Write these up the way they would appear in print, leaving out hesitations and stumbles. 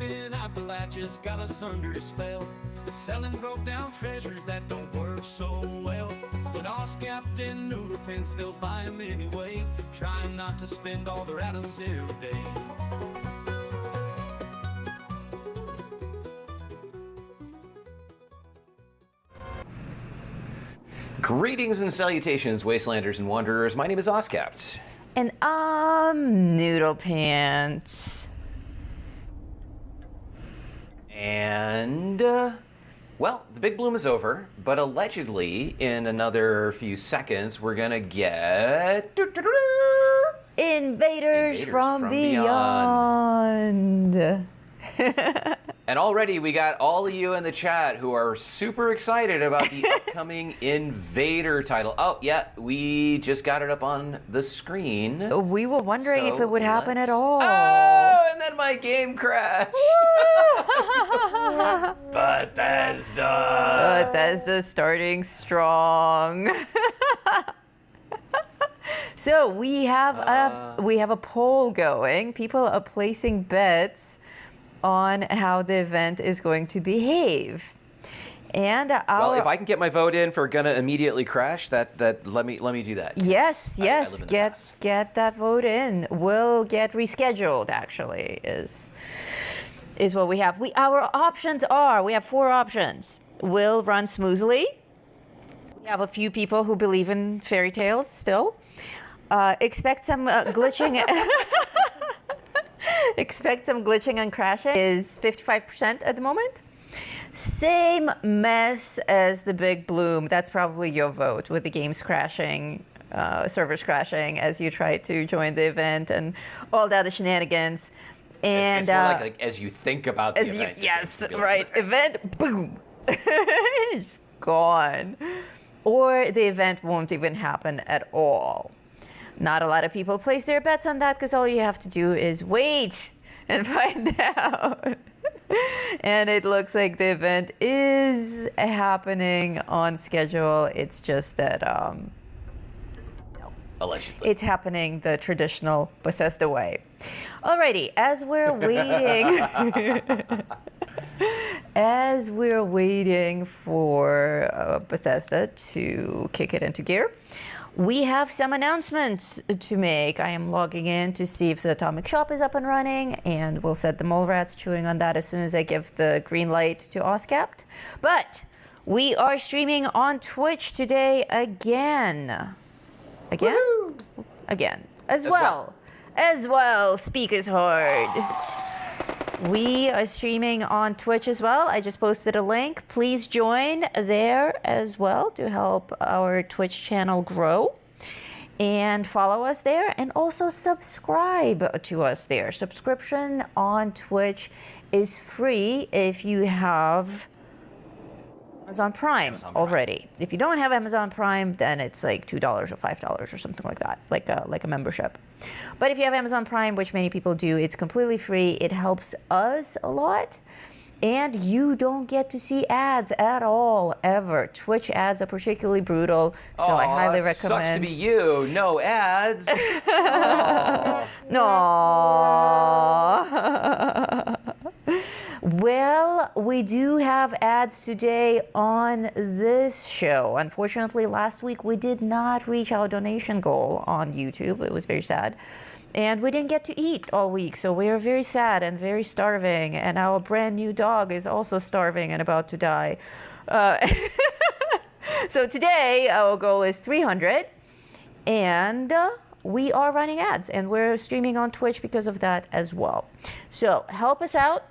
in Appalachia's got us under a spell. Selling broke down treasures that don't work so well. But us Captain Noodle Pence, they'll buy 'em anyway, trying not to spend all their atoms every day. Greetings and salutations, Wastelanders and Wanderers. My name is Oscapt. And I'm Noodle Pants. And, well, the big bloom is over, but allegedly, in another few seconds, we're gonna get... Invaders from beyond. And already we got all of you in the chat who are super excited about the upcoming Invader title. Oh, yeah, we just got it up on the screen. We were wondering if it would happen at all. Oh, and then my game crashed. Bethesda. Bethesda starting strong. So we have a poll going. People are placing bets on how the event is going to behave. And well, if I can get my vote in for gonna immediately crash, that let me do that. Yes, get that vote in. We'll get rescheduled. Actually, is what we have. Our options are, we have 4 options. Will run smoothly. We have a few people who believe in fairy tales still. Expect some glitching. Expect some glitching and crashing is 55% at the moment. Same mess as the big bloom. That's probably your vote, with the games crashing, servers crashing as you try to join the event and all the other shenanigans. And it's more like as you think about the event. Yes, right. Event, boom. It's gone. Or the event won't even happen at all. Not a lot of people place their bets on that because all you have to do is wait and find out. And it looks like the event is happening on schedule. It's just that Allegedly. it's happening the traditional Bethesda way. Alrighty, as we're waiting for Bethesda to kick it into gear, we have some announcements to make. I am logging in to see if the Atomic Shop is up and running, and we'll set the mole rats chewing on that as soon as I give the green light to Oscapt. But we are streaming on Twitch today again. Again? Woo-hoo! Again. As well. Speak is hard. We are streaming on Twitch as well. I just posted a link. Please join there as well to help our Twitch channel grow. And follow us there, and also subscribe to us there. Subscription on Twitch is free if you have Amazon Prime already. If you don't have Amazon Prime, then it's like $2 or $5 or something like that, like a membership. But if you have Amazon Prime, which many people do, it's completely free. It helps us a lot. And you don't get to see ads at all, ever. Twitch ads are particularly brutal, so I highly recommend. Sucks to be you. No ads. No. Well, we do have ads today on this show. Unfortunately, last week we did not reach our donation goal on YouTube. It was very sad. And we didn't get to eat all week, so we are very sad and very starving. And our brand new dog is also starving and about to die. So today, our goal is 300. And we are running ads. And we're streaming on Twitch because of that as well. So help us out.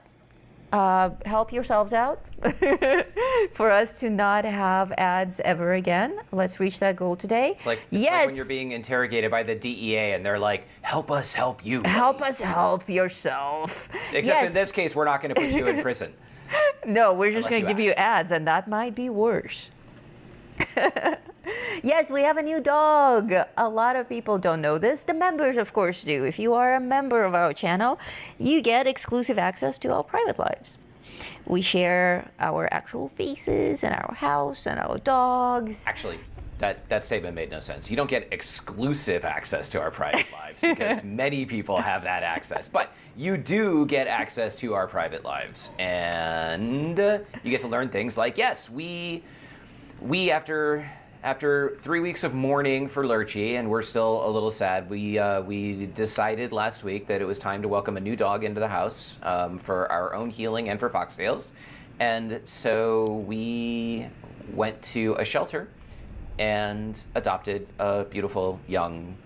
Help yourselves out for us to not have ads ever again. Let's reach that goal today. It's like when you're being interrogated by the DEA and they're like, help us help you. Help us help yourself. Except in this case, we're not going to put you in prison. No, we're just going to give you ads, and that might be worse. Yes, we have a new dog. A lot of people don't know this. The members, of course, do. If you are a member of our channel, you get exclusive access to our private lives. We share our actual faces and our house and our dogs. Actually, That statement made no sense. You don't get exclusive access to our private lives because many people have that access. But you do get access to our private lives. And you get to learn things like, yes, we after 3 weeks of mourning for Lurchie, and we're still a little sad, we decided last week that it was time to welcome a new dog into the house for our own healing and for Foxtails. And so we went to a shelter and adopted a beautiful young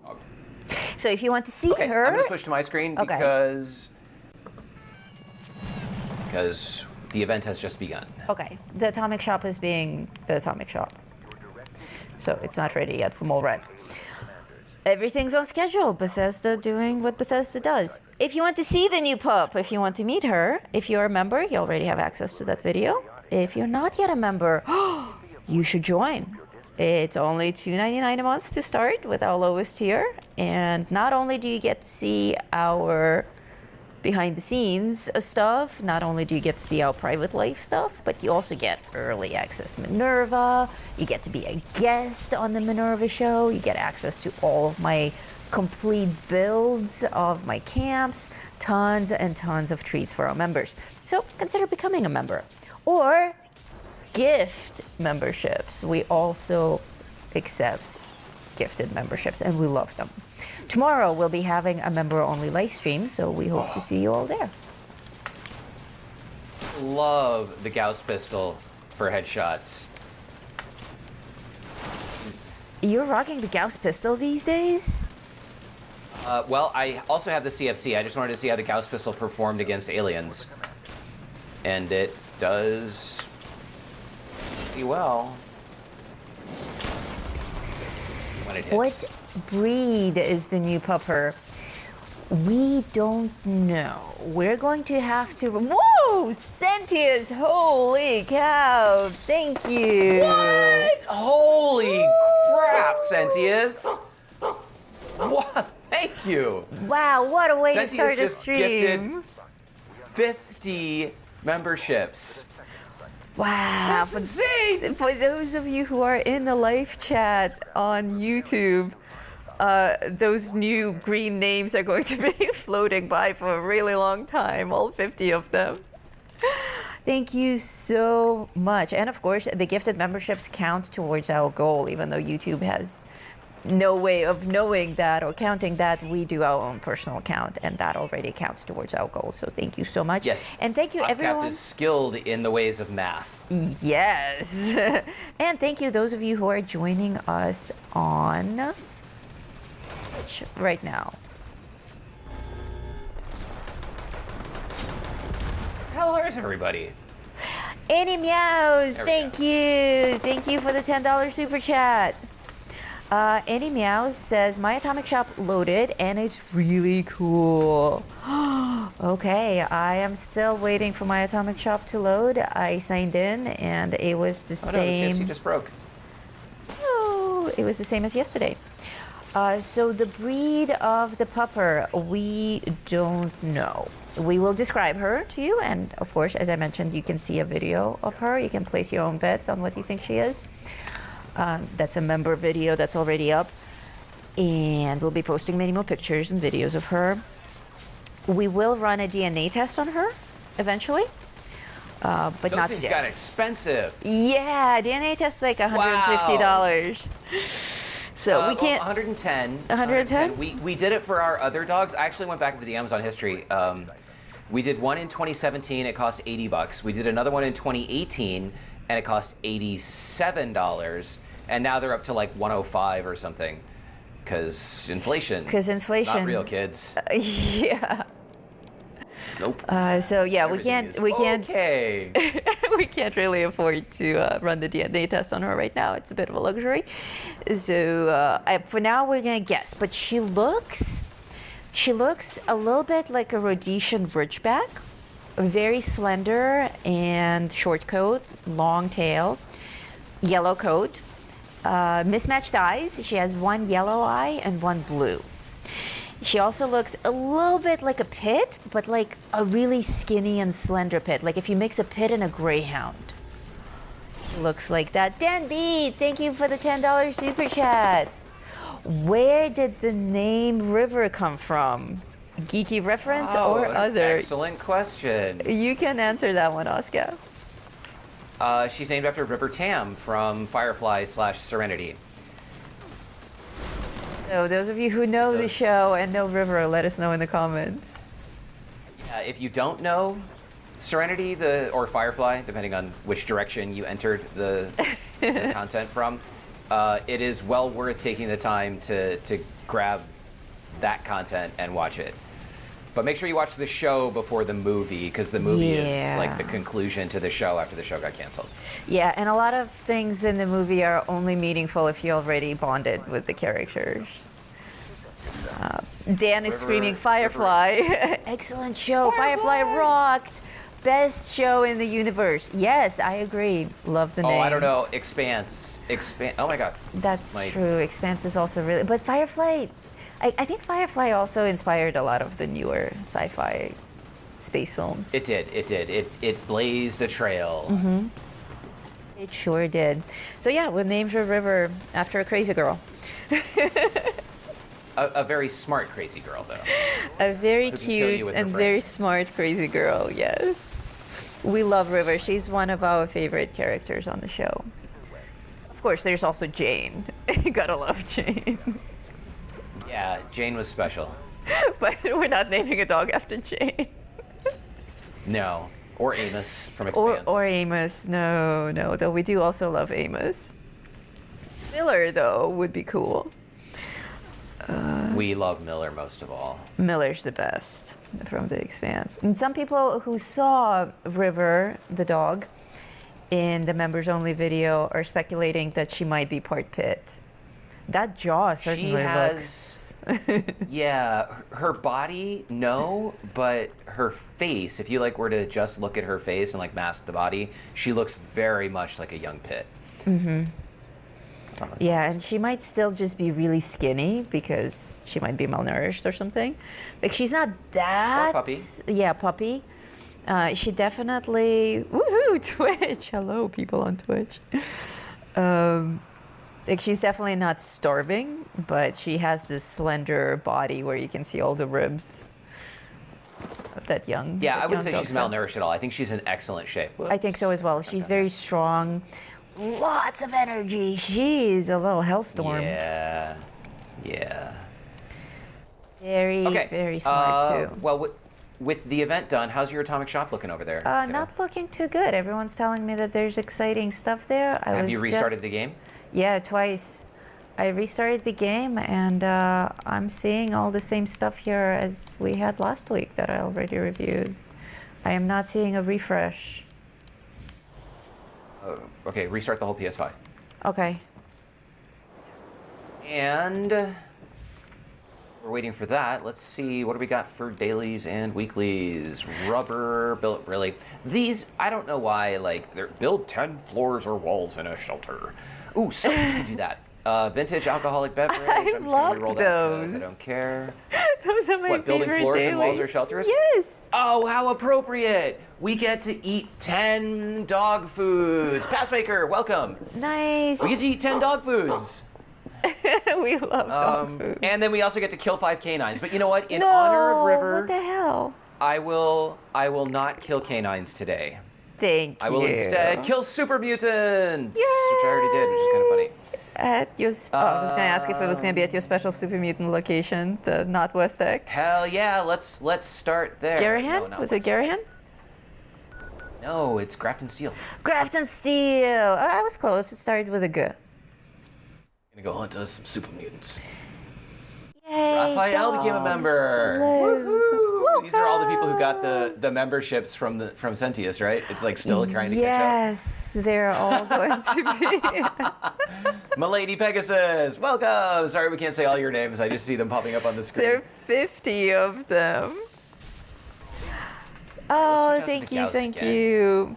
dog. So if you want to see her... I'm going to switch to my screen because the event has just begun. Okay, the Atomic Shop is being the Atomic Shop. So it's not ready yet for Mole Rats. Everything's on schedule. Bethesda doing what Bethesda does. If you want to see the new pup, if you want to meet her, if you're a member, you already have access to that video. If you're not yet a member, you should join. It's only $2.99 a month to start with our lowest tier. And not only do you get to see our behind the scenes stuff, not only do you get to see our private life stuff, but you also get early access Minerva. You get to be a guest on the Minerva show. You get access to all of my complete builds of my camps, tons and tons of treats for our members. So consider becoming a member. Or gift memberships. We also accept gifted memberships and we love them. Tomorrow we'll be having a member-only live stream, so we hope to see you all there. Love the Gauss pistol for headshots. You're rocking the Gauss pistol these days? Well, I also have the CFC. I just wanted to see how the Gauss pistol performed against aliens. And it does pretty well when it hits. What breed is the new pupper? We don't know. We're going to have to... Whoa! Sentius! Holy cow! Thank you! What? Holy crap, Sentius! What? Thank you! Wow, what a way Sentius to start a just stream! gifted 50 memberships. Wow! That's insane! For those of you who are in the live chat on YouTube, those new green names are going to be floating by for a really long time, all 50 of them. Thank you so much. And of course, the gifted memberships count towards our goal, even though YouTube has no way of knowing that or counting that. We do our own personal count, and that already counts towards our goal. So thank you so much. Yes. And thank you, everyone. is skilled in the ways of math. Yes. And thank you, those of you who are joining us on Twitch right now. How is everybody? Annie Meows, There we thank you. Thank you for the $10 super chat. Annie Meows says, my Atomic Shop loaded and it's really cool. Okay, I am still waiting for my Atomic Shop to load. I signed in and it was the Oh no, the same. CFC just broke. Oh, it was the same as yesterday. So the breed of the pupper, we don't know. We will describe her to you, and of course, as I mentioned, you can see a video of her. You can place your own bets on what you think she is. That's a member video that's already up, and we'll be posting many more pictures and videos of her. We will run a DNA test on her eventually, but Those not things today. got expensive. Yeah, DNA test is like $150. Wow. So we can't. 110. 110? We did it for our other dogs. I actually went back into the Amazon history. We did one in 2017. It cost $80. We did another one in 2018, and it cost $87. And now they're up to like 105 or something, because inflation. Because inflation. It's not real, kids. Yeah. Nope. So yeah, Everything is okay. we can't really afford to run the DNA test on her right now. It's a bit of a luxury. So for now, we're gonna guess. But she looks a little bit like a Rhodesian Ridgeback, very slender and short coat, long tail, yellow coat, mismatched eyes. She has one yellow eye and one blue. She also looks a little bit like a pit, but like a really skinny and slender pit. Like if you mix a pit and a greyhound. Looks like that. Dan B, thank you for the $10 super chat. Where did the name River come from? Geeky reference or other? Excellent question. You can answer that one, Oscar. She's named after River Tam from Firefly/Serenity. So those of you who know the show and know River, let us know in the comments. If you don't know Serenity or Firefly, depending on which direction you entered the content from, it is well worth taking the time to grab that content and watch it. But make sure you watch the show before the movie, because the movie is like the conclusion to the show after the show got canceled. Yeah, and a lot of things in the movie are only meaningful if you already bonded with the characters. Dan is screaming Firefly. Excellent show. Firefly rocked. Best show in the universe. Yes, I agree. Love the name. Oh, I don't know. Expanse. Oh my God. That's true. Expanse is also really. But Firefly, I think Firefly also inspired a lot of the newer sci-fi space films. It did. It blazed a trail. Mm-hmm. It sure did. So yeah, we named her River after a crazy girl. A very smart crazy girl, though. A very cute and very smart crazy girl, yes. We love River. She's one of our favorite characters on the show. Of course, there's also Jane. You gotta love Jane. Yeah, Jane was special. But we're not naming a dog after Jane. No. Or Amos from Expanse. Or Amos. No. Though we do also love Amos. Miller, though, would be cool. We love Miller most of all. Miller's the best from The Expanse. And some people who saw River, the dog, in the members only video are speculating that she might be part pit. That jaw certainly looks... Yeah, her body, no, but her face, if you were to just look at her face and mask the body, she looks very much like a young pit. Mm-hmm. Yeah, and she might still just be really skinny because she might be malnourished or something. She's not that... Or puppy. Yeah, puppy. She definitely... Woohoo, Twitch! Hello, people on Twitch. She's definitely not starving, but she has this slender body where you can see all the ribs of that young... Yeah, that I wouldn't say she's dog. malnourished at all. I think she's in excellent shape. Whoops. I think so as well. She's very strong. Lots of energy. She's a little hellstorm. Yeah. Very smart too. Well, with the event done, how's your atomic shop looking over there? Not looking too good. Everyone's telling me that there's exciting stuff there. Have you restarted the game? Yeah, twice. I restarted the game, and I'm seeing all the same stuff here as we had last week that I already reviewed. I am not seeing a refresh. Okay, restart the whole PS5. Okay. And we're waiting for that. Let's see, what do we got for dailies and weeklies? Rubber, build, really. These, I don't know why, they're build 10 floors or walls in a shelter. Ooh, so you can do that. Vintage alcoholic beverage. I love those. I don't care. Those are my What, building favorite floors dailies. and walls or shelters? Yes. Oh, how appropriate. We get to eat 10 dog foods. Passmaker, welcome. Nice. We get to eat 10 dog foods. We love dog food. And then we also get to kill 5 canines. But you know what? In honor of River, what the hell? I will not kill canines today. Thank you. I will instead kill super mutants, which I already did, which is kind of funny. At your, I was going to ask if it was going to be at your special super mutant location, the not West Egg. Hell yeah, let's start there. Garahan? No, was it Garahan? No, it's Grafton Steel. Grafton Steel. Oh, I was close. It started with a G. Gonna go hunt us some super mutants. Yay, Raphael became a member. Woohoo! These are all the people who got the memberships from Sentius, right? It's still trying to catch up. Yes, they're all going to be. Milady Pegasus, welcome. Sorry we can't say all your names. I just see them popping up on the screen. There are 50 of them. Oh, thank you.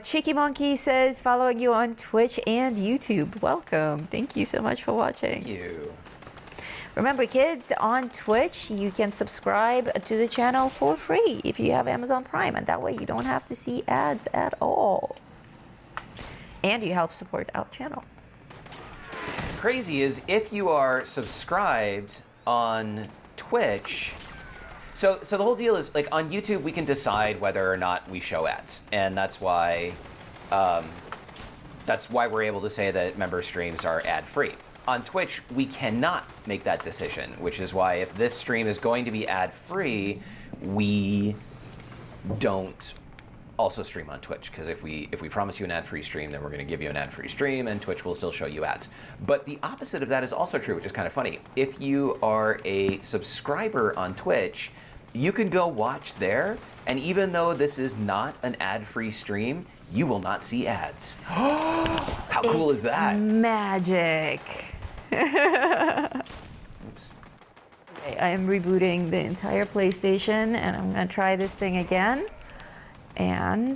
Cheeky Monkey says, following you on Twitch and YouTube. Welcome. Thank you so much for watching. Thank you. Remember, kids, on Twitch, you can subscribe to the channel for free if you have Amazon Prime, and that way you don't have to see ads at all. And you help support our channel. Crazy is if you are subscribed on Twitch. So the whole deal is like on YouTube we can decide whether or not we show ads, and that's why we're able to say that member streams are ad-free. On Twitch we cannot make that decision, which is why if this stream is going to be ad-free, we don't also stream on Twitch, because if we promise you an ad-free stream, then we're going to give you an ad-free stream, and Twitch will still show you ads. But the opposite of that is also true, which is kind of funny. If you are a subscriber on Twitch, you can go watch there, and even though this is not an ad-free stream, you will not see ads. How cool is that? Magic. Oops. Okay, I am rebooting the entire PlayStation, and I'm going to try this thing again. And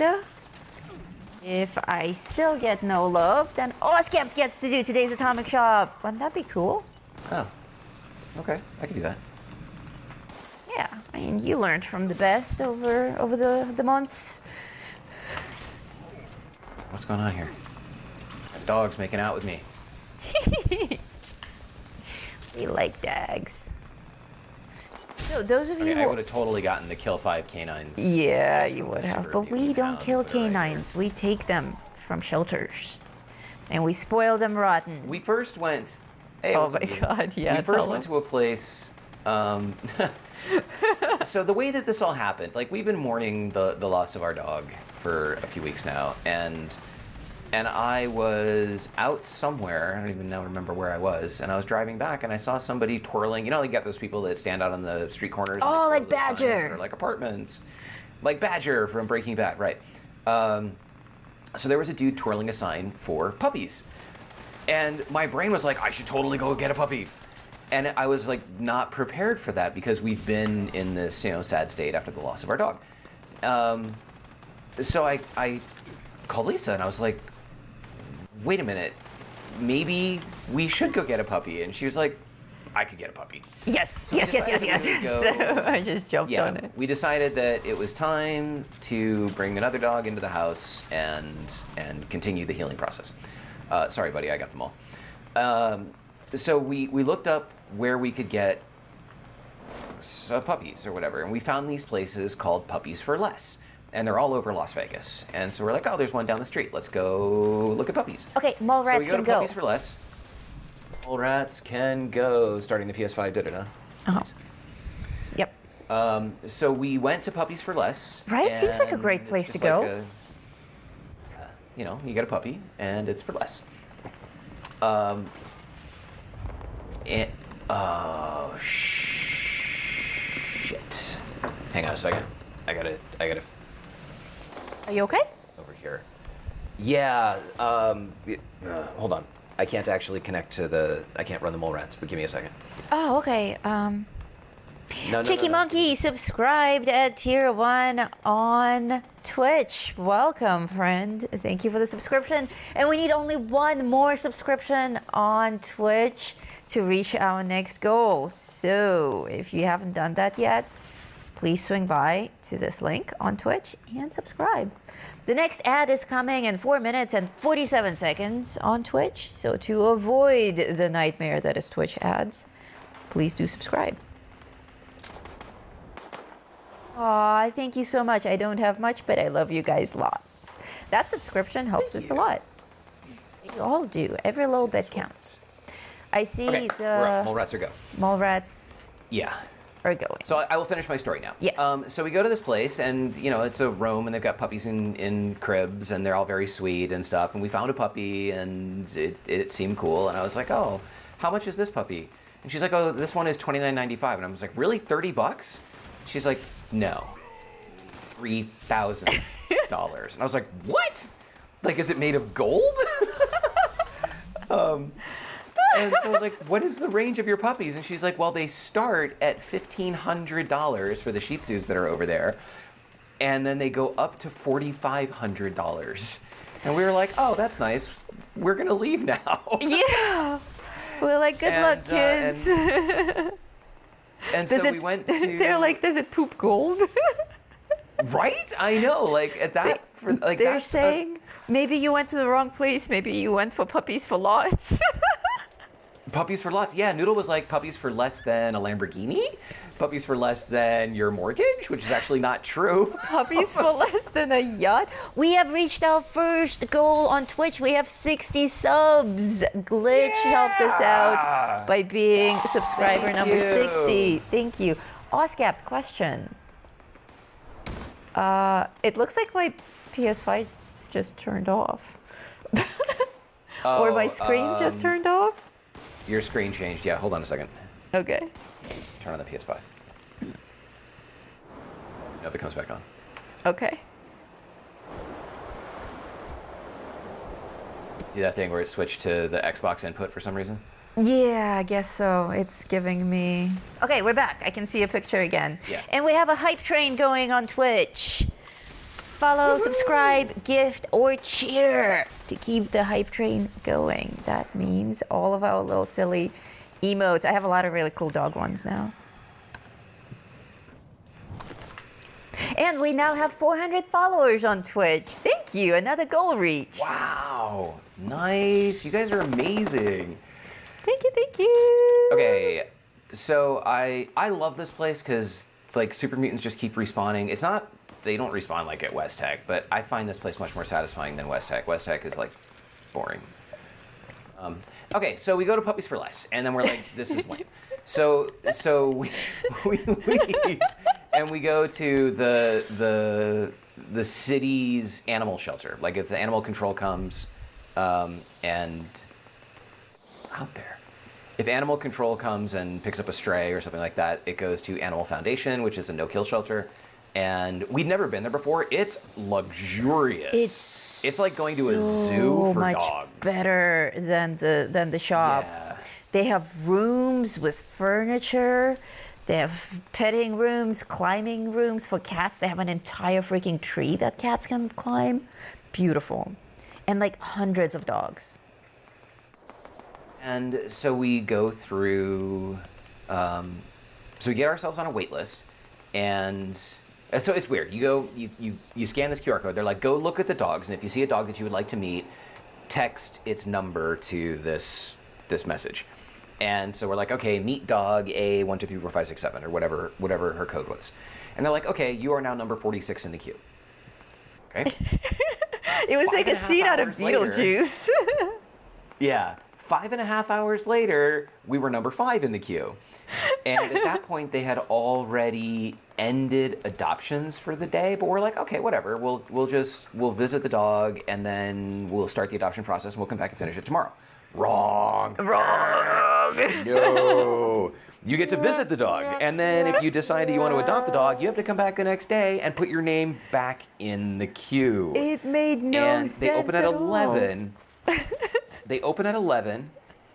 if I still get no love, then Oscamp gets to do today's Atomic Shop. Wouldn't that be cool? Oh, okay, I can do that. Yeah, I mean, you learned from the best over the months. What's going on here? That dog's making out with me. We like dogs. So those of you Okay, I who... would have totally gotten the kill 5 canines. Yeah, just you from would the have. super But we beauty don't hounds kill that are right here. canines. We take them from shelters. And we spoil them rotten. We first went. Hey, Oh what's up, my dude? God, yeah, We first tell went them. to a place. So the way that this all happened, like we've been mourning the loss of our dog for a few weeks now, and I was out somewhere. I don't even now remember where I was, and I was driving back, and I saw somebody twirling. You know, you got those people that stand out on the street corners. And Oh, they like twirl those signs Badger. that are like apartments, like Badger from Breaking Bad, right? So there was a dude twirling a sign for puppies. And my brain was like, I should totally go get a puppy. And I was like not prepared for that because we've been in this, sad state after the loss of our dog. So I called Lisa and I was like, wait a minute, maybe we should go get a puppy. And she was like, I could get a puppy. Yes, So we yes, yes, yes, decided yes. we would So go- I just jumped on Yeah, it. we decided that it was time to bring another dog into the house and continue the healing process. Sorry, buddy, I got them all. So we looked up where we could get puppies or whatever, and we found these places called Puppies for Less, and they're all over Las Vegas. And so we're like, oh, there's one down the street. Let's go look at puppies. Okay, mole So rats we go can to go. Puppies for Less. Mole rats can go. Starting the PS5, da-da-da. Nice. Yep. So we went to Puppies for Less. Right? Seems like a and great it's place to just go. like you get a puppy, and it's for less. Oh shit! Hang on a second. I gotta Are you okay? over here. Yeah. Hold on. I can't actually connect to the. I can't run the mole rats. But give me a second. Oh, okay. No, Chicky Monkey subscribed at tier 1 on Twitch. Welcome, friend. Thank you for the subscription. And we need only one more subscription on Twitch to reach our next goal. So if you haven't done that yet, please swing by to this link on Twitch and subscribe. The next ad is coming in 4 minutes and 47 seconds on Twitch. So to avoid the nightmare that is Twitch ads, please do subscribe. Aw, thank you so much. I don't have much, but I love you guys lots. That subscription helps us a lot. You all do. Every little bit counts. I see Okay, we're up. Mole rats are go. mole rats Yeah. are going. So I will finish my story now. Yes. So we go to this place, and it's a room, and they've got puppies in cribs, and they're all very sweet and stuff. And we found a puppy, and it seemed cool. And I was like, oh, how much is this puppy? And she's like, oh, this one is $29.95. And I was like, really, $30? She's like, no, $3,000. And I was like, what? Like, is it made of gold? And so I was like, what is the range of your puppies? And she's like, well, they start at $1,500 for the Shih Tzus that are over there. And then they go up to $4,500. And we were like, oh, that's nice. We're going to leave now. Yeah. We're like, good luck, kids. And so we went to... They're like, does it poop gold? Right? I know. Like at that, like They're that's saying maybe you went to the wrong place. Maybe you went for puppies for lots. puppies for lots. Yeah, Noodle was like puppies for less than a Lamborghini, puppies for less than your mortgage, which is actually not true. Puppies for less than a yacht. We have reached our first goal on Twitch. We have 60 subs. Glitch helped us out by being subscriber Thank number you. 60. Thank you. Oscap, question. It looks like my PS5 just turned off. Or my screen just turned off. Your screen changed. Yeah, hold on a second. Okay. Turn on the PS5. No, if it comes back on. Okay. Do that thing where it switched to the Xbox input for some reason? Yeah, I guess so. It's giving me... Okay, we're back. I can see a picture again. Yeah. And we have a hype train going on Twitch. Follow, subscribe, gift, or cheer to keep the hype train going. That means all of our little silly emotes. I have a lot of really cool dog ones now. And we now have 400 followers on Twitch. Thank you. Another goal reached. Wow. Nice. You guys are amazing. Thank you, thank you. Okay, so I love this place because like super mutants just keep respawning. It's not, they don't respawn like at West Tech, but I find this place much more satisfying than West Tech. West Tech is like boring. Okay, so we go to Puppies for Less, and then we're like, this is lame. So we leave, and we go to the city's animal shelter. Like if the animal control comes, and out there. If animal control comes and picks up a stray or something like that, it goes to Animal Foundation, which is a no-kill shelter. And we'd never been there before. It's luxurious. It's like going to a zoo for much dogs. Better than the shop. Yeah. They have rooms with furniture. They have petting rooms, climbing rooms for cats. They have an entire freaking tree that cats can climb. Beautiful. And like hundreds of dogs. And so we go through, so we get ourselves on a wait list, and so it's weird. You scan this QR code. They're like, go look at the dogs, and if you see a dog that you would like to meet, text its number to this message. And so we're like, okay, meet dog A123456 or whatever her code was. And they're like, okay, you are now number 46 in the queue. Okay. It was like a 5.5 scene out of hours later- Beetlejuice. Yeah. 5.5 hours later, we were number 5 in the queue. And at that point, they had already ended adoptions for the day, but we're like, okay, whatever. We'll visit the dog, and then we'll start the adoption process, and we'll come back and finish it tomorrow. Wrong. No. You get to visit the dog, and then if you decide that you want to adopt the dog, you have to come back the next day and put your name back in the queue. It made no And sense they open at all. 11. They open at 11,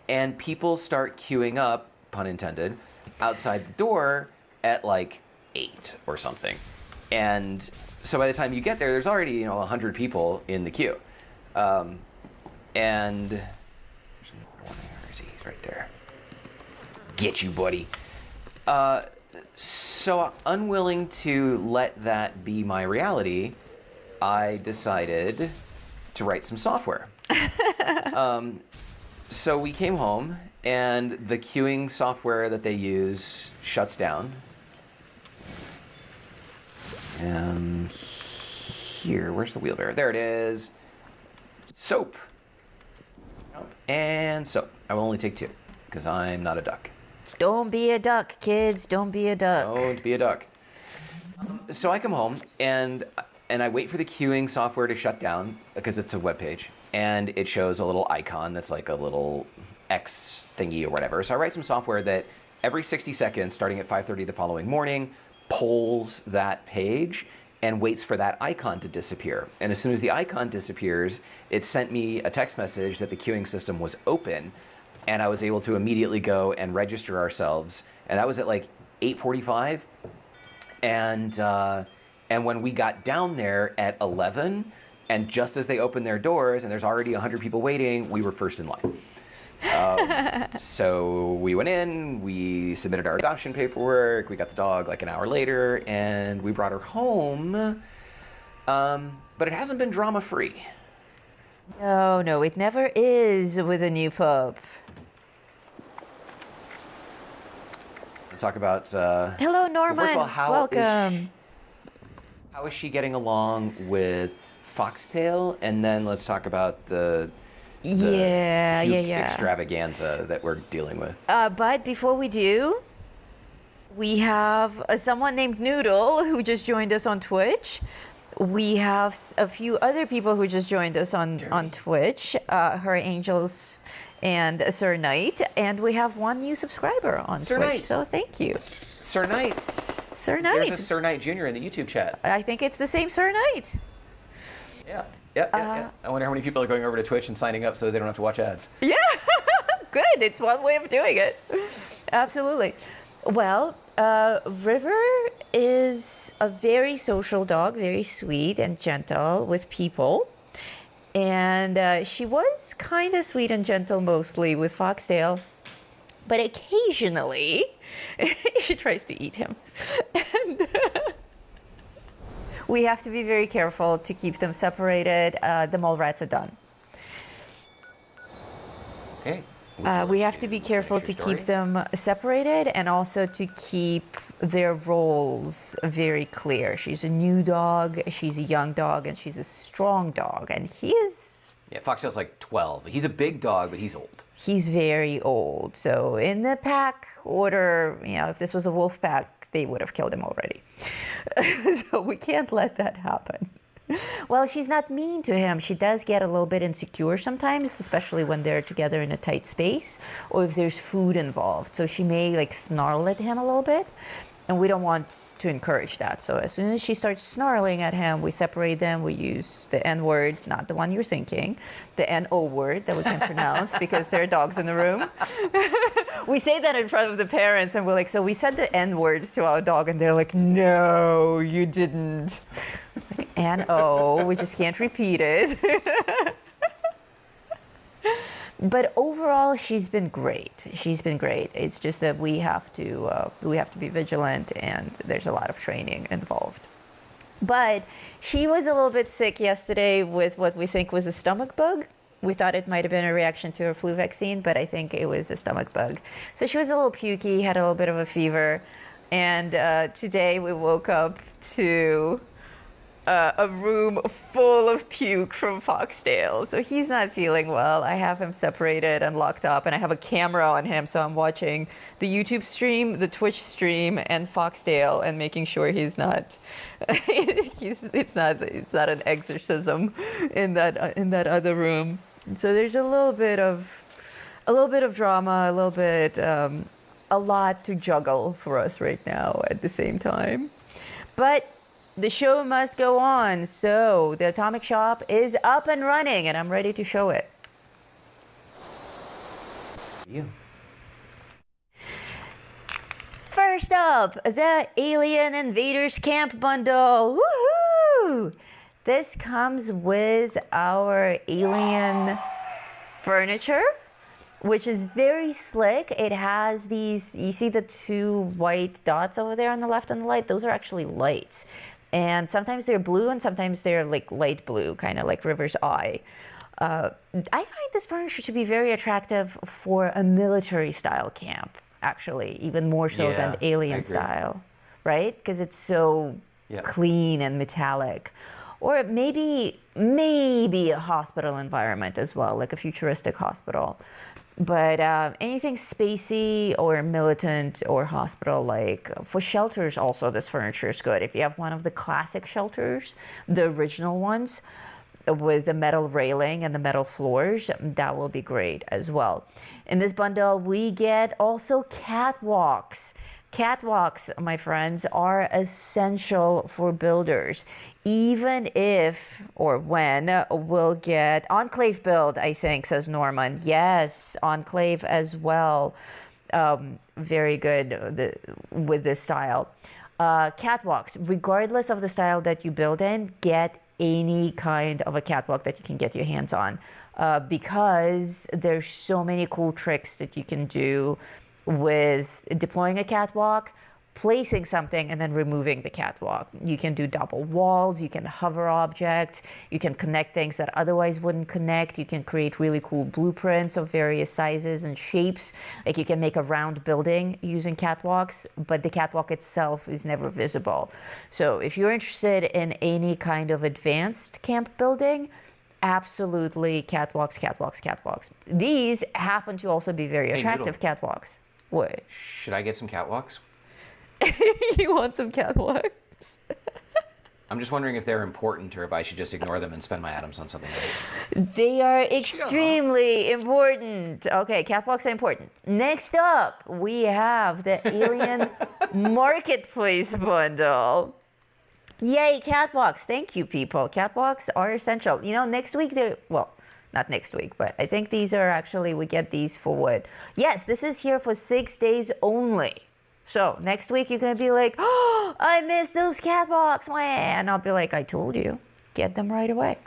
and people start queuing up, pun intended, outside the door at like 8 or something. And so by the time you get there, there's already 100 people in the queue. And there's another one here. He's right there. Get you, buddy. So unwilling to let that be my reality, I decided to write some software. So we came home, and the queuing software that they use shuts down. And here, where's the wheelbarrow? There it is. Soap. And soap. I will only take 2, because I'm not a duck. Don't be a duck, kids. Don't be a duck. Don't be a duck. So I come home, and I wait for the queuing software to shut down, because it's a web page. And it shows a little icon that's like a little X thingy or whatever. So I write some software that every 60 seconds, starting at 5:30 the following morning, polls that page and waits for that icon to disappear. And as soon as the icon disappears, it sent me a text message that the queuing system was open, and I was able to immediately go and register ourselves. And that was at like 8:45. And when we got down there at 11, and just as they opened their doors, and there's already 100 people waiting, we were first in line. So we went in, we submitted our adoption paperwork, we got the dog like an hour later, and we brought her home. But it hasn't been drama-free. No, it never is with a new pup. We'll talk about... Hello, Norman. Well, first of all, Welcome. How is she getting along with Foxtail? And then let's talk about the puke extravaganza that we're dealing with. But before we do, we have someone named Noodle who just joined us on Twitch. We have a few other people who just joined us on Twitch, Her Angels and Sir Knight. And we have one new subscriber on Sir Twitch. Knight. So thank you. Sir Knight. Sir Knight. There's a Sir Knight Jr. in the YouTube chat. I think it's the same Sir Knight. Yeah. I wonder how many people are going over to Twitch and signing up so they don't have to watch ads. Yeah, good. It's one way of doing it. Absolutely. Well, River is a very social dog, very sweet and gentle with people. And she was kind of sweet and gentle mostly with Foxtail. But occasionally, she tries to eat him. And we have to be very careful to keep them separated. The mole rats are done. Okay. We have to be careful to keep them separated and also to keep their roles very clear. She's a new dog, she's a young dog, and she's a strong dog. And he is... Yeah, Foxtail's like 12. He's a big dog, but he's old. He's very old. So in the pack order, if this was a wolf pack, they would have killed him already. So we can't let that happen. Well, she's not mean to him. She does get a little bit insecure sometimes, especially when they're together in a tight space or if there's food involved. So she may snarl at him a little bit, and we don't want to encourage that. So as soon as she starts snarling at him, we separate them. We use the N word, not the one you're thinking, the N-O word that we can pronounce because there are dogs in the room. We say that in front of the parents, and we're like, so we said the N word to our dog, and they're like, no, you didn't. N-O, we just can't repeat it. But overall, she's been great. She's been great. It's just that we have to be vigilant, and there's a lot of training involved. But she was a little bit sick yesterday with what we think was a stomach bug. We thought it might have been a reaction to her flu vaccine, but I think it was a stomach bug. So she was a little pukey, had a little bit of a fever, and today we woke up to a room full of puke from Foxtail. So he's not feeling well. I have him separated and locked up, and I have a camera on him, so I'm watching the YouTube stream, the Twitch stream, and Foxtail, and making sure he's not it's not an exorcism in that other room. So there's a little bit of drama, a lot to juggle for us right now at the same time. But the show must go on, so the Atomic Shop is up and running, and I'm ready to show it. You. First up, the Alien Invaders Camp Bundle. Woohoo! This comes with our Alien furniture, which is very slick. It has these, you see the two white dots over there on the left and the right? Those are actually lights. And sometimes they're blue and sometimes they're light blue, kind of like River's eye. I find this furniture to be very attractive for a military style camp, actually, even more so than alien style, right? Because it's so clean and metallic. Or maybe a hospital environment as well, like a futuristic hospital. But anything spacey or militant or hospital-like. For shelters also, this furniture is good. If you have one of the classic shelters, the original ones, with the metal railing and the metal floors, that will be great as well. In this bundle, we get also catwalks. Catwalks, my friends, are essential for builders. Even if or when we'll get Enclave build, I think, says Norman. Yes, Enclave as well. Very good with this style. Catwalks, regardless of the style that you build in, get any kind of a catwalk that you can get your hands on, because there's so many cool tricks that you can do with deploying a catwalk, placing something, and then removing the catwalk. You can do double walls, you can hover objects, you can connect things that otherwise wouldn't connect, you can create really cool blueprints of various sizes and shapes. Like you can make a round building using catwalks, but the catwalk itself is never visible. So if you're interested in any kind of advanced camp building, absolutely catwalks, catwalks, catwalks. These happen to also be very attractive catwalks. What? Should I get some catwalks? You want some catwalks? I'm just wondering if they're important or if I should just ignore them and spend my atoms on something else. They are extremely important. Okay, catwalks are important. Next up, we have the Alien Marketplace bundle. Yay, catwalks. Thank you, people. Catwalks are essential. You know, next week well, not next week, but I think these are actually, we get these for what? Yes, this is here for 6 days only. So next week you're going to be like, oh, I missed those catwalks, and I'll be like, I told you, get them right away.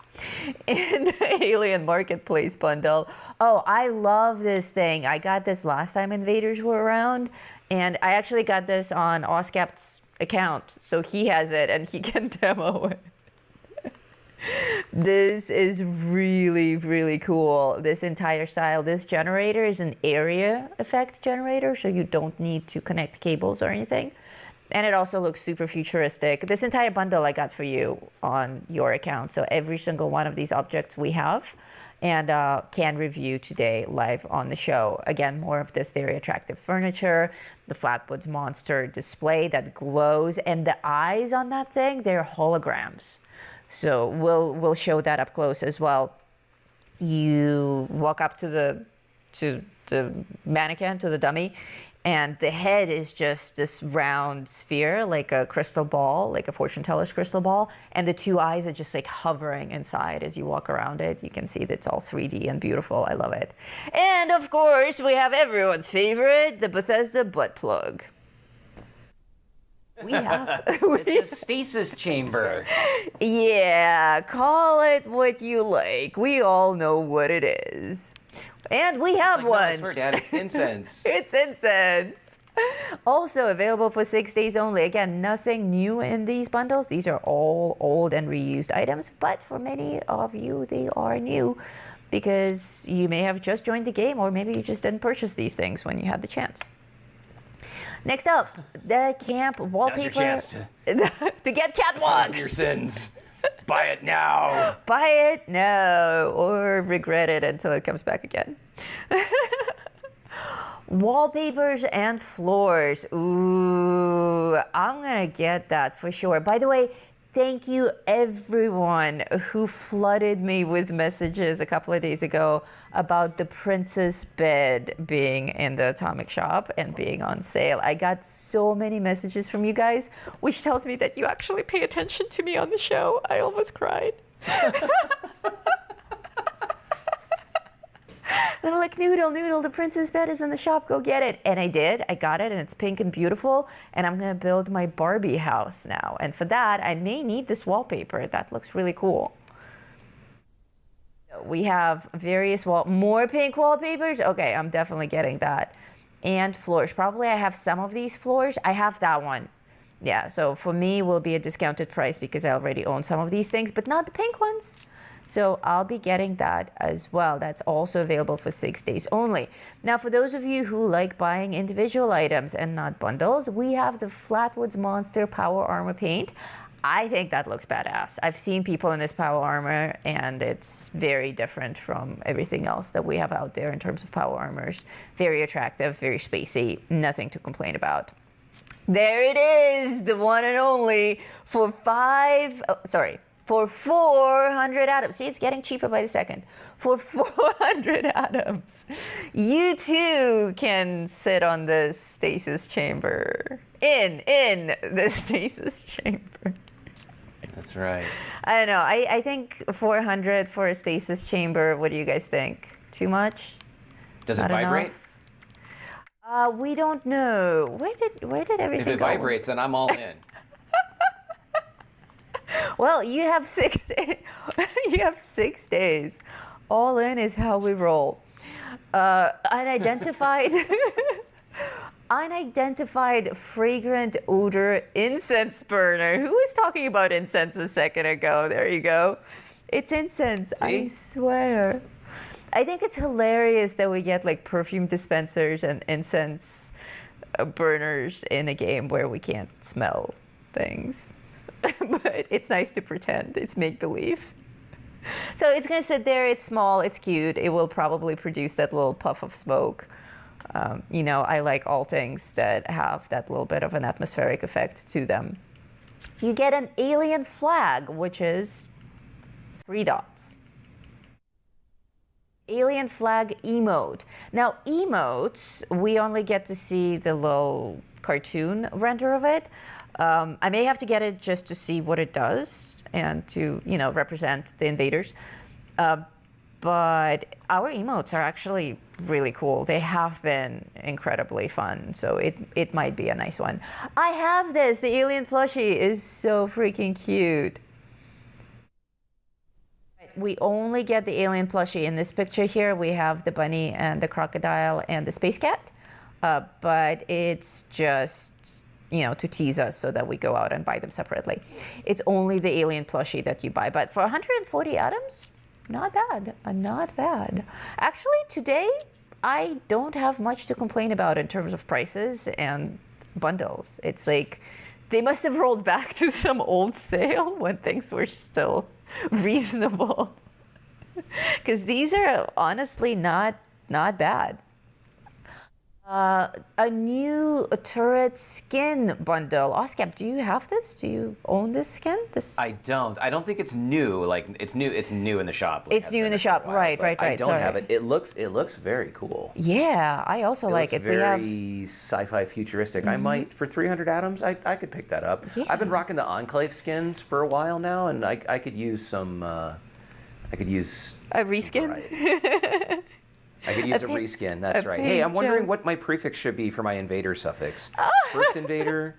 In the Alien Marketplace bundle. Oh, I love this thing. I got this last time Invaders were around, and I actually got this on Oscap's account, so he has it and he can demo it. This is really, really cool. This entire style. This generator is an area effect generator, so you don't need to connect cables or anything. And it also looks super futuristic. This entire bundle I got for you on your account. So every single one of these objects we have and can review today live on the show. Again, more of this very attractive furniture, the Flatwoods Monster display that glows, and the eyes on that thing, they're holograms. So we'll show that up close as well. You walk up to the mannequin, to the dummy, and the head is just this round sphere, like a crystal ball, like a fortune teller's crystal ball, and the two eyes are just like hovering inside as you walk around it. You can see that it's all 3D and beautiful. I love it. And of course, we have everyone's favorite, the Bethesda butt plug. It's a stasis chamber. Yeah, call it what you like. We all know what it is. And we have one. No, I swear, Dad, it's incense. It's incense. Also available for 6 days only. Again, nothing new in these bundles. These are all old and reused items, but for many of you, they are new because you may have just joined the game, or maybe you just didn't purchase these things when you had the chance. Next up, the camp wallpaper. Now's your chance to get catwalks. Atone for your sins. Buy it now. Buy it now, or regret it until it comes back again. Wallpapers and floors. Ooh, I'm gonna get that for sure. By the way, thank you everyone who flooded me with messages a couple of days ago about the princess bed being in the Atomic Shop and being on sale. I got so many messages from you guys, which tells me that you actually pay attention to me on the show. I almost cried. They were like, Noodle, the princess bed is in the shop, go get it. And I did, I got it, and it's pink and beautiful, and I'm gonna build my Barbie house now. And for that, I may need this wallpaper. That looks really cool. We have various more pink wallpapers. Okay, I'm definitely getting that. And floors, probably I have some of these floors. I have that one. Yeah, so for me, will be a discounted price because I already own some of these things, but not the pink ones. So I'll be getting that as well. That's also available for 6 days only. Now, for those of you who like buying individual items and not bundles, we have the Flatwoods Monster Power Armor paint. I think that looks badass. I've seen people in this power armor, and it's very different from everything else that we have out there in terms of power armors. Very attractive, very spacey, nothing to complain about. There it is, the one and only for 400 atoms. See, it's getting cheaper by the second. For 400 atoms, you too can sit on the stasis chamber. In the stasis chamber. That's right. I don't know. I think 400 for a stasis chamber. What do you guys think? Too much? Does it vibrate? We don't know. Where did everything go? If it vibrates, then I'm all in. Well, you have 6 you have 6 days. All in is how we roll. Unidentified unidentified fragrant odor incense burner. Who was talking about incense a second ago? There you go. It's incense. I swear. I think it's hilarious that we get like perfume dispensers and incense burners in a game where we can't smell things. But it's nice to pretend. It's make-believe. So it's going to sit there. It's small. It's cute. It will probably produce that little puff of smoke. You know, I like all things that have that little bit of an atmospheric effect to them. You get an alien flag, which is 3 dots. Alien flag emote. Now, emotes, we only get to see the little cartoon render of it. I may have to get it just to see what it does and to, you know, represent the invaders. But our emotes are actually really cool. They have been incredibly fun, so it might be a nice one. I have this. The alien plushie is so freaking cute. We only get the alien plushie. In this picture here, we have the bunny and the crocodile and the space cat. But it's just, you know, to tease us so that we go out and buy them separately. It's only the alien plushie that you buy. But for 140 atoms, not bad. Not bad. Actually, today, I don't have much to complain about in terms of prices and bundles. It's like they must have rolled back to some old sale when things were still reasonable. Because these are honestly not bad. A new turret skin bundle. Oscap, do you have this? Do you own this skin? I don't. I don't think it's new. Like it's new in the shop. Like, it's new in the shop. Right. I don't have it. It looks very cool. Yeah, I also like it. Very sci-fi futuristic. I might, for 300 atoms, I could pick that up. Yeah. I've been rocking the Enclave skins for a while now, and I could use some. I could use a reskin. I could use a reskin, that's right. Hey, I'm wondering what my prefix should be for my invader suffix. First invader,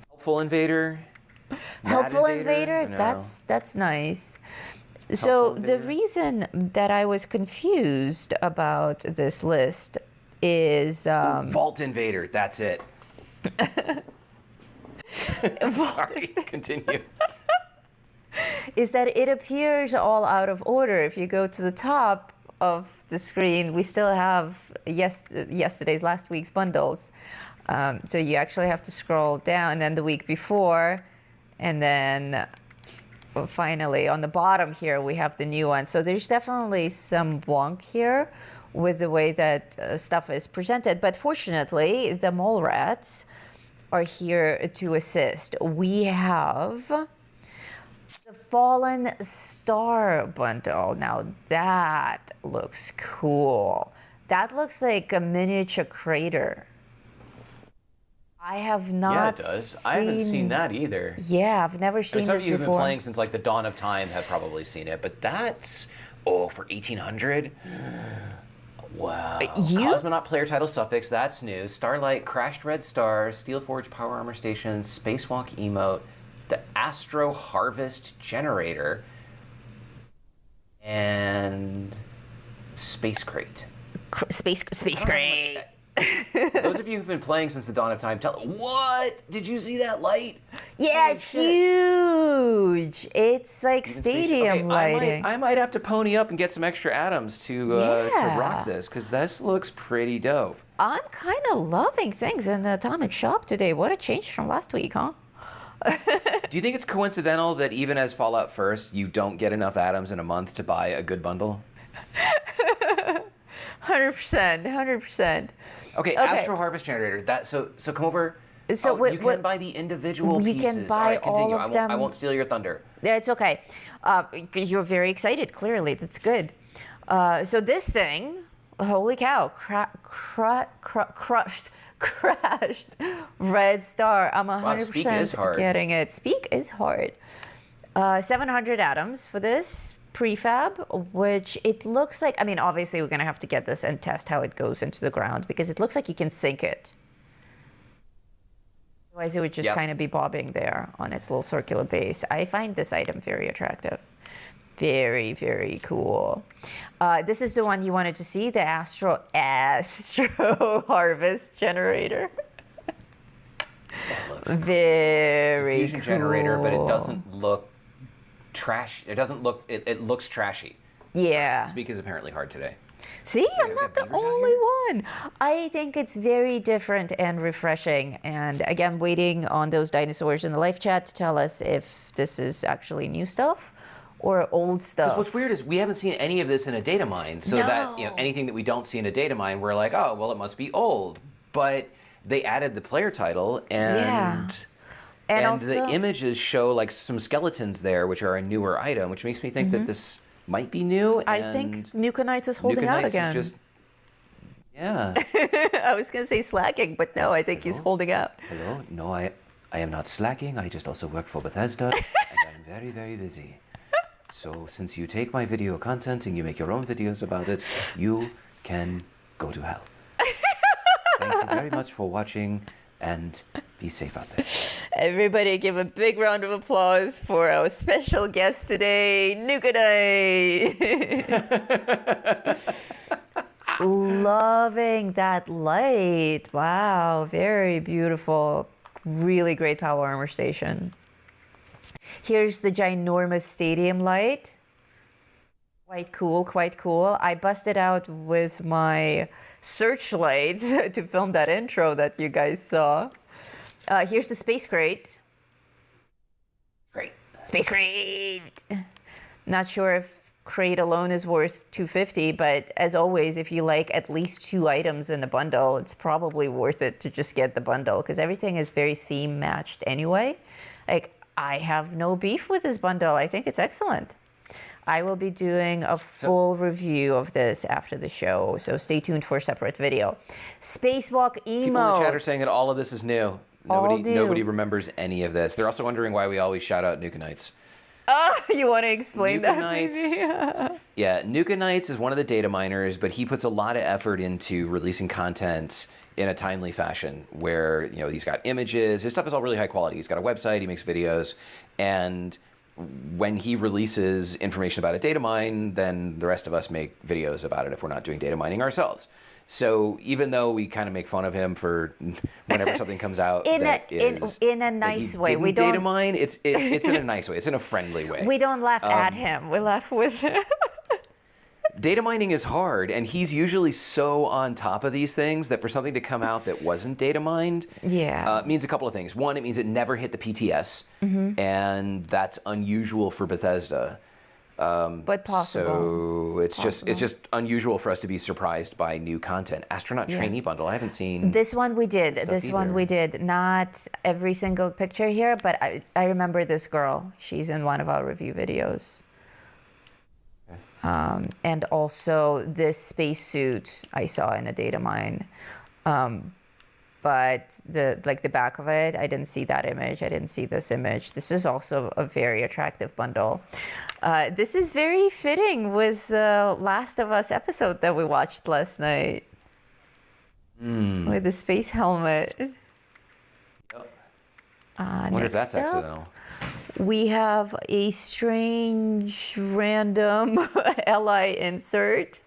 helpful invader, helpful invader? That's nice. So the reason that I was confused about this list is... Vault invader, that's it. Sorry, continue. Is that it appears all out of order. If you go to the top of the screen, we still have last week's bundles. So you actually have to scroll down, and then the week before, and then finally on the bottom here we have the new one. So there's definitely some wonk here with the way that stuff is presented. But fortunately, the mole rats are here to assist. We have the Fallen Star bundle. Now that looks cool. That looks like a miniature crater. I have not. Yeah, it does. I haven't seen that either. Yeah, I've never seen this before. Some of you who've been playing since like the dawn of time have probably seen it, but that's for 1800. Wow. Cosmonaut player title suffix, that's new. Starlight, Crashed Red Star, Steelforge Power Armor Station, Spacewalk emote, the Astro Harvest Generator, and Space Crate. Space Crate. Those of you who've been playing since the dawn of time, what? Did you see that light? Yeah, it's huge. It's like stadium lighting. I might have to pony up and get some extra atoms to rock this, because this looks pretty dope. I'm kind of loving things in the Atomic Shop today. What a change from last week, huh? Do you think it's coincidental that even as Fallout First, you don't get enough atoms in a month to buy a good bundle? 100%. Okay, Astro Harvest Generator. So come over. So you can buy the individual pieces. We can buy continue. all of them. I won't steal your thunder. Yeah, it's okay. You're very excited. Clearly, that's good. So this thing, holy cow, crashed Red Star. I'm 100% getting it. Speak is hard. 700 atoms for this prefab, which it looks like, I mean, obviously we're going to have to get this and test how it goes into the ground, because it looks like you can sink it. Otherwise, it would just Yep. kind of be bobbing there on its little circular base. I find this item very attractive. Very, very cool. This is the one you wanted to see, the Astro Harvest Generator. That looks Very it's a fusion generator, but it doesn't look trash. It doesn't look. It looks trashy. Yeah. Speak is apparently hard today. See, I'm we not got the beavers out only one. I think it's very different and refreshing. And again, waiting on those dinosaurs in the live chat to tell us if this is actually new stuff or old stuff. What's weird is we haven't seen any of this in a data mine, so that anything that we don't see in a data mine, we're like, oh, well, it must be old. But they added the player title, and also, the images show like some skeletons there, which are a newer item, which makes me think that this might be new. I think Nukonites is holding out Nukonites again. is just, yeah. I was going to say slacking, but no, I think he's holding out. Hello? No, I am not slacking. I just also work for Bethesda, and I'm very, very busy. So since you take my video content and you make your own videos about it, you can go to hell. Thank you very much for watching, and be safe out there. Everybody give a big round of applause for our special guest today, Nukanite. Loving that light. Wow, very beautiful. Really great power armor station. Here's the ginormous stadium light. Quite cool, quite cool. I busted out with my searchlight to film that intro that you guys saw. Here's the space crate. Great. Space crate! Not sure if crate alone is worth $250, but as always, if you like at least 2 items in the bundle, it's probably worth it to just get the bundle because everything is very theme matched anyway. Like, I have no beef with this bundle. I think it's excellent. I will be doing a full review of this after the show, so stay tuned for a separate video. Spacewalk emote. People in the chat are saying that all of this is new. All new. Nobody remembers any of this. They're also wondering why we always shout out Nukonites. Oh, you want to explain that? Nukonites. Yeah, Nukonites is one of the data miners, but he puts a lot of effort into releasing content in a timely fashion where, you know, he's got images. His stuff is all really high quality. He's got a website, he makes videos, and when he releases information about a data mine, then the rest of us make videos about it if we're not doing data mining ourselves. So even though we kind of make fun of him for whenever something comes out in a that nice he way, didn't we don't data mine. It's in a nice way. It's in a friendly way. We don't laugh at him. We laugh with him. Data mining is hard, and he's usually so on top of these things that for something to come out that wasn't data mined, means a couple of things. One, it means it never hit the PTS, and that's unusual for Bethesda. But possible. So it's just unusual for us to be surprised by new content. Astronaut trainee bundle. I haven't seen this one. We did this either. one. We did not every single picture here, but I remember this girl. She's in one of our review videos. And also this spacesuit I saw in a data mine. But the back of it, I didn't see that image. I didn't see this image. This is also a very attractive bundle. This is very fitting with the Last of Us episode that we watched last night. With the space helmet. Yep. I wonder if that's accidental. We have a strange random ally insert.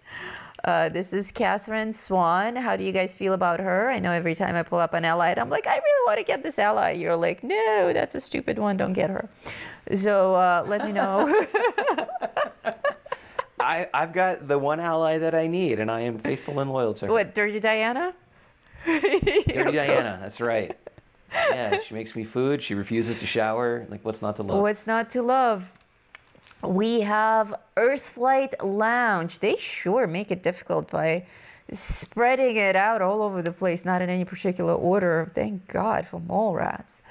This is Catherine Swan. How do you guys feel about her? I know every time I pull up an ally, I'm like, I really want to get this ally. You're like, no, that's a stupid one. Don't get her. So let me know. I've got the one ally that I need, and I am faithful and loyal to her. What, Dirty Diana? Dirty Diana, that's right. Yeah, she makes me food. She refuses to shower. Like, what's not to love? What's not to love? We have Earthlight Lounge. They sure make it difficult by spreading it out all over the place, not in any particular order. Thank God for mole rats.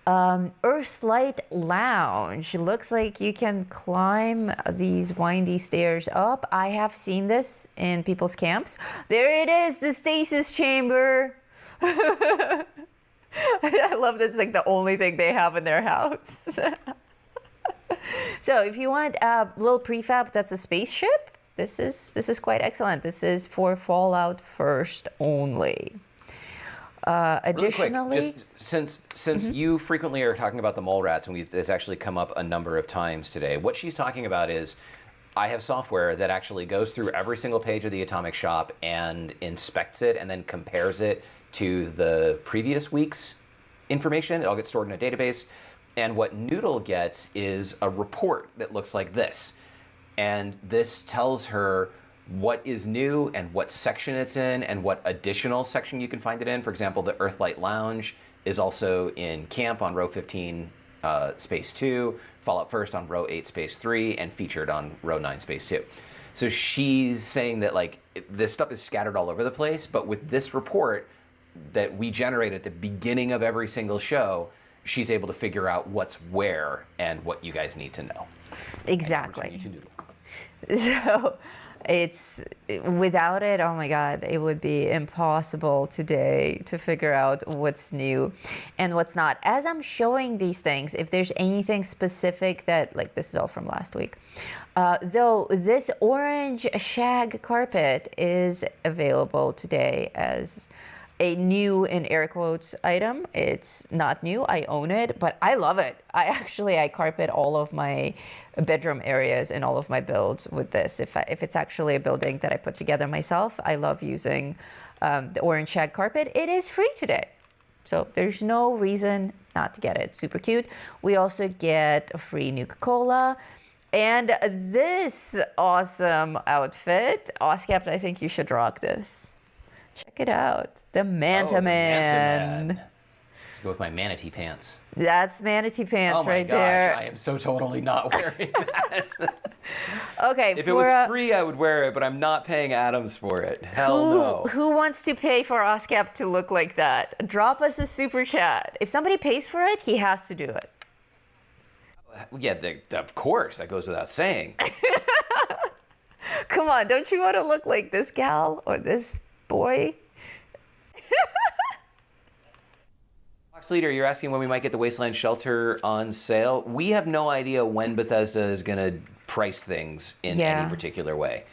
Earthlight Lounge. Looks like you can climb these windy stairs up. I have seen this in people's camps. There it is, the stasis chamber. I love that it's like the only thing they have in their house. So if you want a little prefab that's a spaceship, this is quite excellent. This is for Fallout First only. Really quick, Additionally, just since you frequently are talking about the mole rats, and it's actually come up a number of times today, what she's talking about is I have software that actually goes through every single page of the Atomic Shop and inspects it and then compares it to the previous week's information. It all gets stored in a database. And what Noodle gets is a report that looks like this. And this tells her what is new and what section it's in and what additional section you can find it in. For example, the Earthlight Lounge is also in Camp on row 15, space 2, Fallout First on row 8, space 3, and featured on row 9, space 2. So she's saying that like this stuff is scattered all over the place, but with this report that we generate at the beginning of every single show, she's able to figure out what's where and what you guys need to know. exactly. You to Noodle. So it's without it, oh my God, it would be impossible today to figure out what's new and what's not. As I'm showing these things, if there's anything specific that, like this is all from last week, though this orange shag carpet is available today as a new, in air quotes, item. It's not new, I own it, but I love it. I carpet all of my bedroom areas in all of my builds with this. If it's actually a building that I put together myself, I love using the orange shag carpet. It is free today, so there's no reason not to get it. Super cute. We also get a free Nuka-Cola. And this awesome outfit, Oscap, I think you should rock this. Check it out. The Manta Man. Let's go with my manatee pants. That's manatee pants Oh my right gosh, there. I am so totally not wearing that. Okay, If it was free, I would wear it, but I'm not paying Adams for it. Hell no. who wants to pay for Oscap to look like that? Drop us a super chat. If somebody pays for it, he has to do it. Yeah, of course, that goes without saying. Come on, don't you want to look like this gal or this boy? Fox Leader, you're asking when we might get the Wasteland Shelter on sale. We have no idea when Bethesda is going to price things in any particular way.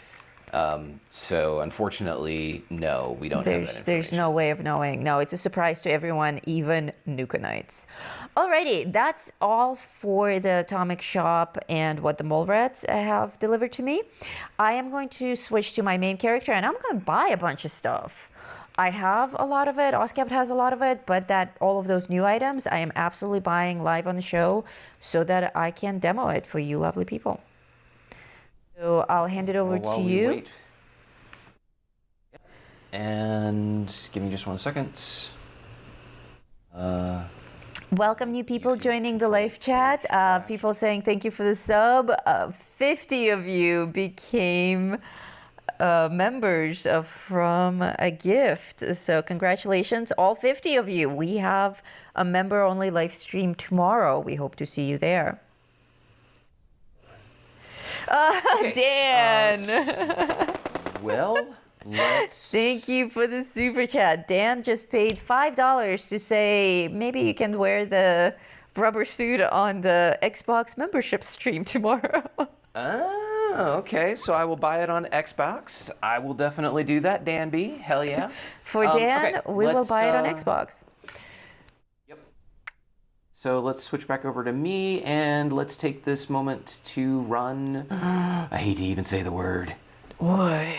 So unfortunately, no, we don't have that information. There's no way of knowing. No, it's a surprise to everyone, even Nukanites. Alrighty, that's all for the Atomic Shop and what the mole rats have delivered to me. I am going to switch to my main character and I'm going to buy a bunch of stuff. I have a lot of it, Oscap has a lot of it, but all of those new items I am absolutely buying live on the show so that I can demo it for you lovely people. So I'll hand it over to you. Wait. And give me just 1 second. Welcome new people joining the live chat. People saying thank you for the sub. 50 of you became members from a gift. So congratulations, all 50 of you. We have a member-only live stream tomorrow. We hope to see you there. Okay, Dan! Well, let's... Thank you for the super chat. Dan just paid $5 to say maybe you can wear the rubber suit on the Xbox membership stream tomorrow. Oh, okay. So I will buy it on Xbox. I will definitely do that, Dan B. Hell yeah. For Dan, okay, we will buy it on Xbox. Yep. So let's switch back over to me and let's take this moment to run. I hate to even say the word. What?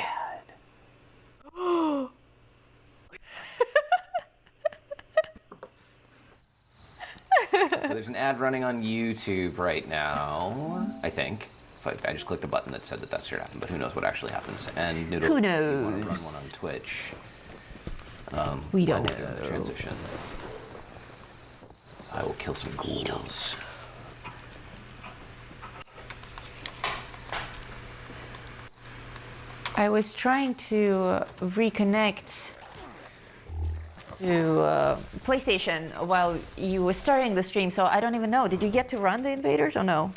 So there's an ad running on YouTube right now, I think. I just clicked a button that said that should happen, but who knows what actually happens. And Noodle, who if knows? you want to run one on Twitch. We don't while we're doing the transition. I will kill some ghouls. I was trying to reconnect to PlayStation while you were starting the stream, so I don't even know. Did you get to run the Invaders or no?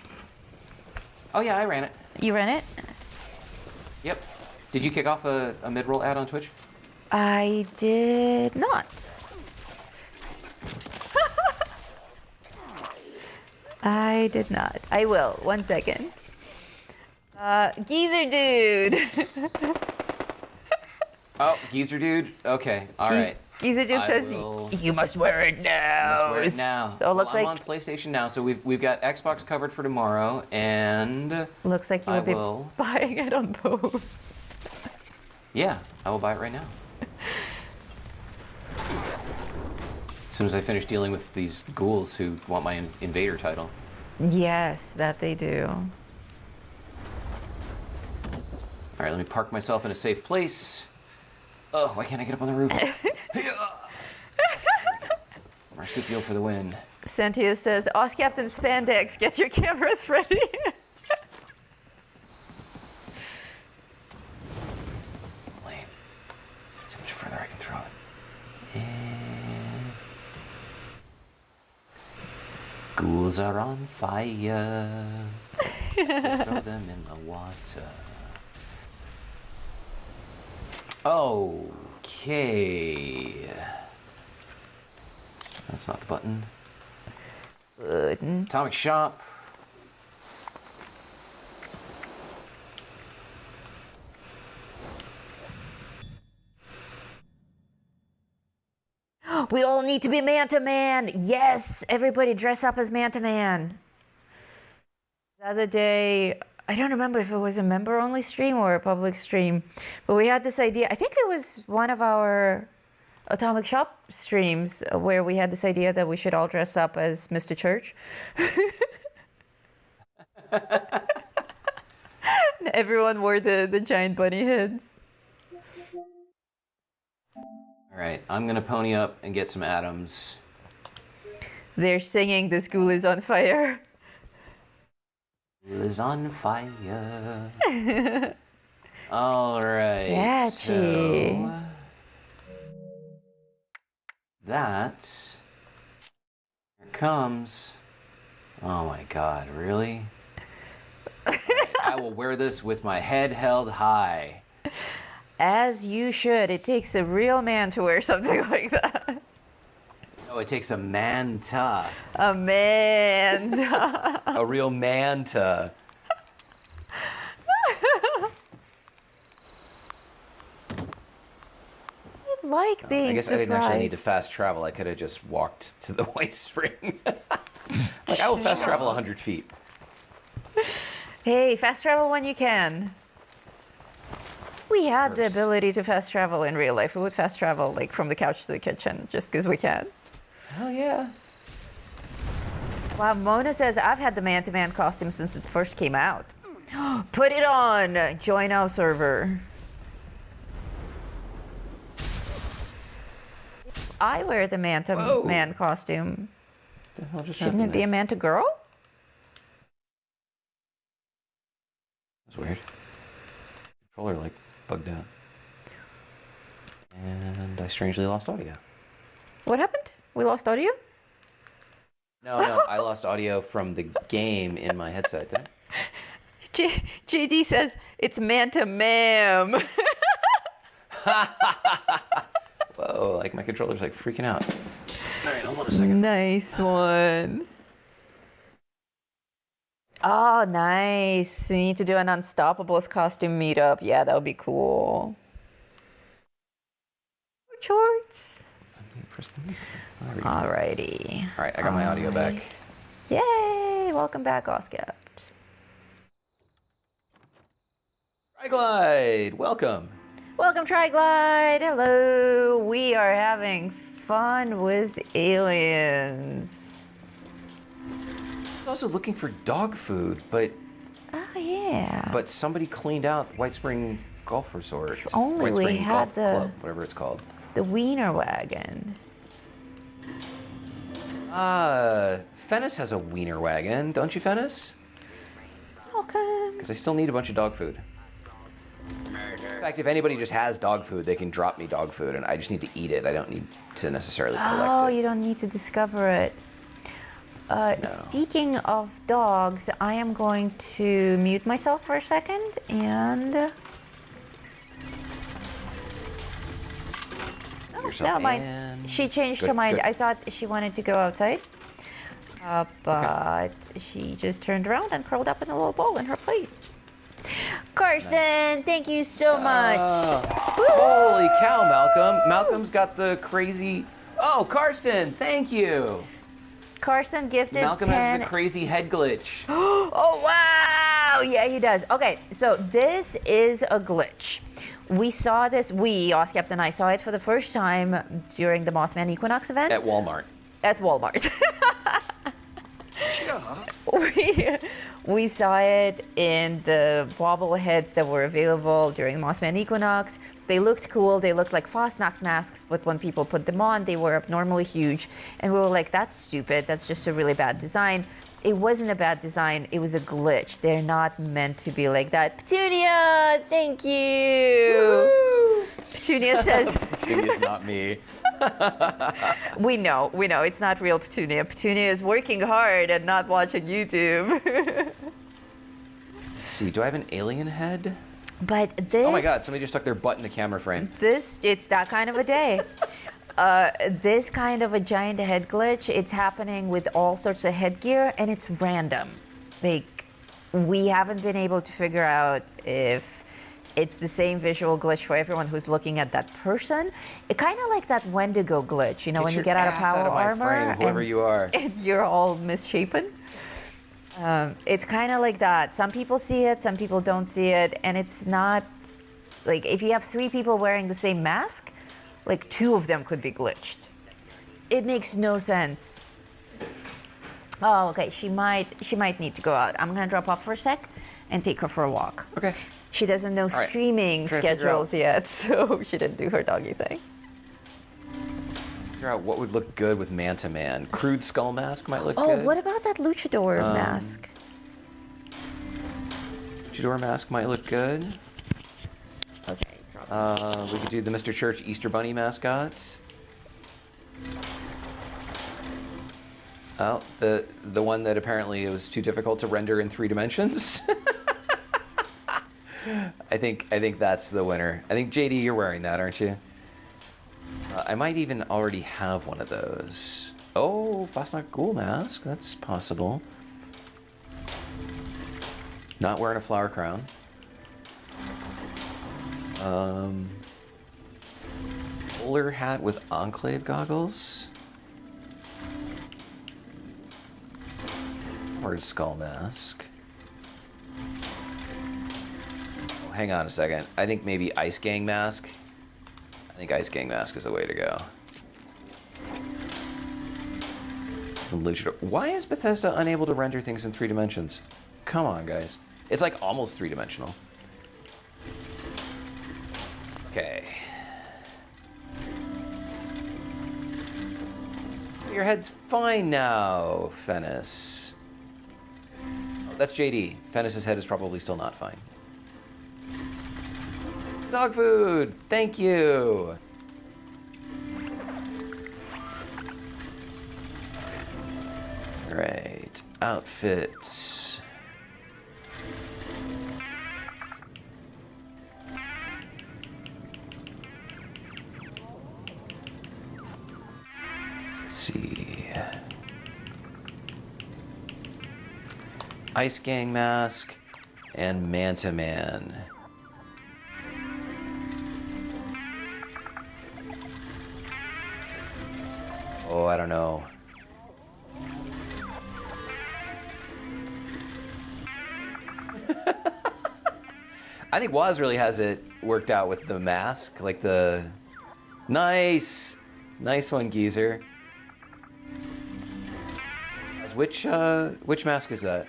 Oh yeah, I ran it. You ran it? Yep. Did you kick off a mid-roll ad on Twitch? I did not. I did not. I will. 1 second. Geezer Dude. Oh, Geezer Dude? Okay, all right. Kizajin I says, will- you must wear it now. Let's wear it now. So it looks I'm like on PlayStation now, so we've got Xbox covered for tomorrow, and looks like you I will be will. buying it on both. Yeah, I will buy it right now. As soon as I finish dealing with these ghouls who want my Invader title. Yes, that they do. All right, let me park myself in a safe place. Oh, why can't I get up on the roof? Marsupial for the win. Cynthia says, Oz Captain Spandex, get your cameras ready. Lame. See how much further I can throw it. And... Ghouls are on fire. Just throw them in the water. Okay. That's not the button. Good. Atomic shop. We all need to be Manta Man. Yes, everybody dress up as Manta Man. The other day, I don't remember if it was a member-only stream or a public stream, but we had this idea. I think it was one of our Atomic Shop streams where we had this idea that we should all dress up as Mr. Church. And everyone wore the giant bunny heads. All right, I'm gonna pony up and get some atoms. They're singing "The School is on fire." School is on fire. All right. Catchy. So that here comes. Oh my God! Really? All right, I will wear this with my head held high. As you should. It takes a real man to wear something like that. Oh, it takes a manta. A man. A real manta. I like being I guess surprised. I didn't actually need to fast travel. I could have just walked to the White Spring. Like, I will fast travel 100 feet. Hey, fast travel when you can. We had the First. ability to fast travel in real life. We would fast travel like from the couch to the kitchen just because we can. Hell yeah. Wow, Mona says, I've had the Man-to-Man costume since it first came out. Put it on! Join our server. If I wear the Man-to-Man costume, What the hell just shouldn't happened it be a Man-to-Girl? That's weird. Controller, like, bugged out. And I strangely lost audio. What happened? We lost audio? No, I lost audio from the game in my headset, didn't I? JD says, it's Manta-Ma'am. Whoa, like my controller's like freaking out. All right, hold on a second. Nice one. Oh, nice. We need to do an Unstoppables costume meetup. Yeah, that would be cool. Shorts. Press the mute. There we go. Alrighty. All right, I got my audio back. Yay! Welcome back, Oscapt. Triglide, welcome. Welcome, Triglide. Hello. We are having fun with aliens. I was also looking for dog food, but Oh, yeah. but somebody cleaned out White Spring Golf Resort. only White we Spring had Golf the- Club, whatever it's called. The Wiener Wagon. Fennis has a wiener wagon, don't you, Fennis? Welcome. Because I still need a bunch of dog food. In fact, if anybody just has dog food, they can drop me dog food, and I just need to eat it. I don't need to necessarily collect Oh, it. you don't need to discover it. Speaking of dogs, I am going to mute myself for a second and. Yourself Never mind. in. She changed Good, her mind. good. I thought she wanted to go outside. But she just turned around and curled up in a little ball in her place. Curl Karsten, thank you so much. Holy cow, Malcolm. Malcolm's got the crazy... Oh, Karsten, thank you. Karsten gifted Malcolm 10. has the crazy head glitch. Oh, wow. Yeah, he does. Okay, so this is a glitch. We saw this, Oscap and I saw it for the first time during the Mothman Equinox event. At Walmart. At Walmart. We saw it in the bobbleheads that were available during Mothman Equinox. They looked cool. They looked like Fastnacht masks, but when people put them on, they were abnormally huge. And we were like, that's stupid. That's just a really bad design. It wasn't a bad design. It was a glitch. They're not meant to be like that. Petunia, thank you. Woo! Petunia says... Petunia's not me. We know. It's not real Petunia. Petunia is working hard and not watching YouTube. Let's see, do I have an alien head? But this... Oh my god, somebody just stuck their butt in the camera frame. It's that kind of a day. This kind of a giant head glitch, it's happening with all sorts of headgear, and it's random. Like, we haven't been able to figure out if it's the same visual glitch for everyone who's looking at that person. It kind of like that Wendigo glitch, you know, when you get out of power armor frame, whoever you are. And you're all misshapen. It's kind of like that. Some people see it, some people don't see it, and it's not like if you have 3 people wearing the same mask, like 2 of them could be glitched. It makes no sense. Oh, okay. She might need to go out. I'm gonna drop off for a sec and take her for a walk. Okay. She doesn't know right. streaming schedules yet, so she didn't do her doggy thing. Figure out what would look good with Manta Man. Crude skull mask might look Oh, good. what about that luchador mask? Luchador mask might look good. Okay. We could do the Mr. Church Easter Bunny mascot. Oh, the one that apparently it was too difficult to render in 3 dimensions. I think that's the winner. I think JD, you're wearing that, aren't you? I might even already have one of those. Oh, Fastnacht Ghoul mask. That's possible. Not wearing a flower crown. Bowler hat with Enclave goggles. Hard skull mask. Oh, hang on a second. I think maybe Ice Gang mask. I think Ice Gang mask is the way to go. Luchador. Why is Bethesda unable to render things in 3 dimensions? Come on, guys. It's like almost 3-dimensional. Okay. Your head's fine now, Fennis. Oh, that's JD. Fennis's head is probably still not fine. Dog food! Thank you! Alright. Outfits. Let's see. Ice Gang mask and Manta Man. Oh, I don't know. I think Waz really has it worked out with the mask, like the nice one, geezer. Which mask is that?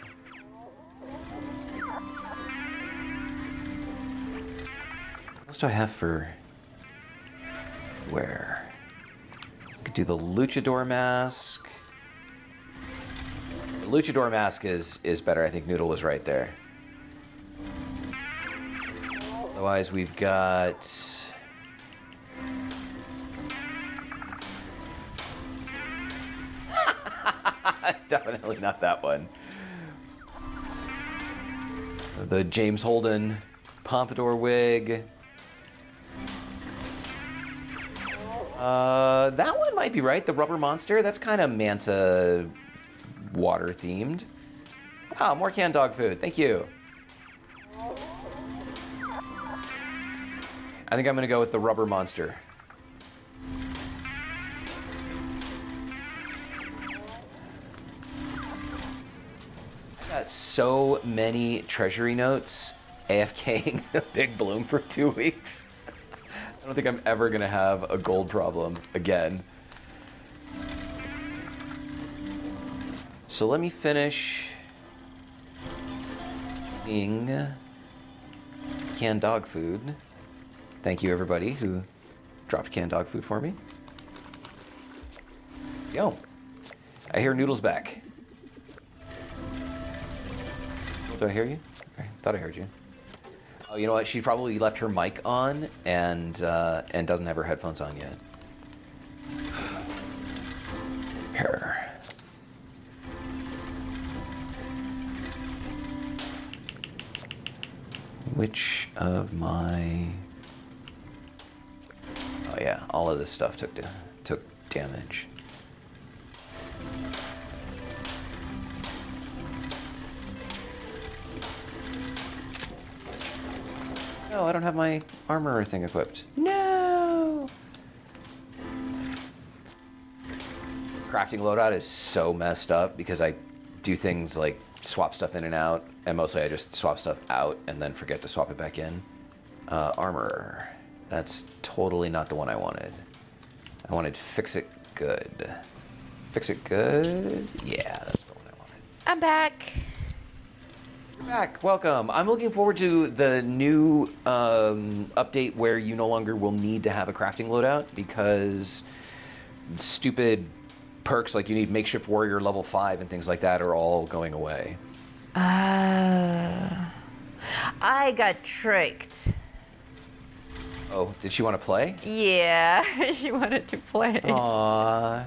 What else do I have for wear? Could do the Luchador mask. The Luchador mask is better. I think Noodle was right there. Otherwise, we've got definitely not that one. The James Holden pompadour wig. That one might be right. The rubber monster. That's kind of Manta water themed. Oh, more canned dog food. Thank you. I think I'm gonna go with the rubber monster. I got so many treasury notes AFKing a big bloom for 2 weeks. I don't think I'm ever gonna have a gold problem again. So let me finish eating canned dog food. Thank you everybody who dropped canned dog food for me. Yo, I hear Noodle's back. Do I hear you? I thought I heard you. Oh, you know what? She probably left her mic on and doesn't have her headphones on yet. Her. Which of my... Oh yeah, all of this stuff took damage. Oh, I don't have my armor thing equipped. No! Crafting loadout is so messed up because I do things like swap stuff in and out, and mostly I just swap stuff out and then forget to swap it back in. Armor. That's totally not the one I wanted. I wanted Fix It Good. Fix It Good? Yeah, that's the one I wanted. I'm back. You're back. Welcome. I'm looking forward to the new update where you no longer will need to have a crafting loadout because stupid perks like you need Makeshift Warrior level 5 and things like that are all going away. I got tricked. Oh, did she want to play? Yeah, she wanted to play. Aww.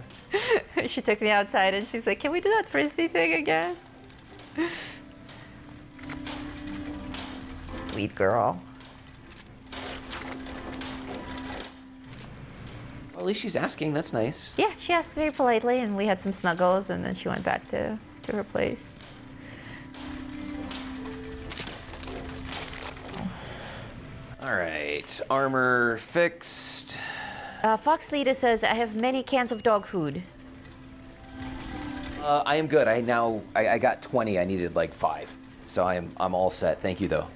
She took me outside and she's like, can we do that frisbee thing again? Sweet girl. Well, at least she's asking. That's nice. Yeah, she asked very politely and we had some snuggles and then she went back to her place. All right, armor fixed. Fox Leader says, I have many cans of dog food. I am good. I got 20. I needed like 5, so I'm all set. Thank you though.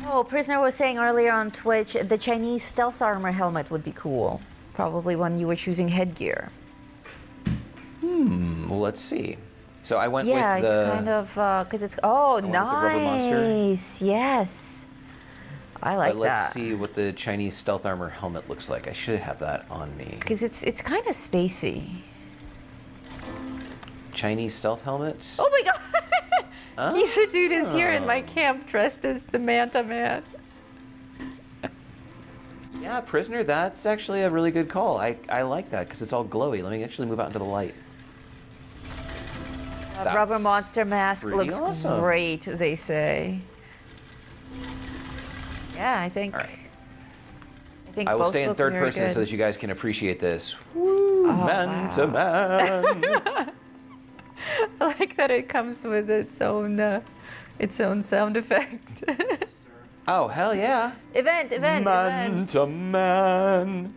Oh, Prisoner was saying earlier on Twitch, the Chinese stealth armor helmet would be cool. Probably when you were choosing headgear. Well, let's see. So I went with the... Yeah, it's kind of, because it's... Oh, with the rubber monster. nice. Yes. I like But let's that. see what the Chinese stealth armor helmet looks like. I should have that on me. Because it's kind of spacey. Chinese stealth helmet? Oh my god! Oh. Kisa Dude is here in my camp dressed as the Manta Man. Yeah, Prisoner, that's actually a really good call. I like that because it's all glowy. Let me actually move out into the light. A rubber monster mask pretty looks awesome. great, they say. Yeah, I think... All right. I I will both stay in look third very person good. so that you guys can appreciate this. Woo, man to man. I like that it comes with its own sound effect. Oh, hell yeah. Event. Man to man.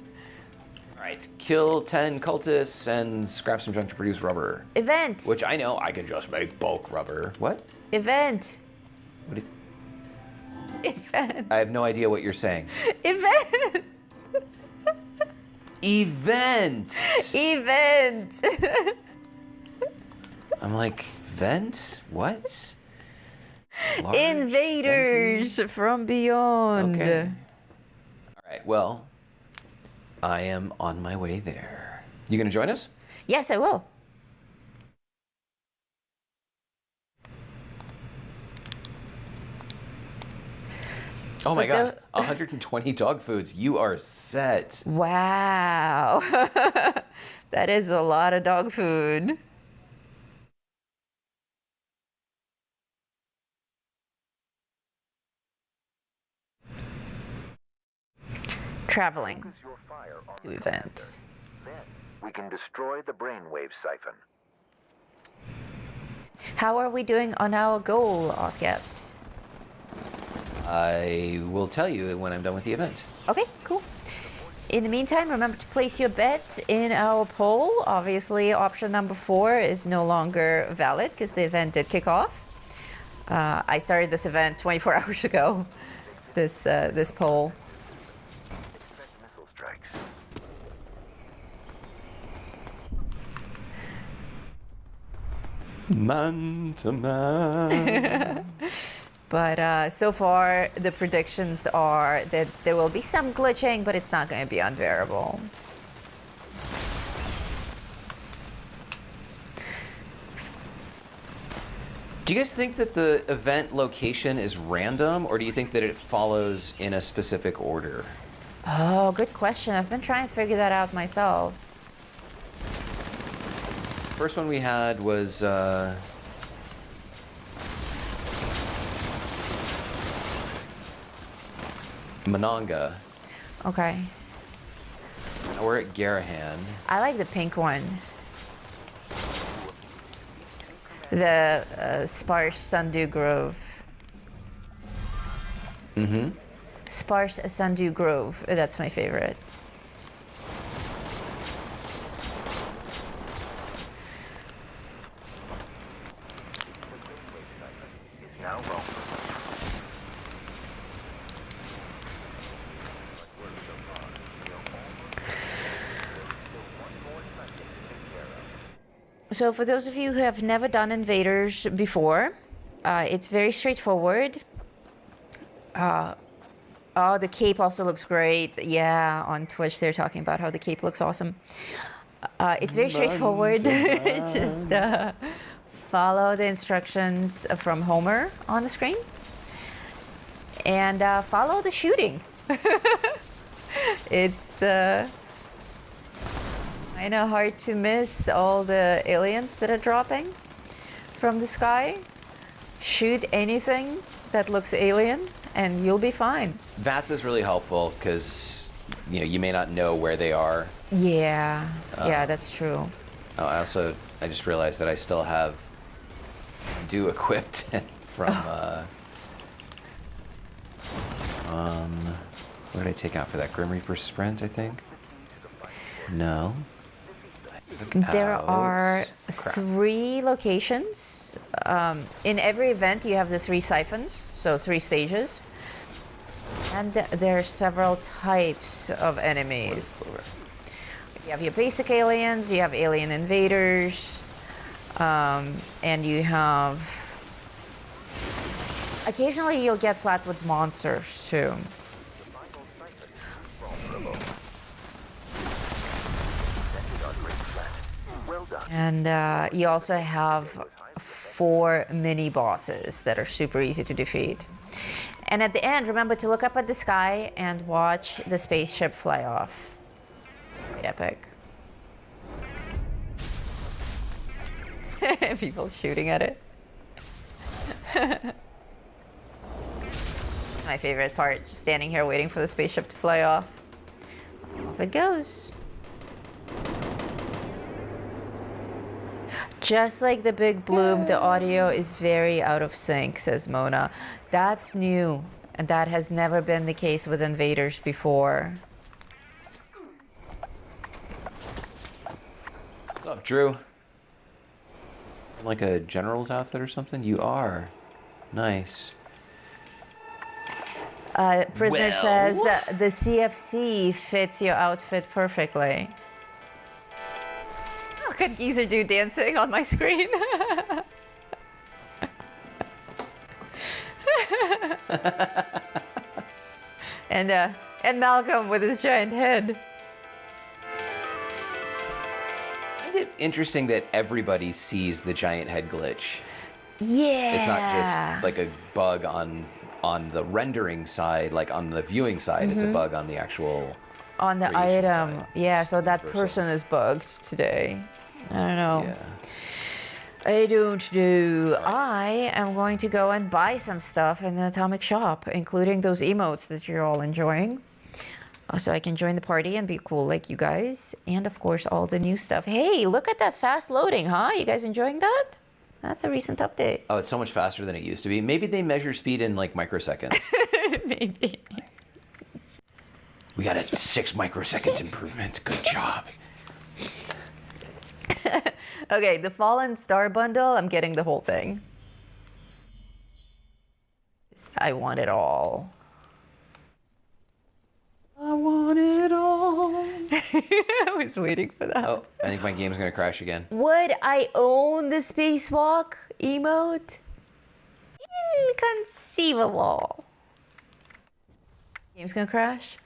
All right, kill 10 cultists and scrap some junk to produce rubber. Event. Which I know I can just make bulk rubber. What? Event. What do Event. I have no idea what you're saying. Event. Event. Event. I'm like, vent? What? Large, Invaders venty? from beyond. Okay. All right, well, I am on my way there. You gonna join us? Yes, I will. Oh my But god, 120 dog foods. You are set. Wow. That is a lot of dog food. Traveling Focus your fire on to the events. Then we can destroy the brainwave siphon. How are we doing on our goal, Oscar? I will tell you when I'm done with the event. Okay, cool. In the meantime, remember to place your bets in our poll. Obviously, option number 4 is no longer valid because the event did kick off. I started this event 24 hours ago, this poll. Expect missile strikes. Man to man. But so far, the predictions are that there will be some glitching, but it's not going to be unbearable. Do you guys think that the event location is random, or do you think that it follows in a specific order? Oh, good question. I've been trying to figure that out myself. First one we had was Monongah. Okay. Now we're at Garahan. I like the pink one. The Sparse Sundew Grove. Mm-hmm. Sparse Sundew Grove. That's my favorite. Is now wrong. So for those of you who have never done Invaders before, it's very straightforward. Oh, the cape also looks great. Yeah, on Twitch they're talking about how the cape looks awesome. It's very straightforward. Just follow the instructions from Homer on the screen. And follow the shooting. It's kind of hard to miss all the aliens that are dropping from the sky. Shoot anything that looks alien and you'll be fine. VATS is really helpful because you may not know where they are. Yeah, yeah, that's true. Oh, I just realized that I still have Do equipped from what did I take out for that? Grim Reaper Sprint, I think? No. There Out. are Crap. 3 locations. In every event, you have the 3 siphons, so 3 stages. And there are several types of enemies. You have your basic aliens, you have alien invaders, and you have... Occasionally you'll get Flatwoods monsters too. Well done. And you also have 4 mini bosses that are super easy to defeat. And at the end, remember to look up at the sky and watch the spaceship fly off. It's quite epic. People shooting at it. My favorite part, just standing here waiting for the spaceship to fly off. Off it goes. Just like the Big Bloom, the audio is very out of sync, says Mona. That's new, and that has never been the case with Invaders before. What's up, Drew? Like a general's outfit or something? You are. Nice. Prisoner Well. says the CFC fits your outfit perfectly. Look at Geezer Dude dancing on my screen. And Malcolm with his giant head. I find it interesting that everybody sees the giant head glitch. Yeah. It's not just like a bug on the rendering side, like on the viewing side. It's a bug on the actual on the creation item. side. Yeah, so that Universal. person is bugged today. I don't know. Yeah. I don't know. I am going to go and buy some stuff in the Atomic Shop, including those emotes that you're all enjoying. So I can join the party and be cool like you guys. And of course, all the new stuff. Hey, look at that fast loading, huh? You guys enjoying that? That's a recent update. Oh, it's so much faster than it used to be. Maybe they measure speed in like microseconds. Maybe. We got a 6 microseconds improvement. Good job. Okay, the Fallen Star bundle, I'm getting the whole thing. I want it all. I want it all. I was waiting for that. Oh, I think my game's gonna crash again. Would I own the spacewalk emote? Inconceivable. Game's gonna crash?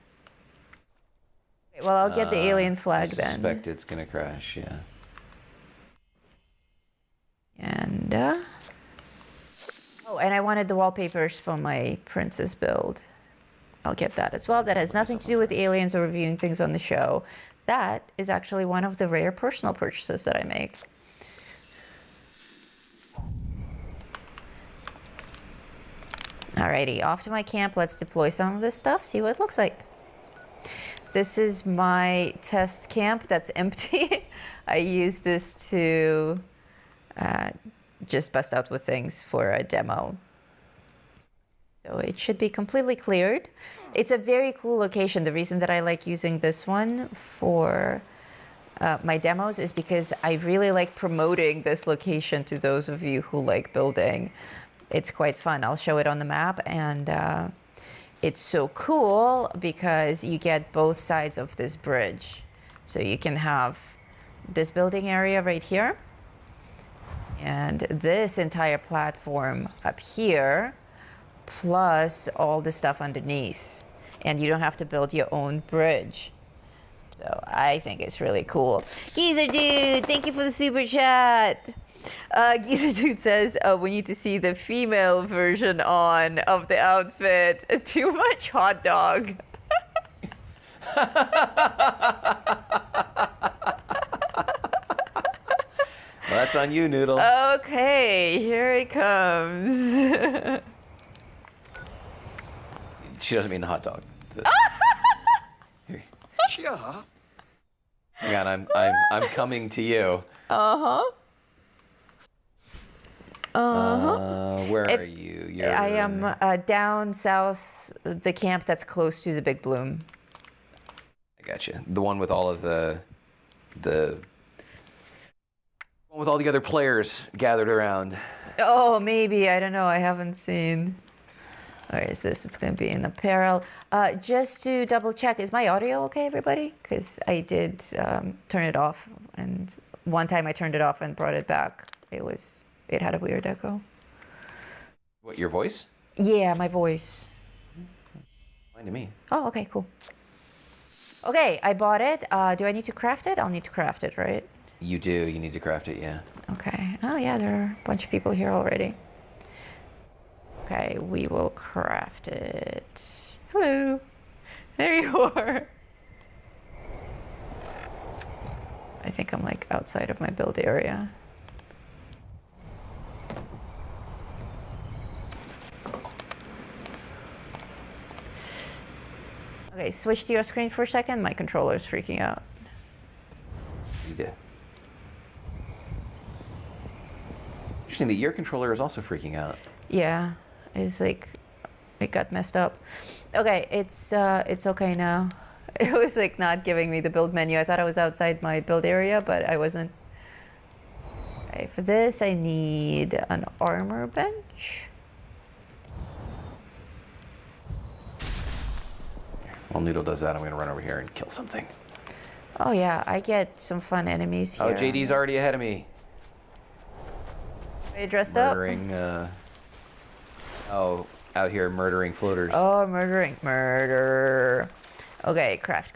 Okay, well, I'll get the alien flag I then. suspect it's gonna crash, yeah. And, oh, and I wanted the wallpapers for my princess build. I'll get that as well. That has nothing to do with aliens or reviewing things on the show. That is actually one of the rare personal purchases that I make. Alrighty, off to my camp. Let's deploy some of this stuff, see what it looks like. This is my test camp that's empty. I use this to just bust out with things for a demo. So it should be completely cleared. It's a very cool location. The reason that I like using this one for my demos is because I really like promoting this location to those of you who like building. It's quite fun. I'll show it on the map, and it's so cool because you get both sides of this bridge. So you can have this building area right here and this entire platform up here, plus all the stuff underneath. And you don't have to build your own bridge. So I think it's really cool. Geezer Dude, thank you for the super chat. Geezer Dude says, we need to see the female version of the outfit. Too much hot dog. Well, that's on you, Noodle. Okay, here it comes. She doesn't mean the hot dog. Here. Sure. Hang on, I'm coming to you. Where are you? I am down south, the camp that's close to the Big Bloom. I got you. The one with all of the one with all the other players gathered around. Oh, maybe. I don't know. I haven't seen. Where is this? It's going to be in apparel. Just to double check, is my audio okay, everybody? Because I did turn it off, and one time I turned it off and brought it back. It had a weird echo. What, your voice? Yeah, my voice. Fine to me. Oh, okay, cool. Okay, I bought it. Do I need to craft it? I'll need to craft it, right? You do. You need to craft it, yeah. Okay. Oh, yeah, there are a bunch of people here already. Okay, we will craft it. Hello. There you are. I think I'm like outside of my build area. Okay, switch to your screen for a second. My controller's freaking out. You did. Interesting that your controller is also freaking out. Yeah, it's like it got messed up. Okay, it's okay now. It was like not giving me the build menu. I thought I was outside my build area, but I wasn't. Okay, for this I need an armor bench. While Noodle does that, I'm going to run over here and kill something. Oh yeah, I get some fun enemies here. Oh, JD's already ahead of me. Are you dressed Murdering, out here murdering floaters. up? Oh, murder. Okay, craft.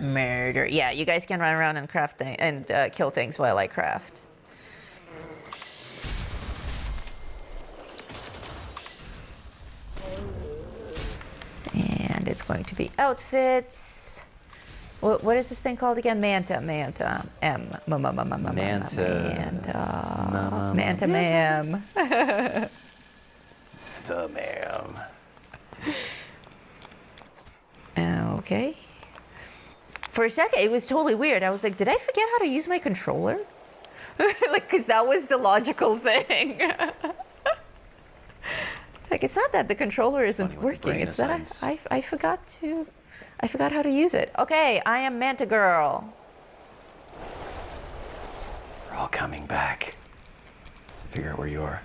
Murder. Yeah, you guys can run around and craft and kill things while I craft. And it's going to be outfits. What is this thing called again? Manta. Manta ma'am. Okay. For a second, it was totally weird. I was like, did I forget how to use my controller? Like, because that was the logical thing. Like, it's not that the controller isn't funny what the working. brain It's that assigns. I forgot how to use it. Okay, I am Manta Girl. We're all coming back. Figure out where you are.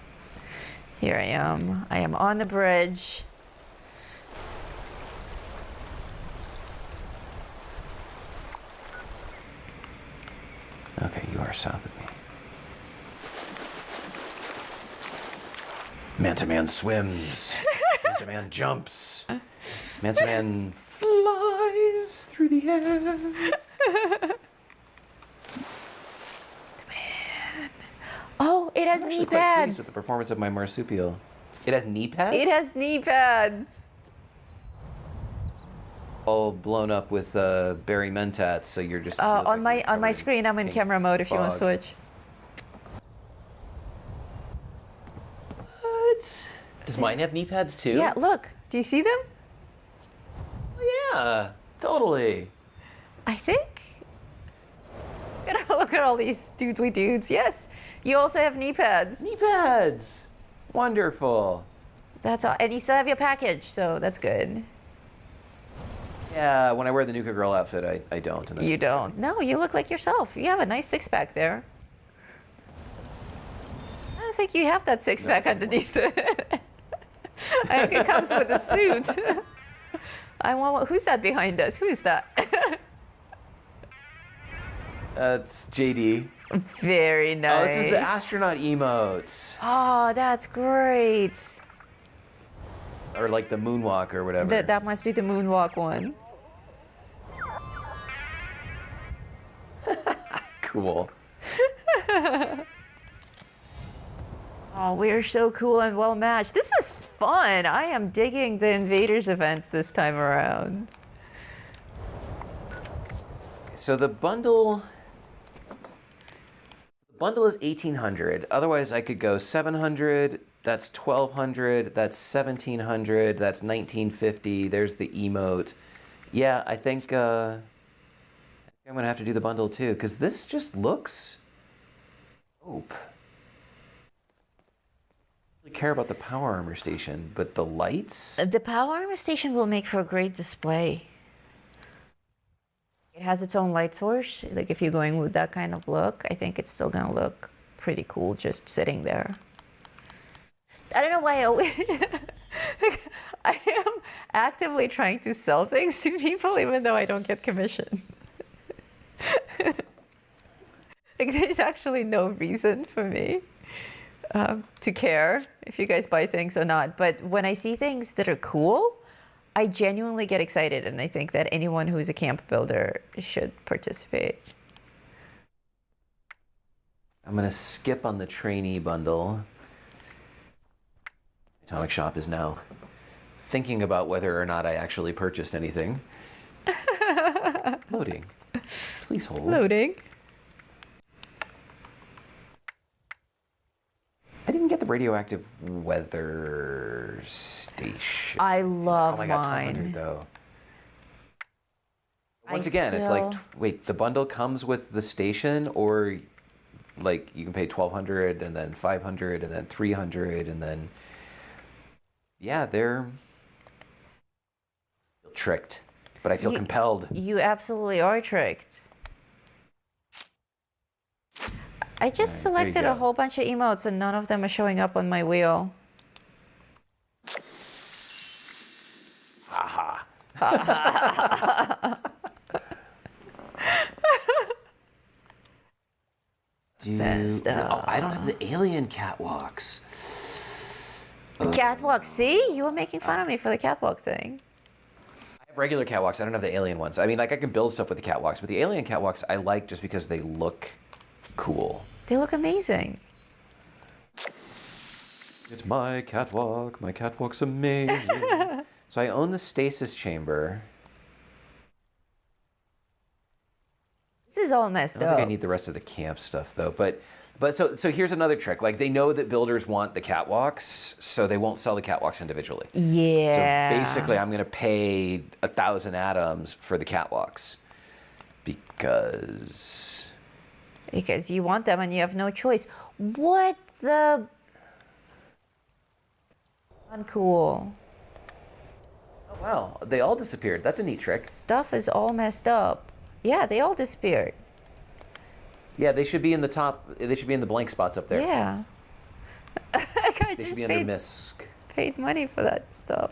Here I am. I am on the bridge. Okay, you are south of me. Manta Man swims. Manta Man jumps. Manta Man flies through the air. Oh, it has I'm knee actually quite pleased with pads. the performance of my marsupial. It has knee pads? It has knee pads. All blown up with berry mentats, so you're just... you look On like you're my covered in screen, I'm in pink camera mode if you want to fog. switch. What? Does mine have knee pads too? Yeah, look. Do you see them? Oh, yeah, totally. I think. Look at all these doodly dudes. Yes, you also have knee pads. Knee pads. Wonderful. That's all, and you still have your package, so that's good. Yeah, when I wear the Nuka Girl outfit, I don't. And that's You just don't. No, you look like yourself. You have a nice six-pack there. I don't think you have that six-pack underneath it. I think it comes with a suit. I want. Who's that behind us? Who is that? That's JD. Very nice. Oh, this is the astronaut emotes. Oh, that's great. Or like the moonwalk or whatever. That must be the moonwalk one. Cool. Oh, we're so cool and well matched. This is fun. I am digging the Invaders event this time around. So the bundle is 1,800. Otherwise, I could go 700. That's 1,200. That's 1,700. That's 1,950. There's the emote. Yeah, I think I'm gonna have to do the bundle too, because this just looks dope. I don't really care about the power armor station, but the lights. The power armor station will make for a great display. It has its own light source. Like if you're going with that kind of look, I think it's still gonna look pretty cool just sitting there. I don't know why I always I am actively trying to sell things to people even though I don't get commission. Like there's actually no reason for me to care if you guys buy things or not. But when I see things that are cool, I genuinely get excited, and I think that anyone who's a camp builder should participate. I'm gonna skip on the trainee bundle. Atomic Shop is now thinking about whether or not I actually purchased anything. Loading. Please hold. Loading. I didn't get the radioactive weather station. I love Oh my god, mine. 1,200 though. I Once again, it's like, still- wait, the bundle comes with the station, or like you can pay 1,200 and then 500 and then 300 and then, yeah, they're tricked, but I feel compelled. You absolutely are tricked. I just Alright, there you selected a go. whole bunch of emotes and none of them are showing up on my wheel. Haha. Oh, I don't have the alien catwalks. The catwalk, see? You were making fun of me for the catwalk thing. I have regular catwalks. I don't have the alien ones. I mean, like I can build stuff with the catwalks, but the alien catwalks I like just because they look cool. They look amazing. It's my catwalk. My catwalk's amazing. So I own the stasis chamber. This is all I messed don't up. think I need the rest of the camp stuff though. But so here's another trick. Like they know that builders want the catwalks, so they won't sell the catwalks individually. Yeah. So basically, I'm gonna pay 1,000 atoms for the catwalks because you want them and you have no choice. What the? Uncool. Oh, wow, they all disappeared. That's a neat trick. Stuff is all messed up. Yeah, they all disappeared. Yeah, they should be in the top. They should be in the blank spots up there. Yeah. I They should just be under misc. paid money for that stuff.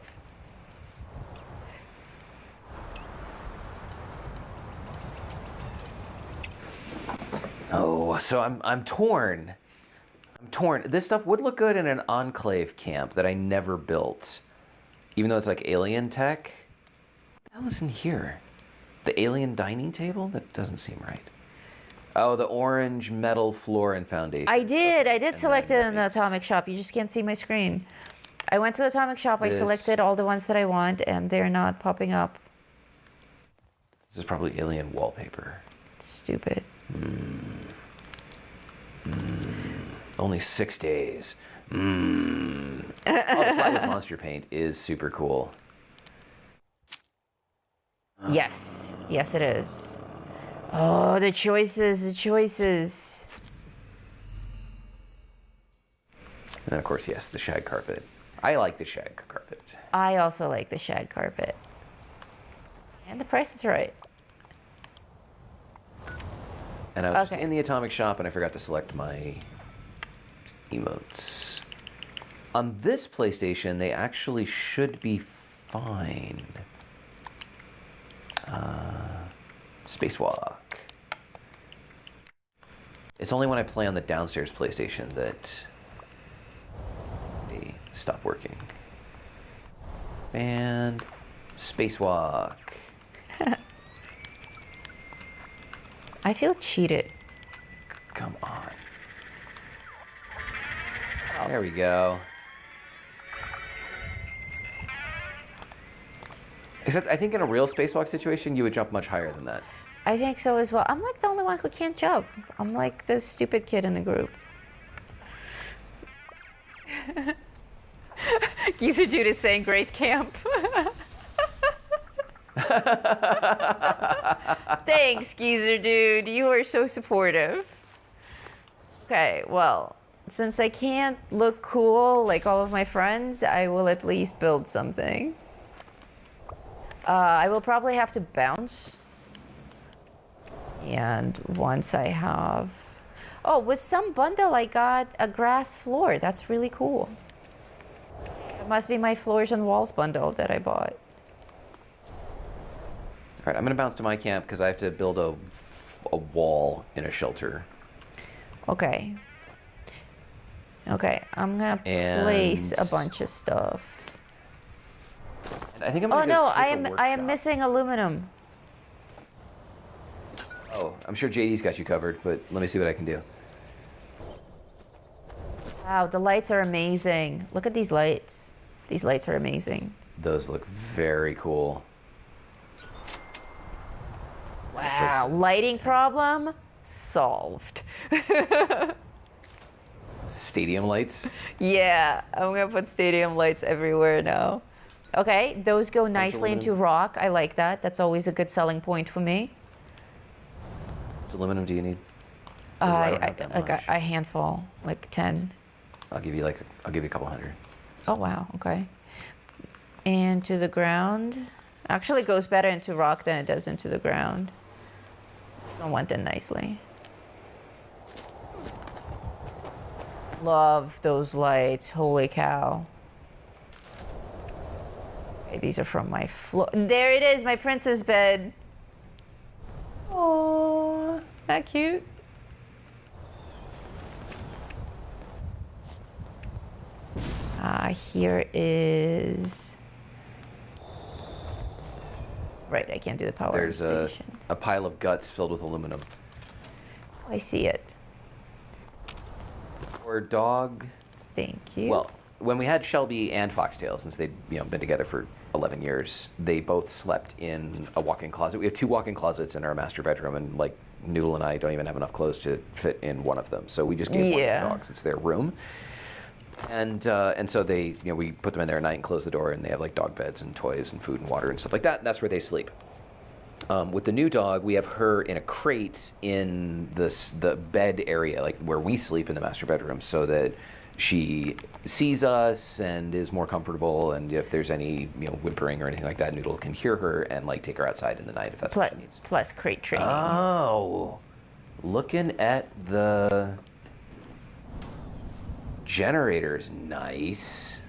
Oh, so I'm torn. I'm torn. This stuff would look good in an enclave camp that I never built, even though it's like alien tech. What the hell is in here? The alien dining table? That doesn't seem right. Oh, the orange metal floor and foundation. I did select it in the makes- Atomic Shop. You just can't see my screen. I went to the Atomic Shop, I This- selected all the ones that I want, and they're not popping up. This is probably alien wallpaper. Stupid. Only 6 days. Oh, the flag with monster paint is super cool. Yes. Yes, it is. Oh, the choices, the choices. And then, of course, yes, the shag carpet. I like the shag carpet. I also like the shag carpet. And the price is right. And I was just Okay. in the Atomic Shop and I forgot to select my emotes. On this PlayStation, they actually should be fine. Spacewalk. It's only when I play on the downstairs PlayStation that they stop working. And spacewalk. I feel cheated. Come on. There we go. Except I think in a real spacewalk situation, you would jump much higher than that. I think so as well. I'm like the only one who can't jump. I'm like the stupid kid in the group. Geezer Dude is saying great camp. Thanks, Geezer Dude. You are so supportive. Okay, well, since I can't look cool like all of my friends, I will at least build something. I will probably have to bounce. And once I have... Oh, with some bundle I got a grass floor. That's really cool. It must be my floors and walls bundle that I bought. All right, I'm gonna bounce to my camp because I have to build a wall in a shelter. Okay. Okay, I'm gonna place a bunch of stuff. And I think I'm Oh gonna no, go take I a am workshop. missing aluminum. Oh, I'm sure JD's got you covered, but let me see what I can do. Wow, the lights are amazing. Look at these lights. These lights are amazing. Those look very cool. Wow, lighting problem solved. Stadium lights. Yeah, I'm gonna put stadium lights everywhere now. Okay, those go nicely into aluminum. rock. I like that. That's always a good selling point for me. How much aluminum do you need? Ooh, I don't have that like much. a handful, like 10. I'll give you a couple hundred. Oh wow, okay. And to the ground. Actually it goes better into rock than it does into the ground. I want them nicely. Love those lights, holy cow. Okay, these are from my floor. There it is, my princess bed. Oh, that cute. Here is... Right, I can't do the power There's station. a pile of guts filled with aluminum. Oh, I see it. Or dog. Thank you. Well, when we had Shelby and Foxtail, since they'd been together for 11 years, they both slept in a walk-in closet. We have 2 walk-in closets in our master bedroom, and like Noodle and I don't even have enough clothes to fit in one of them. So we just gave one to the dogs. It's their room. And so they, we put them in there at night and close the door, and they have like dog beds and toys and food and water and stuff like that. And that's where they sleep. With the new dog, we have her in a crate in the bed area, like where we sleep in the master bedroom, so that she sees us and is more comfortable, and if there's any whimpering or anything like that, Noodle can hear her and like take her outside in the night if that's what she needs. Plus crate training. Oh, looking at the generators, nice.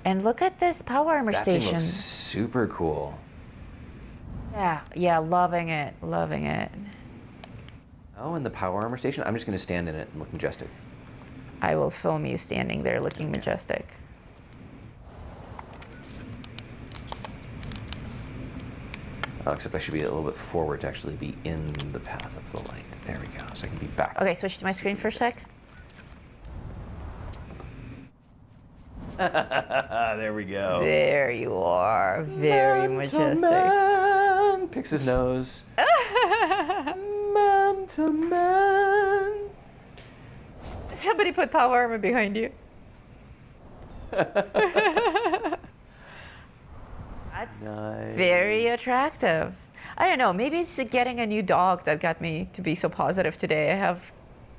And look at this power armor That station. thing looks super cool. Yeah, loving it. Oh, and the power armor station? I'm just going to stand in it and look majestic. I will film you standing there looking majestic. Oh, except I should be a little bit forward to actually be in the path of the light. There we go. So I can be back. Okay, switch to my screen for a sec. There we go. There you are. Very majestic. Man picks his nose. Man to man. Somebody put power armor behind you. That's Nice. very attractive. I don't know. Maybe it's getting a new dog that got me to be so positive today. I have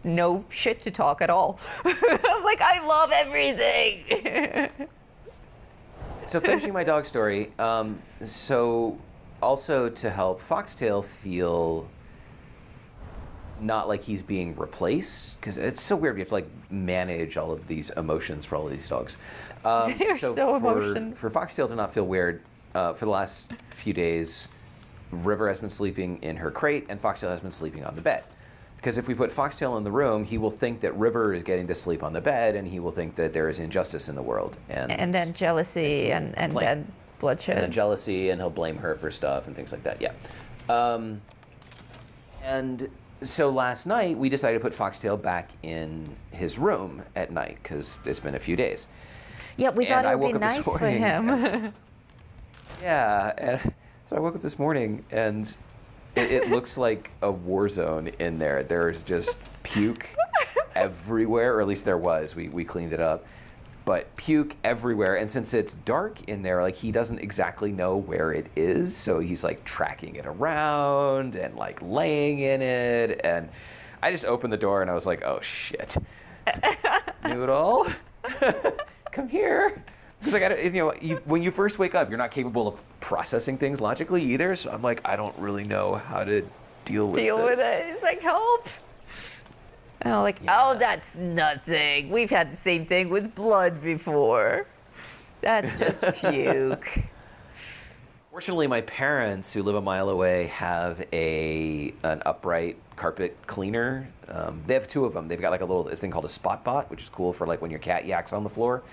no shit to talk at all. I'm like, I love everything. So finishing my dog story. So also to help Foxtail feel not like he's being replaced, because it's so weird. We have to like manage all of these emotions for all of these dogs. They're so emotion. For Foxtail to not feel weird, for the last few days, River has been sleeping in her crate and Foxtail has been sleeping on the bed. Because if we put Foxtail in the room, he will think that River is getting to sleep on the bed, and he will think that there is injustice in the world. And then jealousy and then bloodshed. And then jealousy, and he'll blame her for stuff and things like that. Yeah. And so last night we decided to put Foxtail back in his room at night because it's been a few days. Yeah, we thought it would be nice for him. Yeah, and so I woke up this morning and it looks like a war zone in there. There's just puke everywhere, or at least there was. We cleaned it up. But puke everywhere, and since it's dark in there, like he doesn't exactly know where it is, so he's like tracking it around and like laying in it, and I just opened the door and I was like, oh shit. Noodle, come here. Because like, when you first wake up, you're not capable of processing things logically either, so I'm like, I don't really know how to deal with it. It's like, help. And I'm like, oh, that's nothing. We've had the same thing with blood before. That's just puke. Fortunately, my parents, who live a mile away, have an upright carpet cleaner. They have two of them. They've got like this thing called a spot bot, which is cool for like when your cat yaks on the floor.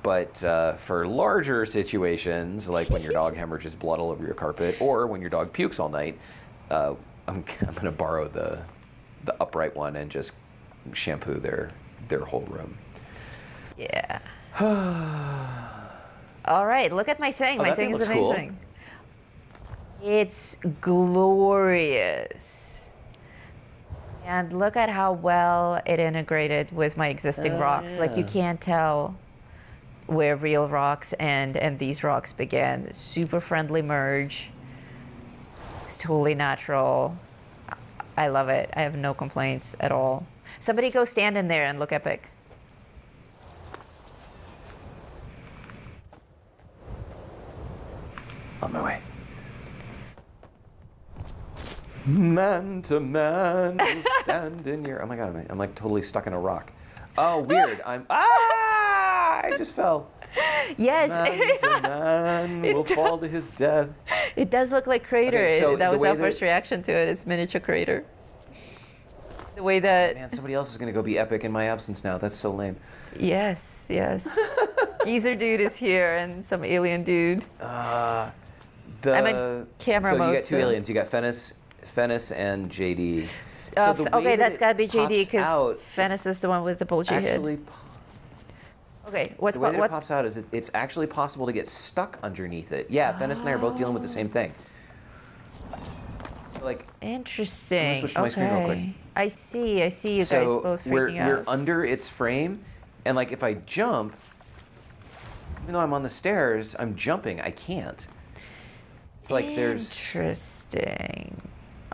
But for larger situations, like when your dog hemorrhages blood all over your carpet, or when your dog pukes all night, I'm going to borrow the upright one and just shampoo their whole room. Yeah. All right, look at my thing. My thing is amazing. Cool. It's glorious. And look at how well it integrated with my existing rocks. Like you can't tell where real rocks end and these rocks begin. Super friendly merge. It's totally natural. I love it. I have no complaints at all. Somebody go stand in there and look epic. On my way. Man to man, we stand in your... Oh my God, I'm like totally stuck in a rock. Oh, weird. I just fell. Yes. Man to man will fall to his death. It does look like Crater. Okay, so that was way our first reaction to it. It's miniature Crater. The way that... Man, somebody else is going to go be epic in my absence now. That's so lame. Yes. Geezer dude is here and some alien dude. I'm in camera mode. So you got two aliens. You got Fennis and JD. Okay, that's got to be JD because Fennis is the one with the bulgy head. Okay, the way that it pops out is it's actually possible to get stuck underneath it. Yeah, Fennis and I are both dealing with the same thing. Like, interesting. I'm gonna switch to my screen real quick. I see you guys both freaking out. We're under its frame, and like if I jump, even though I'm on the stairs, I'm jumping. I can't. It's like there's interesting.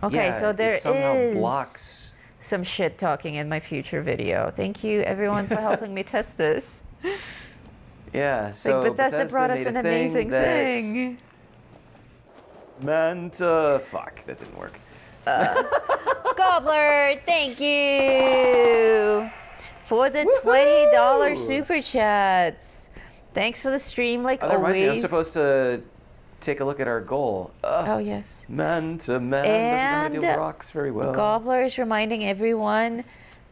Okay, yeah, so there it somehow is blocks some shit talking in my future video. Thank you everyone for helping me test this. Yeah, so Like Bethesda brought us made an a amazing that thing. Meant fuck, that didn't work. Gobbler, thank you for the $20 super chats. Thanks for the stream, like Oh, that reminds me, I'm always. supposed to take a look at our goal. Oh yes. Man to man doesn't know how to deal with And rocks very well. Gobbler is reminding everyone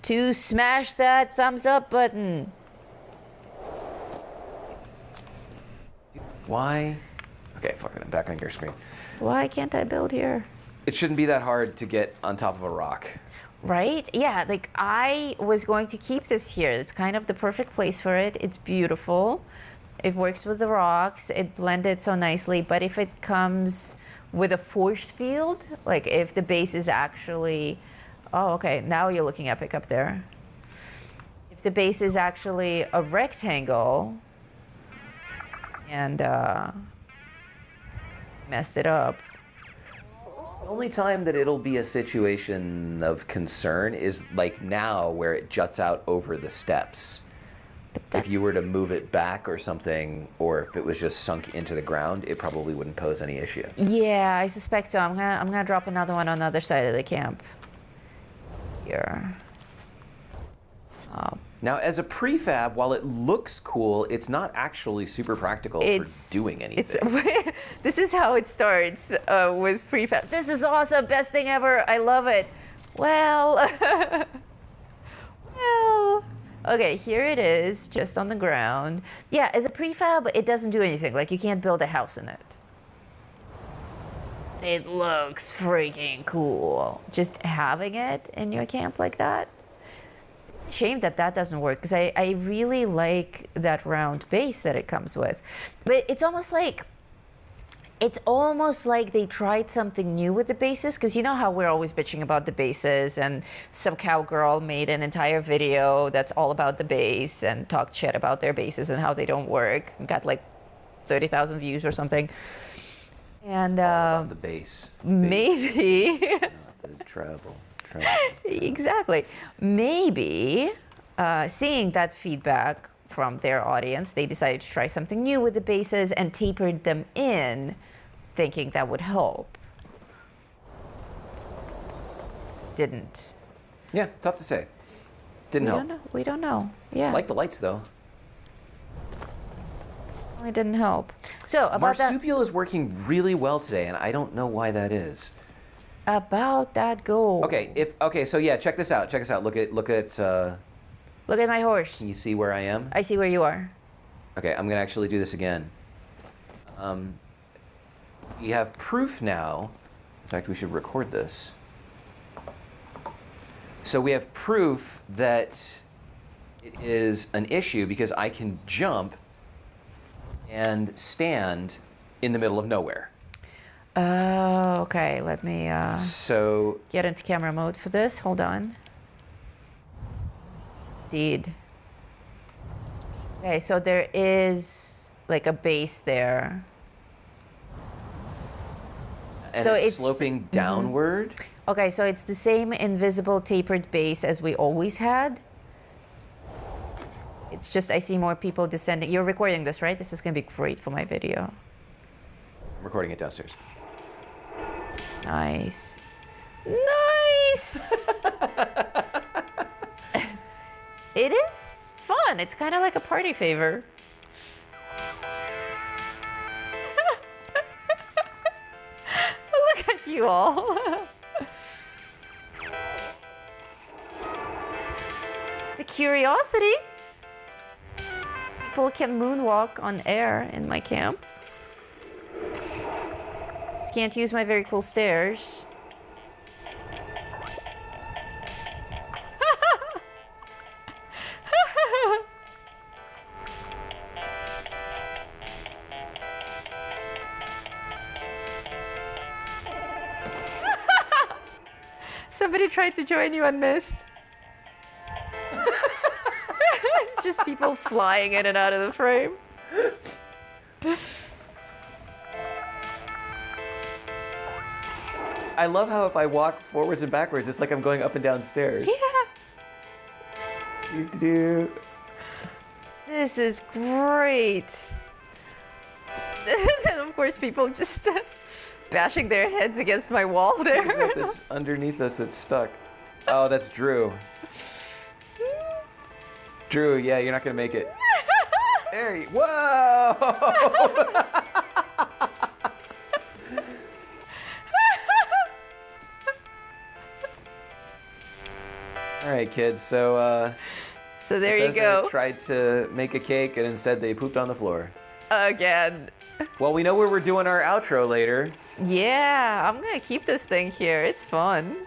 to smash that thumbs up button. Why? Okay, fuck it, I'm back on your screen. Why can't I build here? It shouldn't be that hard to get on top of a rock. Right? Yeah, like I was going to keep this here. It's kind of the perfect place for it. It's beautiful. It works with the rocks. It blended so nicely. But if it comes with a force field, like if the base is actually, oh, okay, now you're looking epic up there. If the base is actually a rectangle and messed it up. The only time that it'll be a situation of concern is like now where it juts out over the steps. If you were to move it back or something, or if it was just sunk into the ground, it probably wouldn't pose any issue. Yeah, I suspect so. I'm gonna drop another one on the other side of the camp. Here. Now, as a prefab, while it looks cool, it's not actually super practical for doing anything. This is how it starts with prefab. This is awesome, best thing ever. I love it. Well, well. Okay, here it is, just on the ground. Yeah, as a prefab, it doesn't do anything. Like you can't build a house in it. It looks freaking cool. Just having it in your camp like that. Shame that that doesn't work because I really like that round base that it comes with. But it's almost like they tried something new with the bases, because you know how we're always bitching about the bases, and some cowgirl made an entire video that's all about the base and talked shit about their bases and how they don't work. Got like 30,000 views or something. And All about the base. maybe Not the treble. exactly. Maybe seeing that feedback from their audience, they decided to try something new with the bases and tapered them in, thinking that would help. Didn't. Yeah, tough to say. Didn't help. We don't know. Yeah. I like the lights though. It didn't help. So about Marsupial is working really well today, and I don't know why that is. About that goal. Okay, so yeah, check this out. Check this out. Look at Look at my horse. Can you see where I am? I see where you are. Okay, I'm gonna actually do this again. We have proof now. In fact, we should record this. So we have proof that it is an issue because I can jump and stand in the middle of nowhere. Oh, okay. Let me So get into camera mode for this. Hold on. Indeed. Okay, so there is like a base there. and So it's it's- sloping downward. Okay, so it's the same invisible tapered base as we always had. It's just I see more people descending. You're recording this, right? This is going to be great for my video. I'm recording it downstairs. Nice. Nice! It is fun. It's kind of like a party favor. Look at you all. It's a curiosity. People can moonwalk on air in my camp. Just can't use my very cool stairs. Somebody tried to join you and missed. It's just people flying in and out of the frame. I love how if I walk forwards and backwards, it's like I'm going up and down stairs. Yeah. Do. This is great. And of course, people just bashing their heads against my wall there. Who's that that's underneath us that's stuck? Oh, that's Drew. Drew, yeah, you're not gonna make it. There you. Whoa! All right, kids. So there you Bethesda go. tried to make a cake, and instead they pooped on the floor. Again. Well, we know where we're doing our outro later. Yeah, I'm gonna keep this thing here. It's fun.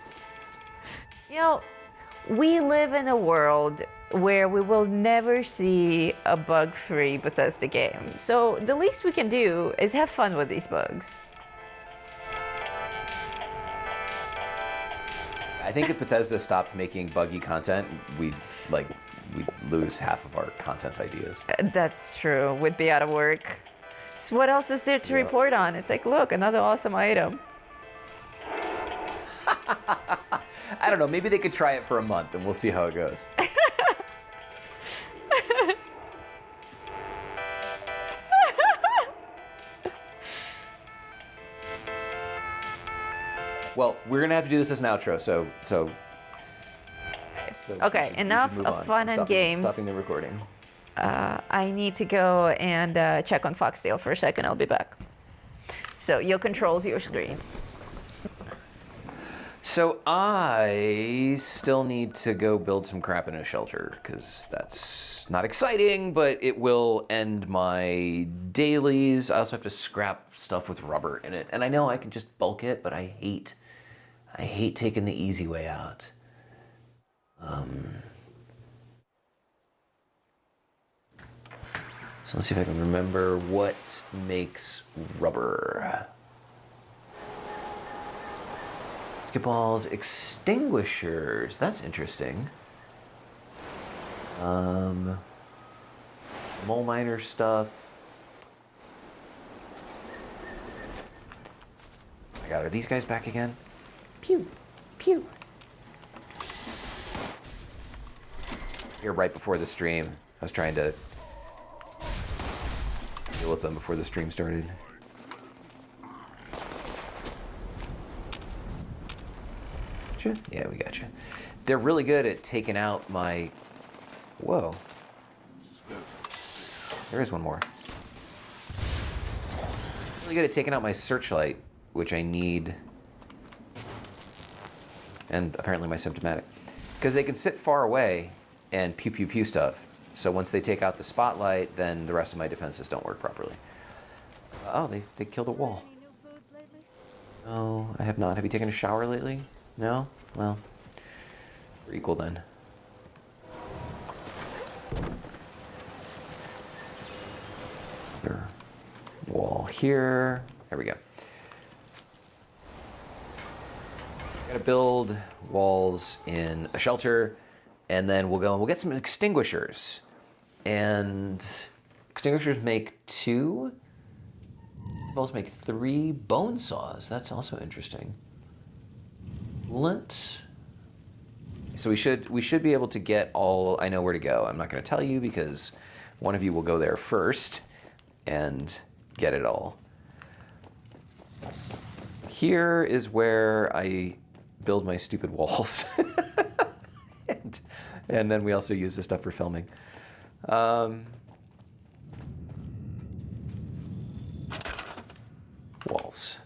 You know, we live in a world where we will never see a bug-free Bethesda game. So the least we can do is have fun with these bugs. I think if Bethesda stopped making buggy content, we'd lose half of our content ideas. That's true. We'd be out of work. So what else is there to report on? It's like, look, another awesome item. I don't know. Maybe they could try it for a month, and we'll see how it goes. Well, we're gonna have to do this as an outro, so Okay, we should enough move of on. fun and games. Stopping the recording. I need to go and check on Foxtail for a second. I'll be back. So your controls, your screen. So I still need to go build some crap in a shelter, because that's not exciting, but it will end my dailies. I also have to scrap stuff with rubber in it. And I know I can just bulk it, but I hate taking the easy way out. So let's see if I can remember what makes rubber. Basketballs, extinguishers. That's interesting. Mole miner stuff. Oh my God, are these guys back again? Pew, pew. Here, right before the stream, I was trying to deal with them before the stream started. Yeah, we got you. They're really good at taking out my... Whoa. There is one more. Really good at taking out my searchlight, which I need. And apparently my symptomatic. Because they can sit far away and pew pew pew stuff. So once they take out the spotlight, then the rest of my defenses don't work properly. Oh, they killed a wall. No, I have not. Have you taken a shower lately? No? Well, we're equal then. Another wall here. There we go. Gotta build walls in a shelter, and then we'll go and we'll get some extinguishers. And extinguishers make 2. Balls make 3 bone saws. That's also interesting. Coolant. So we should be able to get all. I know where to go. I'm not going to tell you because one of you will go there first and get it all. Here is where I build my stupid walls, and then we also use this stuff for filming. Walls.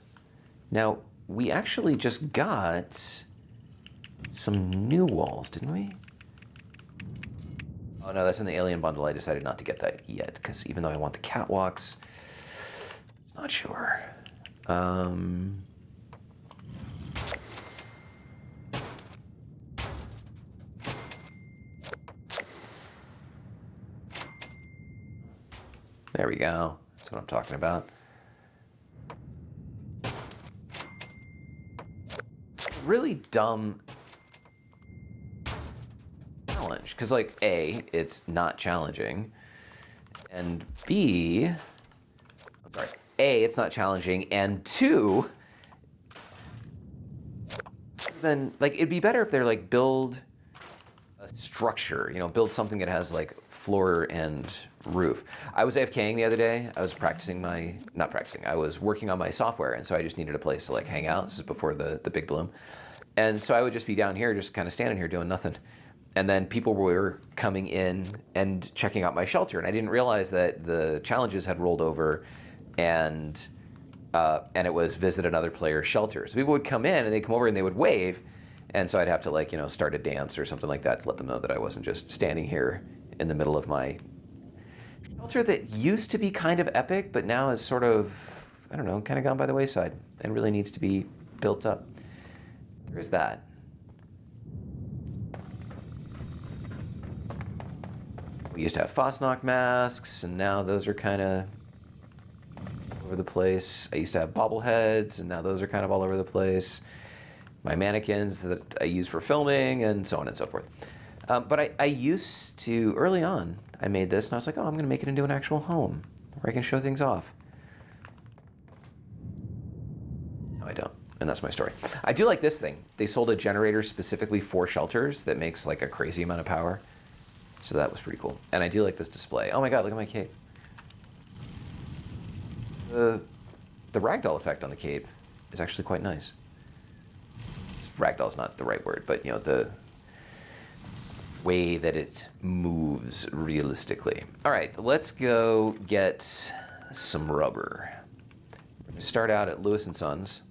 Now. We actually just got some new walls, didn't we? Oh no, that's in the Alien bundle. I decided not to get that yet, because even though I want the catwalks, not sure. There we go. That's what I'm talking about. Really dumb challenge, because like A, it's not challenging, and B, I'm sorry, A, it's not challenging, and 2, then like it'd be better if they're like build a structure, you know, build something that has like floor and roof. I was AFKing the other day. I was I was working on my software, and so I just needed a place to like hang out. This is before the big bloom. And so I would just be down here, just kind of standing here doing nothing. And then people were coming in and checking out my shelter, and I didn't realize that the challenges had rolled over, and it was visit another player's shelter. So people would come in and they'd come over and they would wave, and so I'd have to like, you know, start a dance or something like that to let them know that I wasn't just standing here in the middle of my shelter that used to be kind of epic, but now is sort of, I don't know, kind of gone by the wayside and really needs to be built up. There's that. We used to have Fosnock masks, and now those are kind of over the place. I used to have bobbleheads, and now those are kind of all over the place. My mannequins that I use for filming, and so on and so forth. But I used to, early on, I made this, and I was like, oh, I'm going to make it into an actual home where I can show things off. No, I don't. And that's my story. I do like this thing. They sold a generator specifically for shelters that makes like a crazy amount of power. So that was pretty cool. And I do like this display. Oh my god, look at my cape. The ragdoll effect on the cape is actually quite nice. Ragdoll's not the right word, but you know, the way that it moves realistically. All right, let's go get some rubber. We're gonna start out at Lewis & Sons.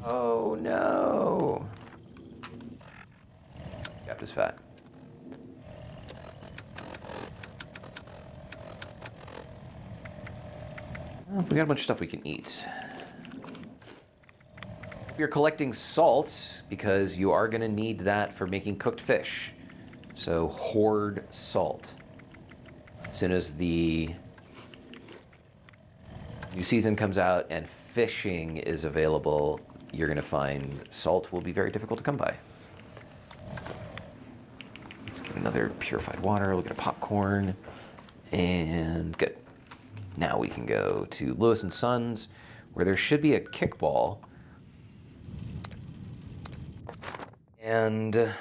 Oh no. Cap is fat. Oh, we got a bunch of stuff we can eat. You're collecting salt because you are going to need that for making cooked fish. So hoard salt. As soon as the new season comes out and fishing is available, you're going to find salt will be very difficult to come by. Let's get another purified water. We'll get a popcorn. And good. Now we can go to Lewis & Sons, where there should be a kickball. And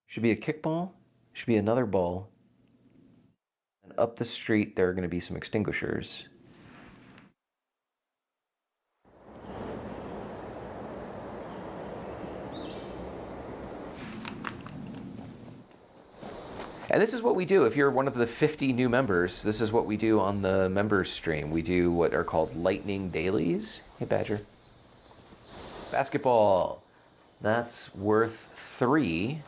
should be a kickball, should be another ball. And up the street, there are going to be some extinguishers. And this is what we do. If you're one of the 50 new members, this is what we do on the members stream. We do what are called lightning dailies. Hey, Badger. Basketball. That's worth 3.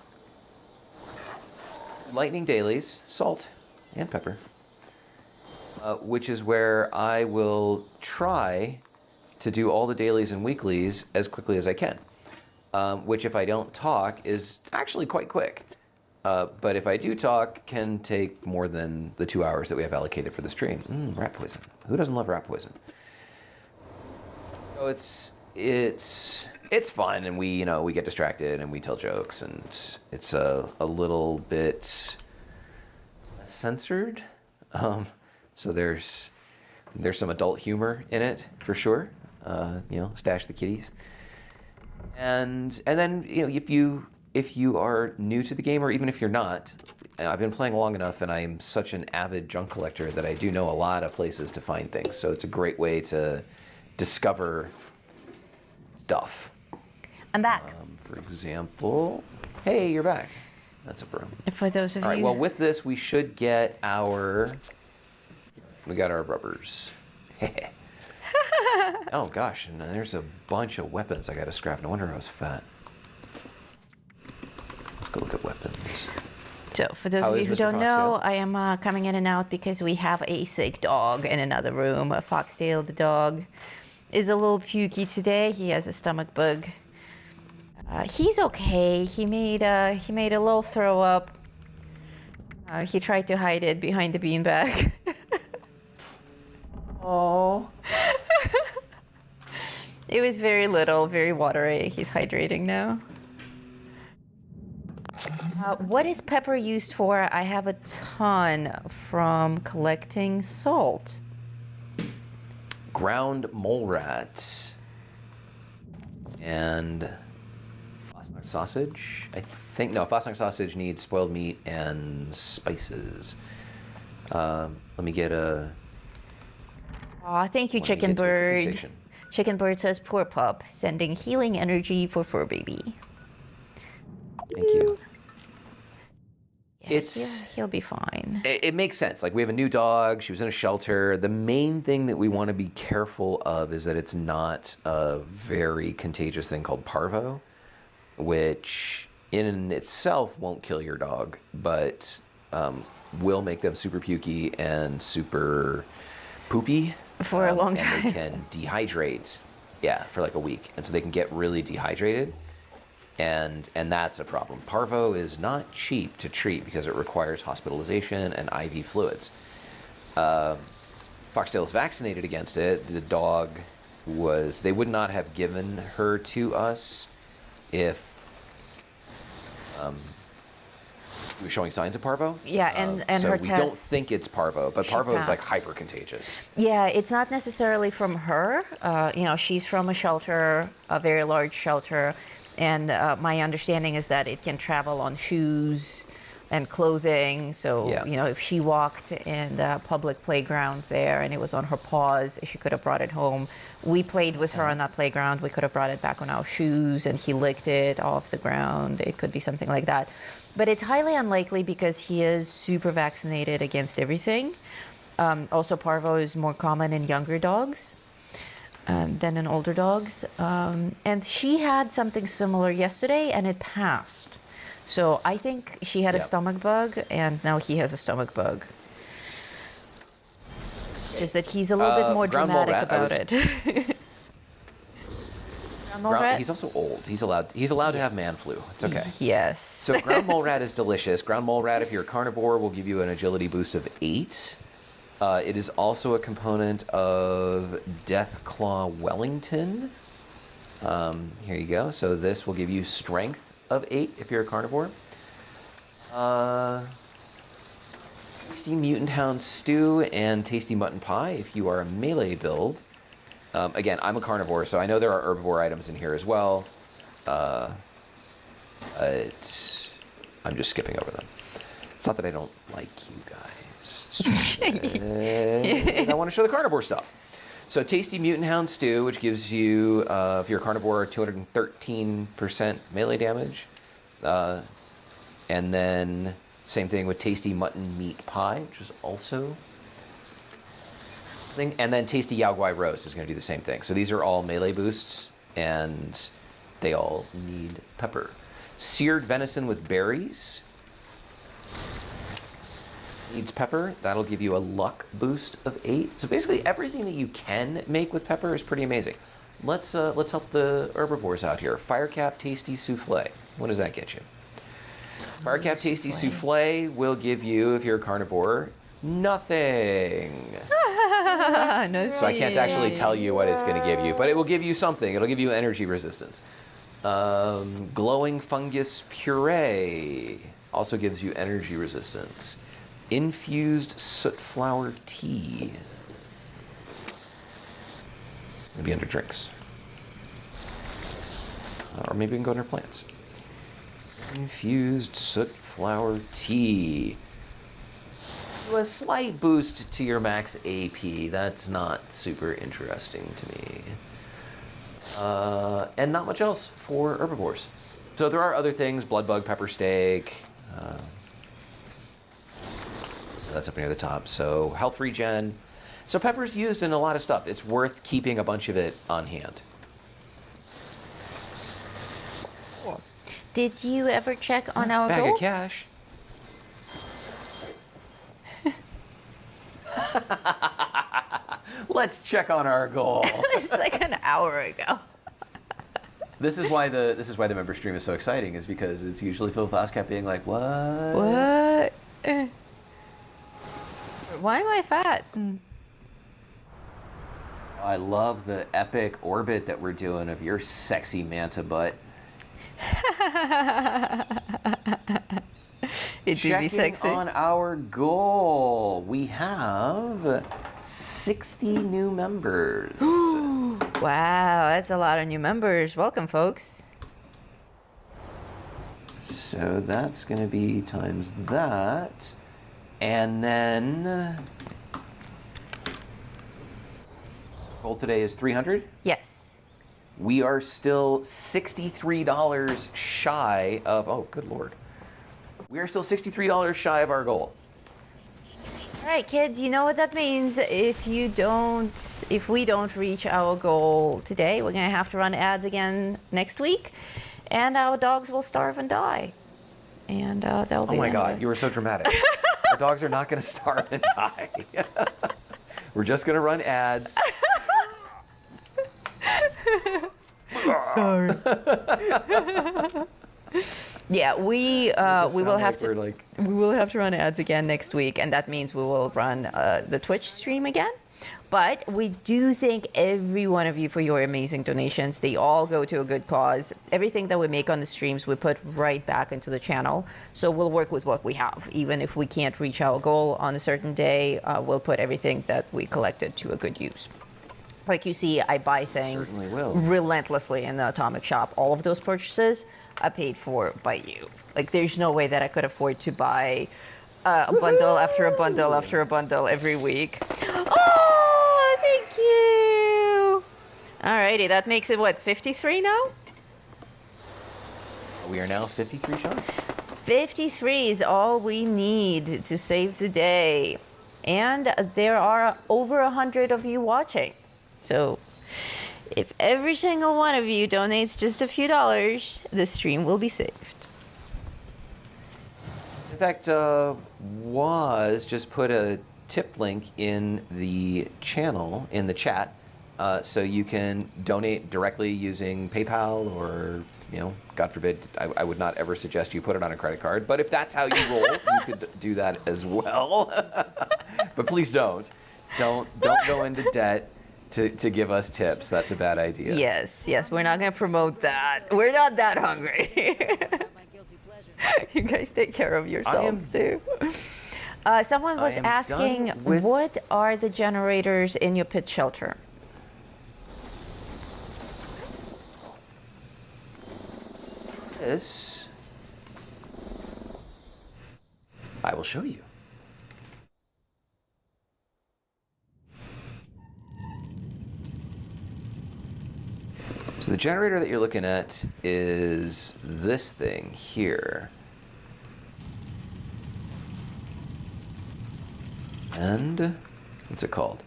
Lightning dailies, salt and pepper, which is where I will try to do all the dailies and weeklies as quickly as I can, which if I don't talk is actually quite quick. But if I do talk, can take more than the 2 hours that we have allocated for the stream. Rat poison. Who doesn't love rat poison? So it's fun, and we get distracted and we tell jokes, and it's a little bit censored. So there's some adult humor in it for sure. Stash the kitties, and then if you are new to the game, or even if you're not, I've been playing long enough and I'm such an avid junk collector that I do know a lot of places to find things. So it's a great way to discover stuff. I'm back. For example, hey, you're back. That's a broom. For those of you... All right, well, with this, we should get we got our rubbers. Oh, gosh, and there's a bunch of weapons I got to scrap. No wonder I was fat. Let's go look at weapons. So, for those of you who don't know, I am coming in and out because we have a sick dog in another room. Foxtail, the dog, is a little pukey today. He has a stomach bug. He's okay. He made a little throw up. He tried to hide it behind the beanbag. Oh. It was very little, very watery. He's hydrating now. What is pepper used for? I have a ton from collecting salt. Ground mole rats. And Fosnock sausage. I think no, Fosnock sausage needs spoiled meat and spices. Let me get a. Aw, thank you, when we Chicken get to a cooking Bird. station. Chicken Bird says, poor pup, sending healing energy for fur baby. Thank you. Yeah, he'll be fine. It makes sense. Like, we have a new dog. She was in a shelter. The main thing that we want to be careful of is that it's not a very contagious thing called parvo, which in itself won't kill your dog, but will make them super pukey and super poopy. For a long time. And they can dehydrate, for like a week. And so they can get really dehydrated. And that's a problem. Parvo is not cheap to treat because it requires hospitalization and IV fluids. Foxtail is vaccinated against it. The dog they would not have given her to us if we were showing signs of parvo. Yeah, and so her we test, don't think it's parvo, but parvo is like passed. hyper contagious. Yeah, it's not necessarily from her. She's from a shelter, a very large shelter, and my understanding is that it can travel on shoes and clothing. So, if she walked in the public playground there and it was on her paws, she could have brought it home. We played with her on that playground. We could have brought it back on our shoes and he licked it off the ground. It could be something like that. But it's highly unlikely because he is super vaccinated against everything. Also, parvo is more common in younger dogs than in older dogs. And she had something similar yesterday and it passed. So I think she had a stomach bug and now he has a stomach bug. Just that he's a little bit more dramatic about it. He's also old. He's allowed to have man flu. It's okay. Yes. So ground mole rat is delicious. Ground mole rat, if you're a carnivore, will give you an agility boost of 8. It is also a component of Death Claw Wellington. Here you go. So this will give you strength of 8 if you're a carnivore. Tasty Mutant Hound Stew and Tasty Mutton Pie if you are a melee build. Again, I'm a carnivore, so I know there are herbivore items in here as well. But I'm just skipping over them. It's not that I don't like you guys. It's just I want to show the carnivore stuff. So Tasty Mutant Hound Stew, which gives you, if you're a carnivore, 213% melee damage. And then same thing with Tasty Mutton Meat Pie, which is also thing. And then Tasty Yao Guai Roast is going to do the same thing. So these are all melee boosts, and they all need pepper. Seared venison with berries needs pepper. That'll give you a luck boost of 8. So basically everything that you can make with pepper is pretty amazing. Let's help the herbivores out here. Firecap Tasty Souffle. What does that get you? Firecap Tasty Souffle will give you, if you're a carnivore, nothing. So I can't actually tell you what it's going to give you, but it will give you something. It'll give you energy resistance. Glowing Fungus Puree also gives you energy resistance. Infused Soot Flower Tea. It's going to be under drinks. Or maybe we can go under plants. Infused Soot Flower Tea. A slight boost to your max AP. That's not super interesting to me. And not much else for herbivores. So there are other things, blood bug, pepper steak. That's up near the top. So health regen. So pepper's used in a lot of stuff. It's worth keeping a bunch of it on hand. Cool. Did you ever check on our Bag goal? of cash. Let's check on our goal. It's like an hour ago. This is why the member stream is so exciting, is because it's usually Phil Foscap being like, what? What? Why am I fat? I love the epic orbit that we're doing of your sexy manta butt. It did be sexy. Checking on our goal. We have 60 new members. Wow, that's a lot of new members. Welcome, folks. So that's going to be times that. And then goal today is 300. Yes. We are still $63 shy of, oh, good Lord. We are still $63 shy of our goal. All right, kids, you know what that means. If we don't reach our goal today, we're going to have to run ads again next week, and our dogs will starve and die. And that'll be Oh my the end God, of it. you were so dramatic. Our dogs are not going to starve and die. We're just going to run ads. Sorry. Yeah, we will have to we will have to run ads again next week, and that means we will run the Twitch stream again. But we do thank every one of you for your amazing donations. They all go to a good cause. Everything that we make on the streams, we put right back into the channel. So we'll work with what we have. Even if we can't reach our goal on a certain day, we'll put everything that we collected to a good use. Like you see, I buy things Certainly will. relentlessly in the Atomic Shop. All of those purchases are paid for by you. Like, there's no way that I could afford to buy a bundle after a bundle after a bundle every week. Oh, thank you. Alrighty, that makes it, what, 53 now? We are now 53 shy. 53 is all we need to save the day. And there are over 100 of you watching. So if every single one of you donates just a few dollars, the stream will be saved. In fact, just put a tip link in the channel, in the chat, so you can donate directly using PayPal or, you know, God forbid, I would not ever suggest you put it on a credit card, but if that's how you roll, you could do that as well. But please don't. Don't go into debt to give us tips. That's a bad idea. Yes, we're not going to promote that. We're not that hungry. You guys take care of yourselves too. Someone was asking, what are the generators in your pit shelter? This I will show you. So the generator that you're looking at is this thing here. And what's it called?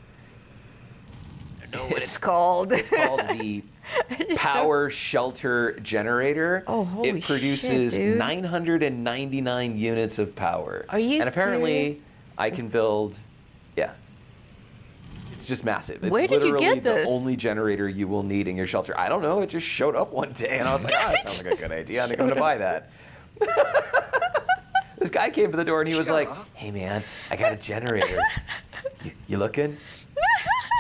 I know what it's called. It's called the Power Shelter Generator. Oh, holy It produces shit, dude. 999 units of power. Are you And apparently serious? I can build, yeah. It's just massive. It's Where did you literally get this? the only generator you will need in your shelter. I don't know, it just showed up one day and I was like, oh, that sounds like a good idea. I think I'm gonna buy that. This guy came to the door and he was like, hey man, I got a generator. You looking?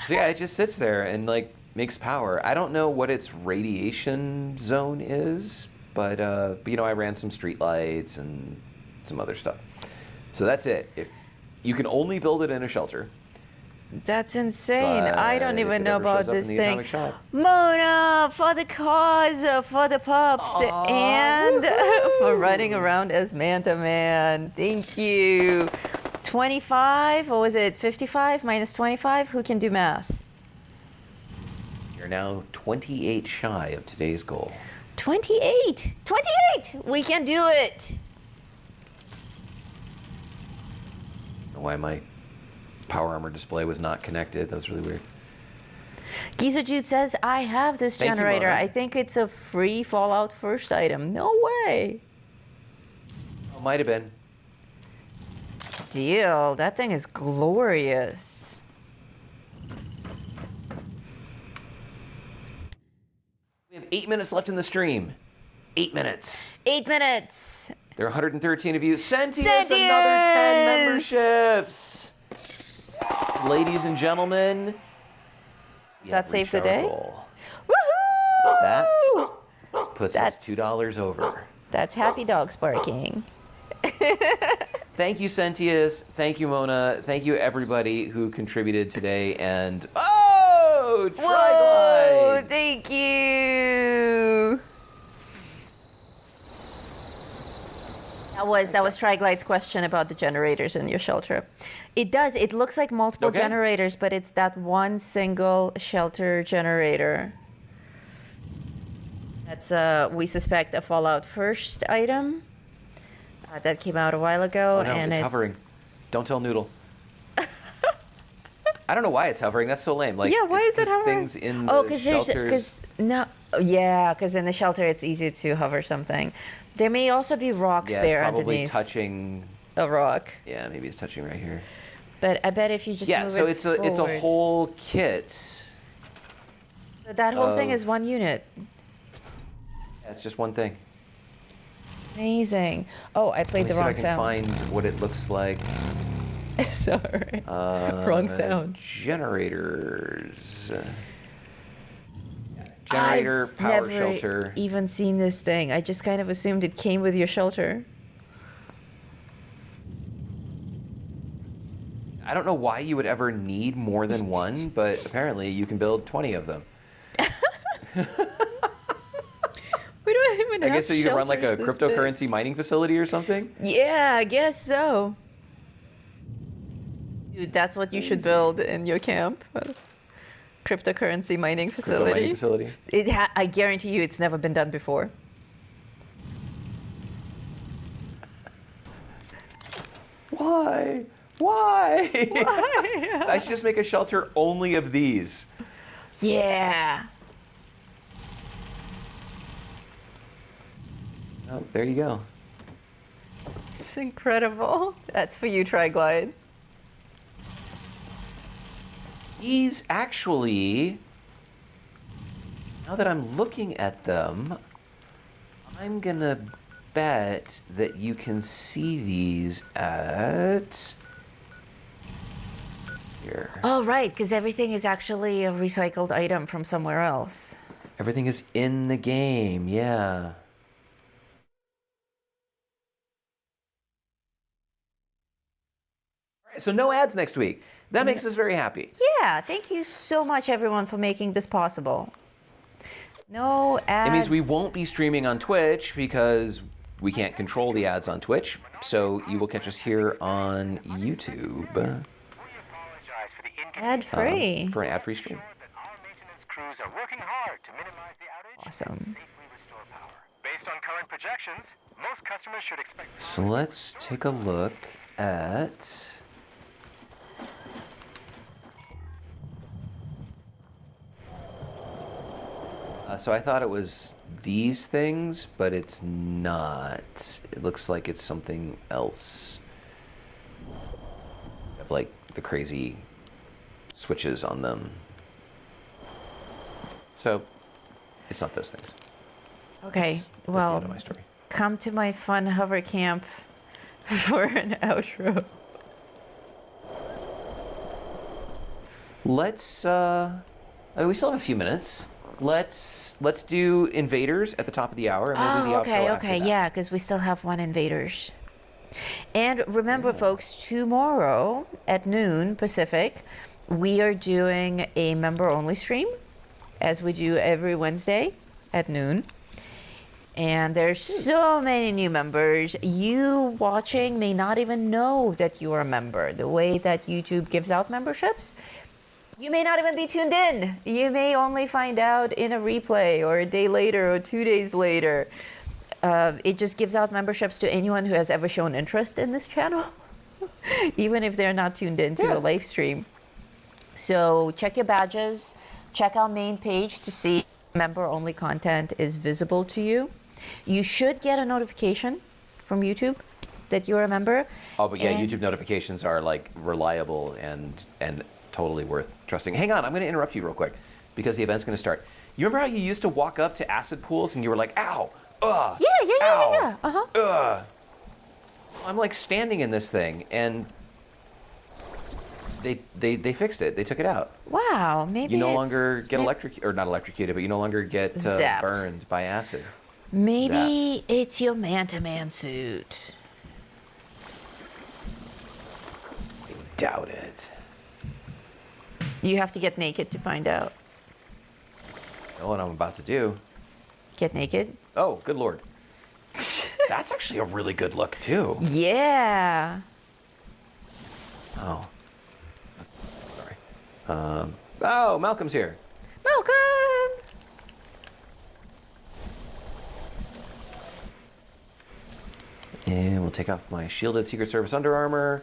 So yeah, it just sits there and like makes power. I don't know what its radiation zone is, but you know, I ran some street lights and some other stuff. So that's it. If you can only build it in a shelter. That's insane. But I don't if even it know ever about shows up in this the thing. Atomic Shop. Mona, for the cause, for the pups, and for running around as Manta Man. Thank you. 25, or was it 55 minus 25? Who can do math? You're now 28 shy of today's goal. 28. 28. We can do it. Why my power armor display was not connected. That was really weird. Giza Jude says, I have this Thank you, generator. Mona. I think it's a free Fallout first item. No way. Oh, might have been. Deal. That thing is glorious. We have 8 minutes left in the stream. 8 minutes. 8 minutes. There are 113 of you. Sentius, Sentius! another 10 memberships. Ladies and gentlemen. Does that save the day? Woohoo! That puts That's- us $2 over. That's happy dogs barking. Thank you, Sentius. Thank you, Mona. Thank you, everybody who contributed today. And oh! Whoa, Whoa, Triglide! thank you. That was Triglide's question about the generators in your shelter. It does. It looks like multiple generators, but it's that one single shelter generator. That's we suspect a Fallout First item that came out a while ago. Oh no, and it's hovering. Don't tell Noodle. I don't know why it's hovering. That's so lame. Like, yeah, why is it hovering? Things in the shelters. Because in the shelter it's easy to hover something. There may also be rocks there it's probably underneath. touching A rock. Yeah, maybe it's touching right here. But I bet if you just move so it it's a whole kit. So that whole thing is one unit. Yeah, it's just one thing. Amazing. Oh, I played the wrong sound. Let me see if I can find what it looks like. Sorry. Wrong sound. Generators. Generator, power shelter. I've never even seen this thing. I just kind of assumed it came with your shelter. I don't know why you would ever need more than one, but apparently you can build 20 of them. We don't even have I guess so you can run like a shelters this cryptocurrency mining facility or something? Yeah, I guess so. Dude, that's what you should build in your camp. Cryptocurrency mining facility. Crypto mining facility. I guarantee you it's never been done before. Why? Why? I should just make a shelter only of these. Yeah. Oh, there you go. It's incredible. That's for you, Triglide. These actually, now that I'm looking at them, I'm gonna bet that you can see these at here. Oh, right, because everything is actually a recycled item from somewhere else. Everything is in the game, yeah. All right, so no ads next week. That makes us very happy. Yeah, thank you so much, everyone, for making this possible. No ads. It means we won't be streaming on Twitch because we can't control the ads on Twitch. So you will catch us here on YouTube. Ad-free. For an ad-free stream. Awesome. Based on current projections, most customers should expect. So let's take a look at... so I thought it was these things, but it's not. It looks like it's something else. Have like the crazy switches on them. So it's not those things. Okay, That's the well, end of my story. come to my fun hover camp for an outro. Let's we still have a few minutes. Let's do Invaders at the top of the hour, and we'll do the outro after that. Yeah, because we still have one Invaders. And remember, folks, tomorrow at noon Pacific, we are doing a member-only stream, as we do every Wednesday at noon. And there's so many new members. You watching may not even know that you are a member. The way that YouTube gives out memberships, you may not even be tuned in. You may only find out in a replay or a day later or 2 days later. It just gives out memberships to anyone who has ever shown interest in this channel, even if they're not tuned into a live stream. So check your badges, check our main page to see if member-only content is visible to you. You should get a notification from YouTube that you're a member. Oh, but yeah, YouTube notifications are like reliable and totally worth trusting. Hang on, I'm going to interrupt you real quick because the event's going to start. You remember how you used to walk up to acid pools and you were like, ow, ugh, Yeah. Uh-huh. ugh. I'm like standing in this thing and they fixed it. They took it out. Wow, maybe You no longer get not electrocuted, but you no longer get Zapped. burned by acid. Maybe it's your Manta-Man suit. Doubt it. You have to get naked to find out. know what I'm about to do. Get naked. Oh, good lord. That's actually a really good look, too. Yeah. Oh. Sorry. Oh, Malcolm's here. Welcome. And we'll take off my shielded Secret Service Under Armour.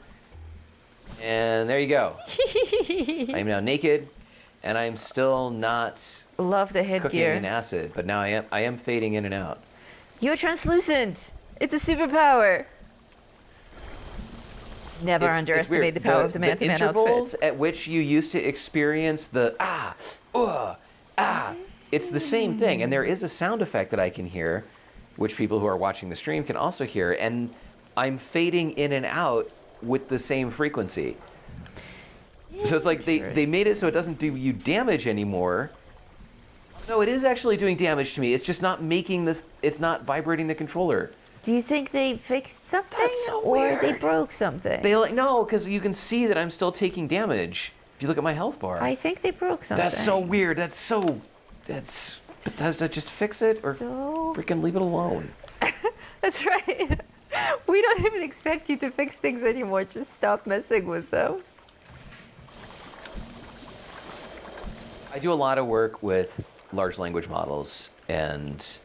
And there you go. I am now naked, and I'm still not Love the cooking headgear. in acid, but now I am fading in and out. You're translucent. It's a superpower. Never underestimate weird. the power of the Man-to-Man intervals outfit. at which you used to experience the it's the same thing, and there is a sound effect that I can hear, which people who are watching the stream can also hear, and I'm fading in and out with the same frequency. So it's like they made it so it doesn't do you damage anymore. No, it is actually doing damage to me. It's just not making this, it's not vibrating the controller. Do you think they fixed something? That's so or they weird. broke something? No, because you can see that I'm still taking damage. If you look at my health bar. I think they broke something. That's so weird. Does that just fix it or So- freaking leave it alone? That's right. We don't even expect you to fix things anymore. Just stop messing with them. I do a lot of work with large language models and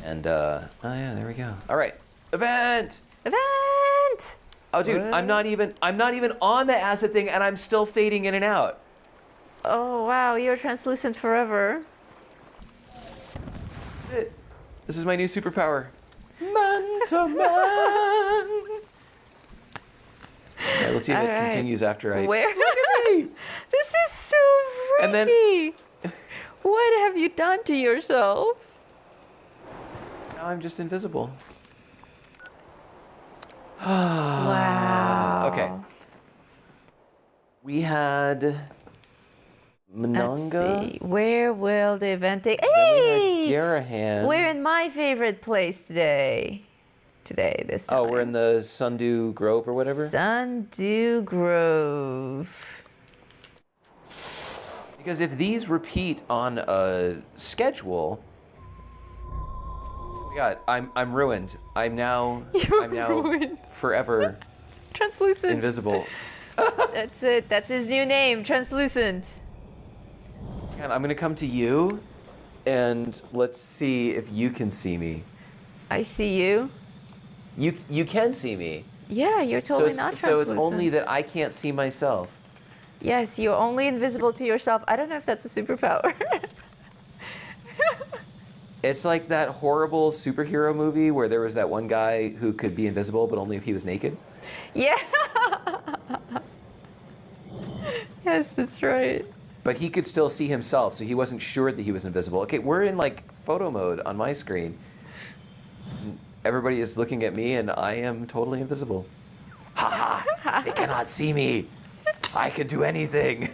oh yeah, there we go. All right, event. Event! Oh, dude, What? I'm not even on the acid thing, and I'm still fading in and out. Oh, wow. You're translucent forever. This is my new superpower. Man to man. All right, let's see if All it right. continues after I. Where? This is so freaky. And then- What have you done to yourself? Now I'm just invisible. Wow. Okay. We had Let's Mononga. see. Where will the event take? Then we had Hey! Garahan. We're in my favorite place today. This time. Oh, we're in the Sundew Grove or whatever? Sundew Grove. Because if these repeat on a schedule, oh my God, I'm ruined. I'm now ruined. forever Translucent. invisible. That's it. That's his new name. Translucent. And I'm gonna come to you, and let's see if you can see me. I see you. You can see me. Yeah, you're totally not so translucent. it's only that I can't see myself. Yes, you're only invisible to yourself. I don't know if that's a superpower. It's like that horrible superhero movie where there was that one guy who could be invisible, but only if he was naked. Yeah. Yes, that's right. But he could still see himself, so he wasn't sure that he was invisible. Okay, we're in like photo mode on my screen. Everybody is looking at me, and I am totally invisible. Ha ha! They cannot see me. I can do anything.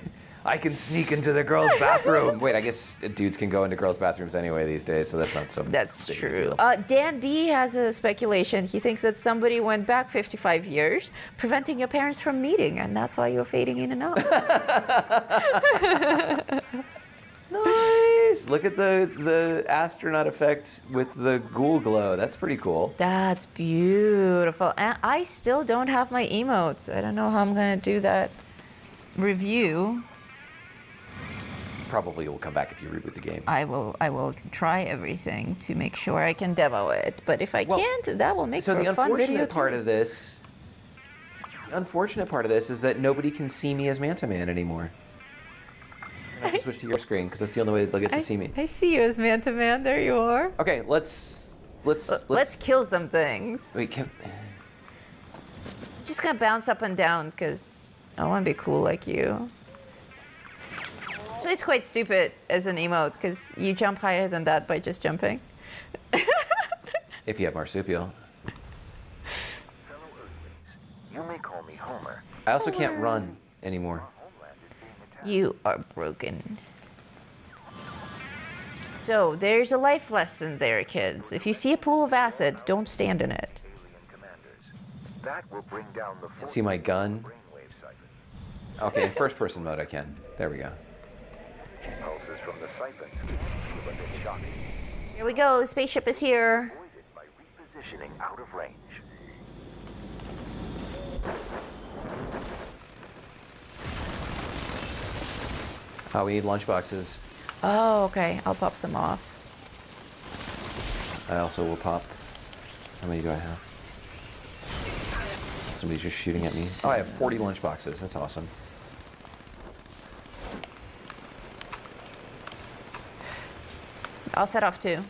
I can sneak into the girls' bathroom. Wait, I guess dudes can go into girls' bathrooms anyway these days, so that's not so That's big of a true. deal. Dan B has a speculation. He thinks that somebody went back 55 years, preventing your parents from meeting, and that's why you're fading in and out. Nice. Look at the astronaut effect with the ghoul glow. That's pretty cool. That's beautiful. And I still don't have my emotes. I don't know how I'm gonna do that review. Probably will come back if you reboot the game. I will try everything to make sure I can demo it. But if I can't, that will make So for the a fun video unfortunate part too. of this, is that nobody can see me as Man-to-Man anymore. I have to switch to your screen because that's the only way they'll get to see me. I see you as Man-to-Man. There you are. Okay, let's Let's kill some things. wait. Can Just gonna bounce up and down because I want to be cool like you. So it's quite stupid as an emote because you jump higher than that by just jumping. if you have marsupial. Fellow Earthlings, you may call me Homer. I also can't run anymore. Homeland is being attacked. You are broken. So there's a life lesson there, kids. If you see a pool of acid, don't stand in it. Alien commanders. That will bring down the Can't see my gun. brainwave siphon. Okay, in first-person mode I can. There we go. Pulse pulses from the siphons can feel a bit shocking. Here we go. Spaceship is here. Avoid it by repositioning out of range. Oh, we need lunchboxes. Oh, okay. I'll pop some off. I also will pop. How many do I have? Somebody's just shooting at me. Oh, I have 40 lunchboxes. That's awesome. I'll set off too.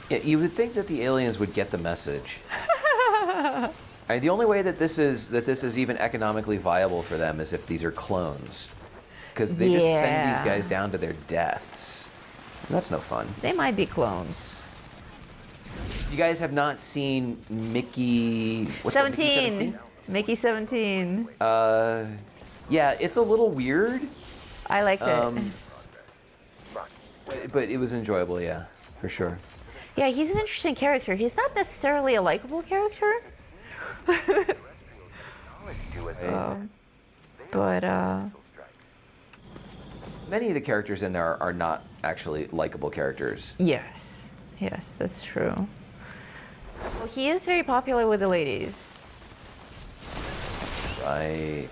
Yeah, you would think that the aliens would get the message. I mean, the only way that this is even economically viable for them is if these are clones, because they just send these guys down to their deaths. And that's no fun. They might be clones. You guys have not seen Mickey? What's that, Mickey 17. Mickey 17. Yeah, it's a little weird, I liked it. but it was enjoyable. Yeah, for sure. Yeah, he's an interesting character. He's not necessarily a likable character. But Many of the characters in there are not actually likable characters. yes, that's true. Well, he is very popular with the ladies. Right.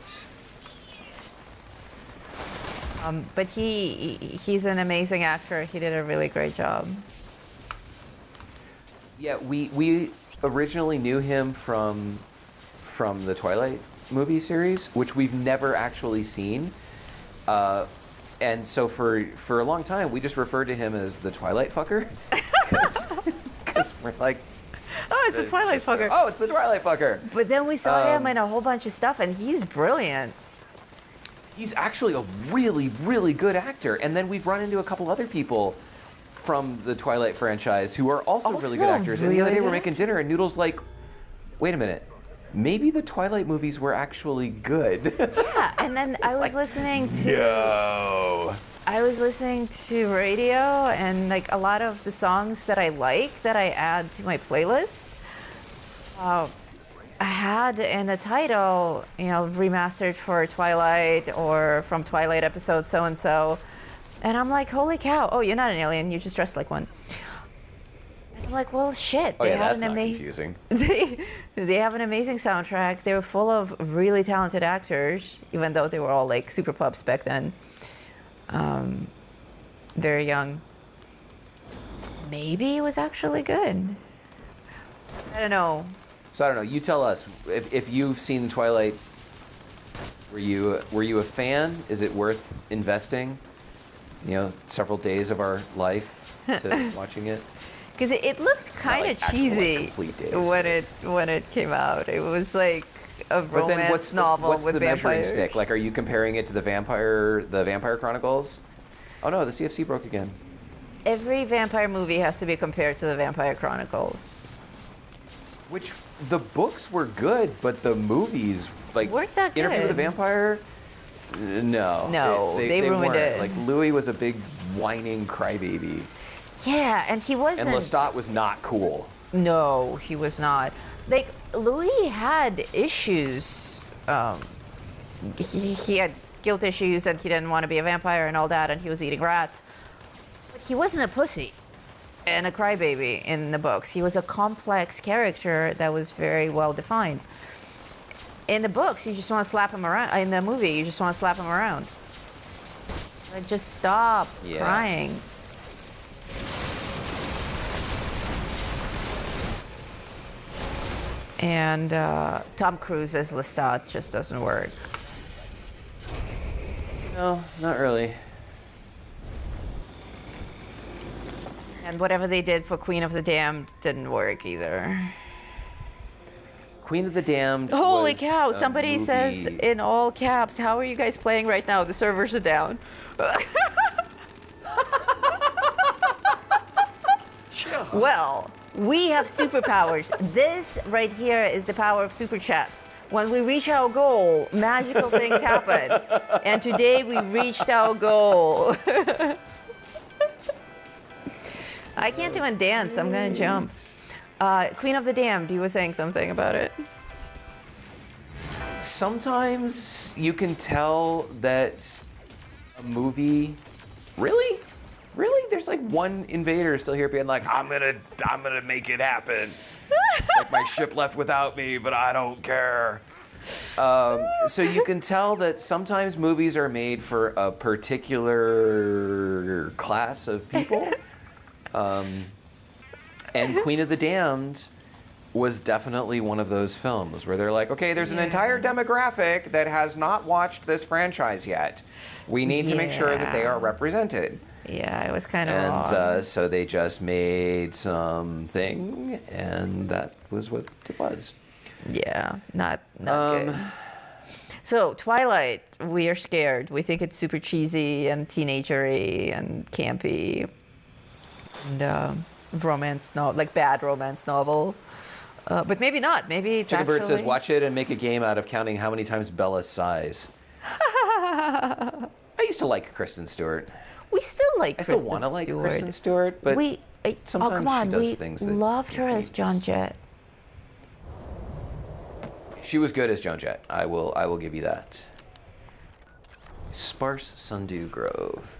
But he's an amazing actor. He did a really great job. Yeah, we originally knew him from the Twilight movie series, which we've never actually seen. And so for a long time, we just referred to him as the Twilight fucker. Because we're like, Oh, it's the Twilight fucker. oh, it's the Twilight fucker. But then we saw him in a whole bunch of stuff, and he's brilliant. He's actually a really, really good actor. And then we've run into a couple other people from the Twilight franchise who are also really good actors. And the other day we're making dinner, and Noodle's like, wait a minute. Maybe the Twilight movies were actually good. Yeah, and then I was listening to No. I was listening to radio, and like a lot of the songs that I like that I add to my playlist, I had in the title, remastered for Twilight or from Twilight episode so and so, and I'm like, holy cow! Oh, you're not an alien. You're just dressed like one. And I'm like, well, shit. Oh yeah, that's not confusing. They have an amazing soundtrack. They were full of really talented actors, even though they were all like super pups back then. Very young. Maybe it was actually good. I don't know. So I don't know. You tell us if you've seen Twilight. Were you a fan? Is it worth investing? Several days of our life to watching it. Because it looked kind of cheesy when it came out. It was like a romance novel what's with the measuring vampires. stick? Like, are you comparing it to the Vampire Chronicles? Oh no, the CFC broke again. Every vampire movie has to be compared to the Vampire Chronicles. Which the books were good, but the movies Weren't that Interview with the good. Vampire. No. No, they ruined weren't. it. Like Louis was a big whining crybaby, Yeah, and he wasn't. and Lestat was not cool. No, he was not. Like, Louis had issues. He had guilt issues, and he didn't want to be a vampire and all that, and he was eating rats. But he wasn't a pussy and a crybaby in the books. He was a complex character that was very well defined. In the books, you just want to slap him around. In the movie, you just want to slap him around. Like, just stop crying. And Tom Cruise as Lestat just doesn't work. No, not really. And whatever they did for Queen of the Damned didn't work either. Queen of the Damned. Holy was cow, a somebody says movie- in all caps, how are you guys playing right now? The servers are down. Well, we have superpowers. This right here is the power of super chats. When we reach our goal, magical things happen. And today we reached our goal. I can't even dance. I'm gonna jump. Queen of the Damned, you were saying something about it. Sometimes you can tell that a movie, really? There's like one invader still here being like, I'm gonna make it happen. Like my ship left without me, but I don't care. So you can tell that sometimes movies are made for a particular class of people. And Queen of the Damned was definitely one of those films where they're like, okay, there's an entire demographic that has not watched this franchise yet. We need to make sure that they are represented. Yeah, it was kind of And so they just made something, and that was what it was. Yeah, not good. So Twilight, we are scared. We think it's super cheesy and teenagery and campy, and bad romance novel. But maybe not. Maybe it's Chicken Bird actually... says, watch it and make a game out of counting how many times Bella sighs. I used to like Kristen Stewart. We still like Kristen I still want to like Kristen Stewart, but sometimes come on, she does we things that loved her as John Jett. She was good as Joan Jett. I will give you that. Sparse Sundew Grove.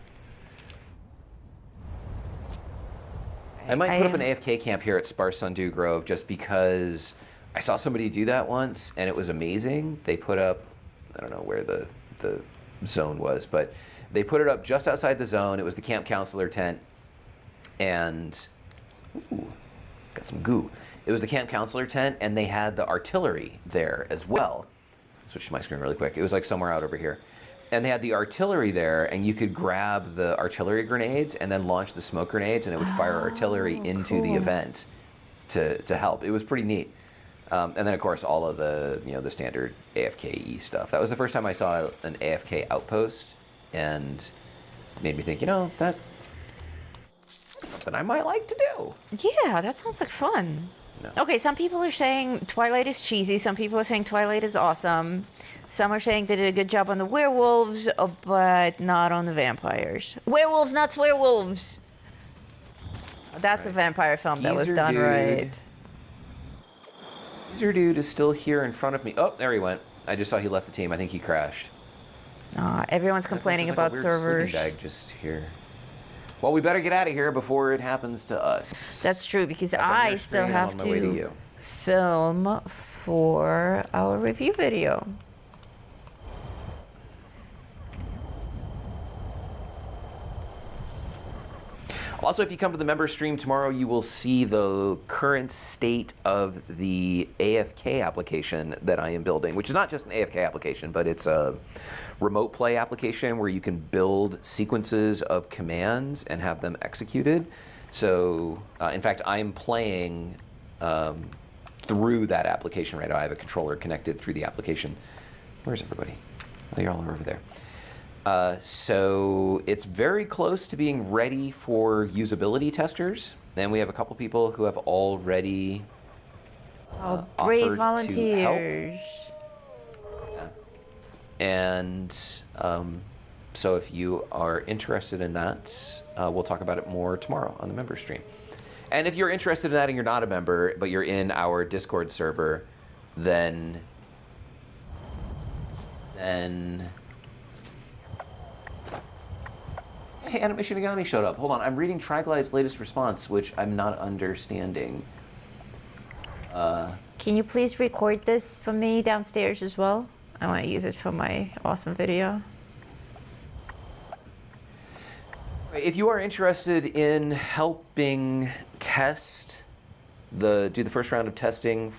I might put up an AFK camp here at Sparse Sundew Grove just because I saw somebody do that once and it was amazing. They put up, I don't know where the zone was, but they put it up just outside the zone. It was the camp counselor tent, and got some goo. It was the camp counselor tent, and they had the artillery there as well. Switch to my screen really quick. It was like somewhere out over here. And they had the artillery there, and you could grab the artillery grenades and then launch the smoke grenades, and it would fire artillery into the event to help. It was pretty neat. And then, of course, all of the the standard AFK stuff. That was the first time I saw an AFK outpost, and made me think, that's something I might like to do. Yeah, that sounds like fun. No. Okay, some people are saying Twilight is cheesy. Some people are saying Twilight is awesome. Some are saying they did a good job on the werewolves, but not on the vampires. Werewolves, not swearwolves. That's a vampire film that was done right. Geezer Dude is still here in front of me. Oh, there he went. I just saw he left the team. I think he crashed. Everyone's complaining about There's servers. sleeping bag just here. Well, we better get out of here before it happens to us. That's true, because I still have to you. film for our review video. Also, if you come to the member stream tomorrow, you will see the current state of the AFK application that I am building, which is not just an AFK application, but it's a remote play application where you can build sequences of commands and have them executed. So, in fact, I'm playing through that application right now. I have a controller connected through the application. Where's everybody? Oh, you're all over there. So it's very close to being ready for usability testers. And we have a couple people who have already Brave offered volunteers. to help. And so if you are interested in that, we'll talk about it more tomorrow on the member stream. And if you're interested in that and you're not a member, but you're in our Discord server, then hey, Anime Shenanigans showed up. Hold on, I'm reading Triglide's latest response, which I'm not understanding. Can you please record this for me downstairs as well? I want to use it for my awesome video. If you are interested in helping test do the first round of testing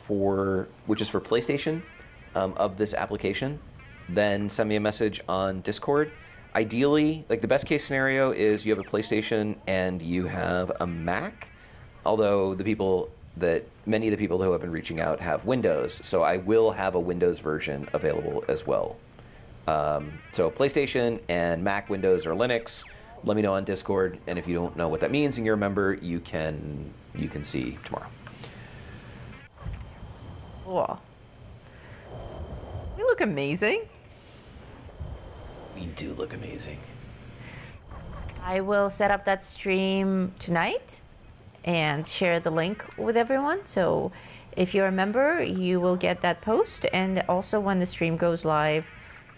which is for PlayStation, of this application, then send me a message on Discord. Ideally, like the best case scenario is you have a PlayStation and you have a Mac, although many of the people who have been reaching out have Windows, so I will have a Windows version available as well. So PlayStation and Mac, Windows, or Linux, let me know on Discord, and if you don't know what that means and you're a member, you can see tomorrow. Cool. We look amazing. We do look amazing. I will set up that stream tonight and share the link with everyone. So if you're a member, you will get that post. And also when the stream goes live,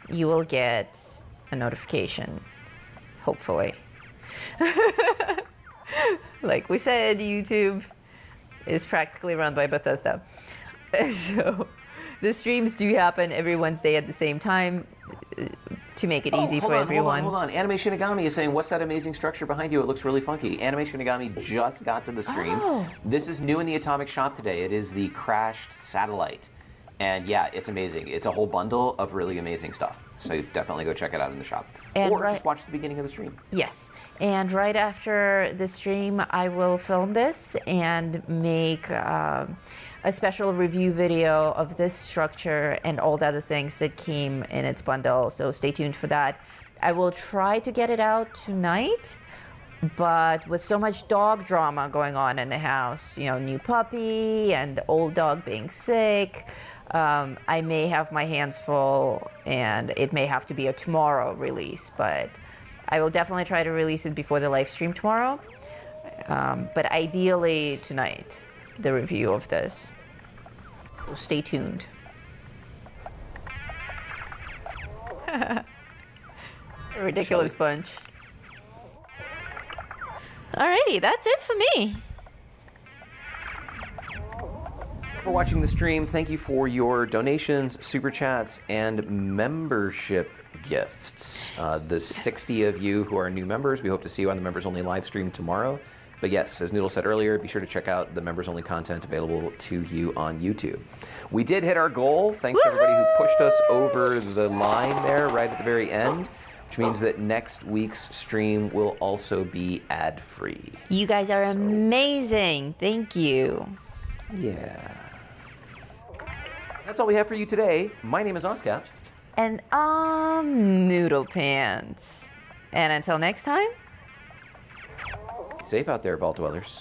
you will get a notification, hopefully. Like we said, YouTube is practically run by Bethesda. So the streams do happen every Wednesday at the same time to make it easy for everyone. Hold on. Anime Shinigami is saying, what's that amazing structure behind you? It looks really funky. Anime Shinigami just got to the stream. Oh. This is new in the Atomic Shop today. It is the crashed satellite. And yeah, it's amazing. It's a whole bundle of really amazing stuff. So definitely go check it out in the shop. And or just watch the beginning of the stream. Yes. And right after the stream, I will film this and make a special review video of this structure and all the other things that came in its bundle. So stay tuned for that. I will try to get it out tonight, but with so much dog drama going on in the house, you know, new puppy and the old dog being sick, I may have my hands full and it may have to be a tomorrow release, but I will definitely try to release it before the live stream tomorrow. But ideally tonight, the review of this. So stay tuned. A ridiculous bunch. Alrighty, that's it for me. For watching the stream, thank you for your donations, super chats, and membership gifts. The 60 of you who are new members, we hope to see you on the members only live stream tomorrow. But yes, as Noodle said earlier, be sure to check out the members only content available to you on YouTube. We did hit our goal. Thanks to everybody who pushed us over the line there right at the very end, which means that next week's stream will also be ad-free. You guys are amazing. Thank you. Yeah. That's all we have for you today. My name is Oscar. And Noodle Pants. And until next time. Safe out there, Vault Dwellers.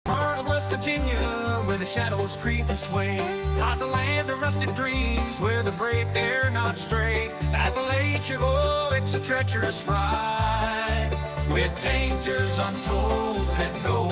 Heart of West Virginia, where the shadows creep and sway, lies a land of rusted dreams, where the brave dare not stray. Appalachia, oh, it's a treacherous ride, with dangers untold and no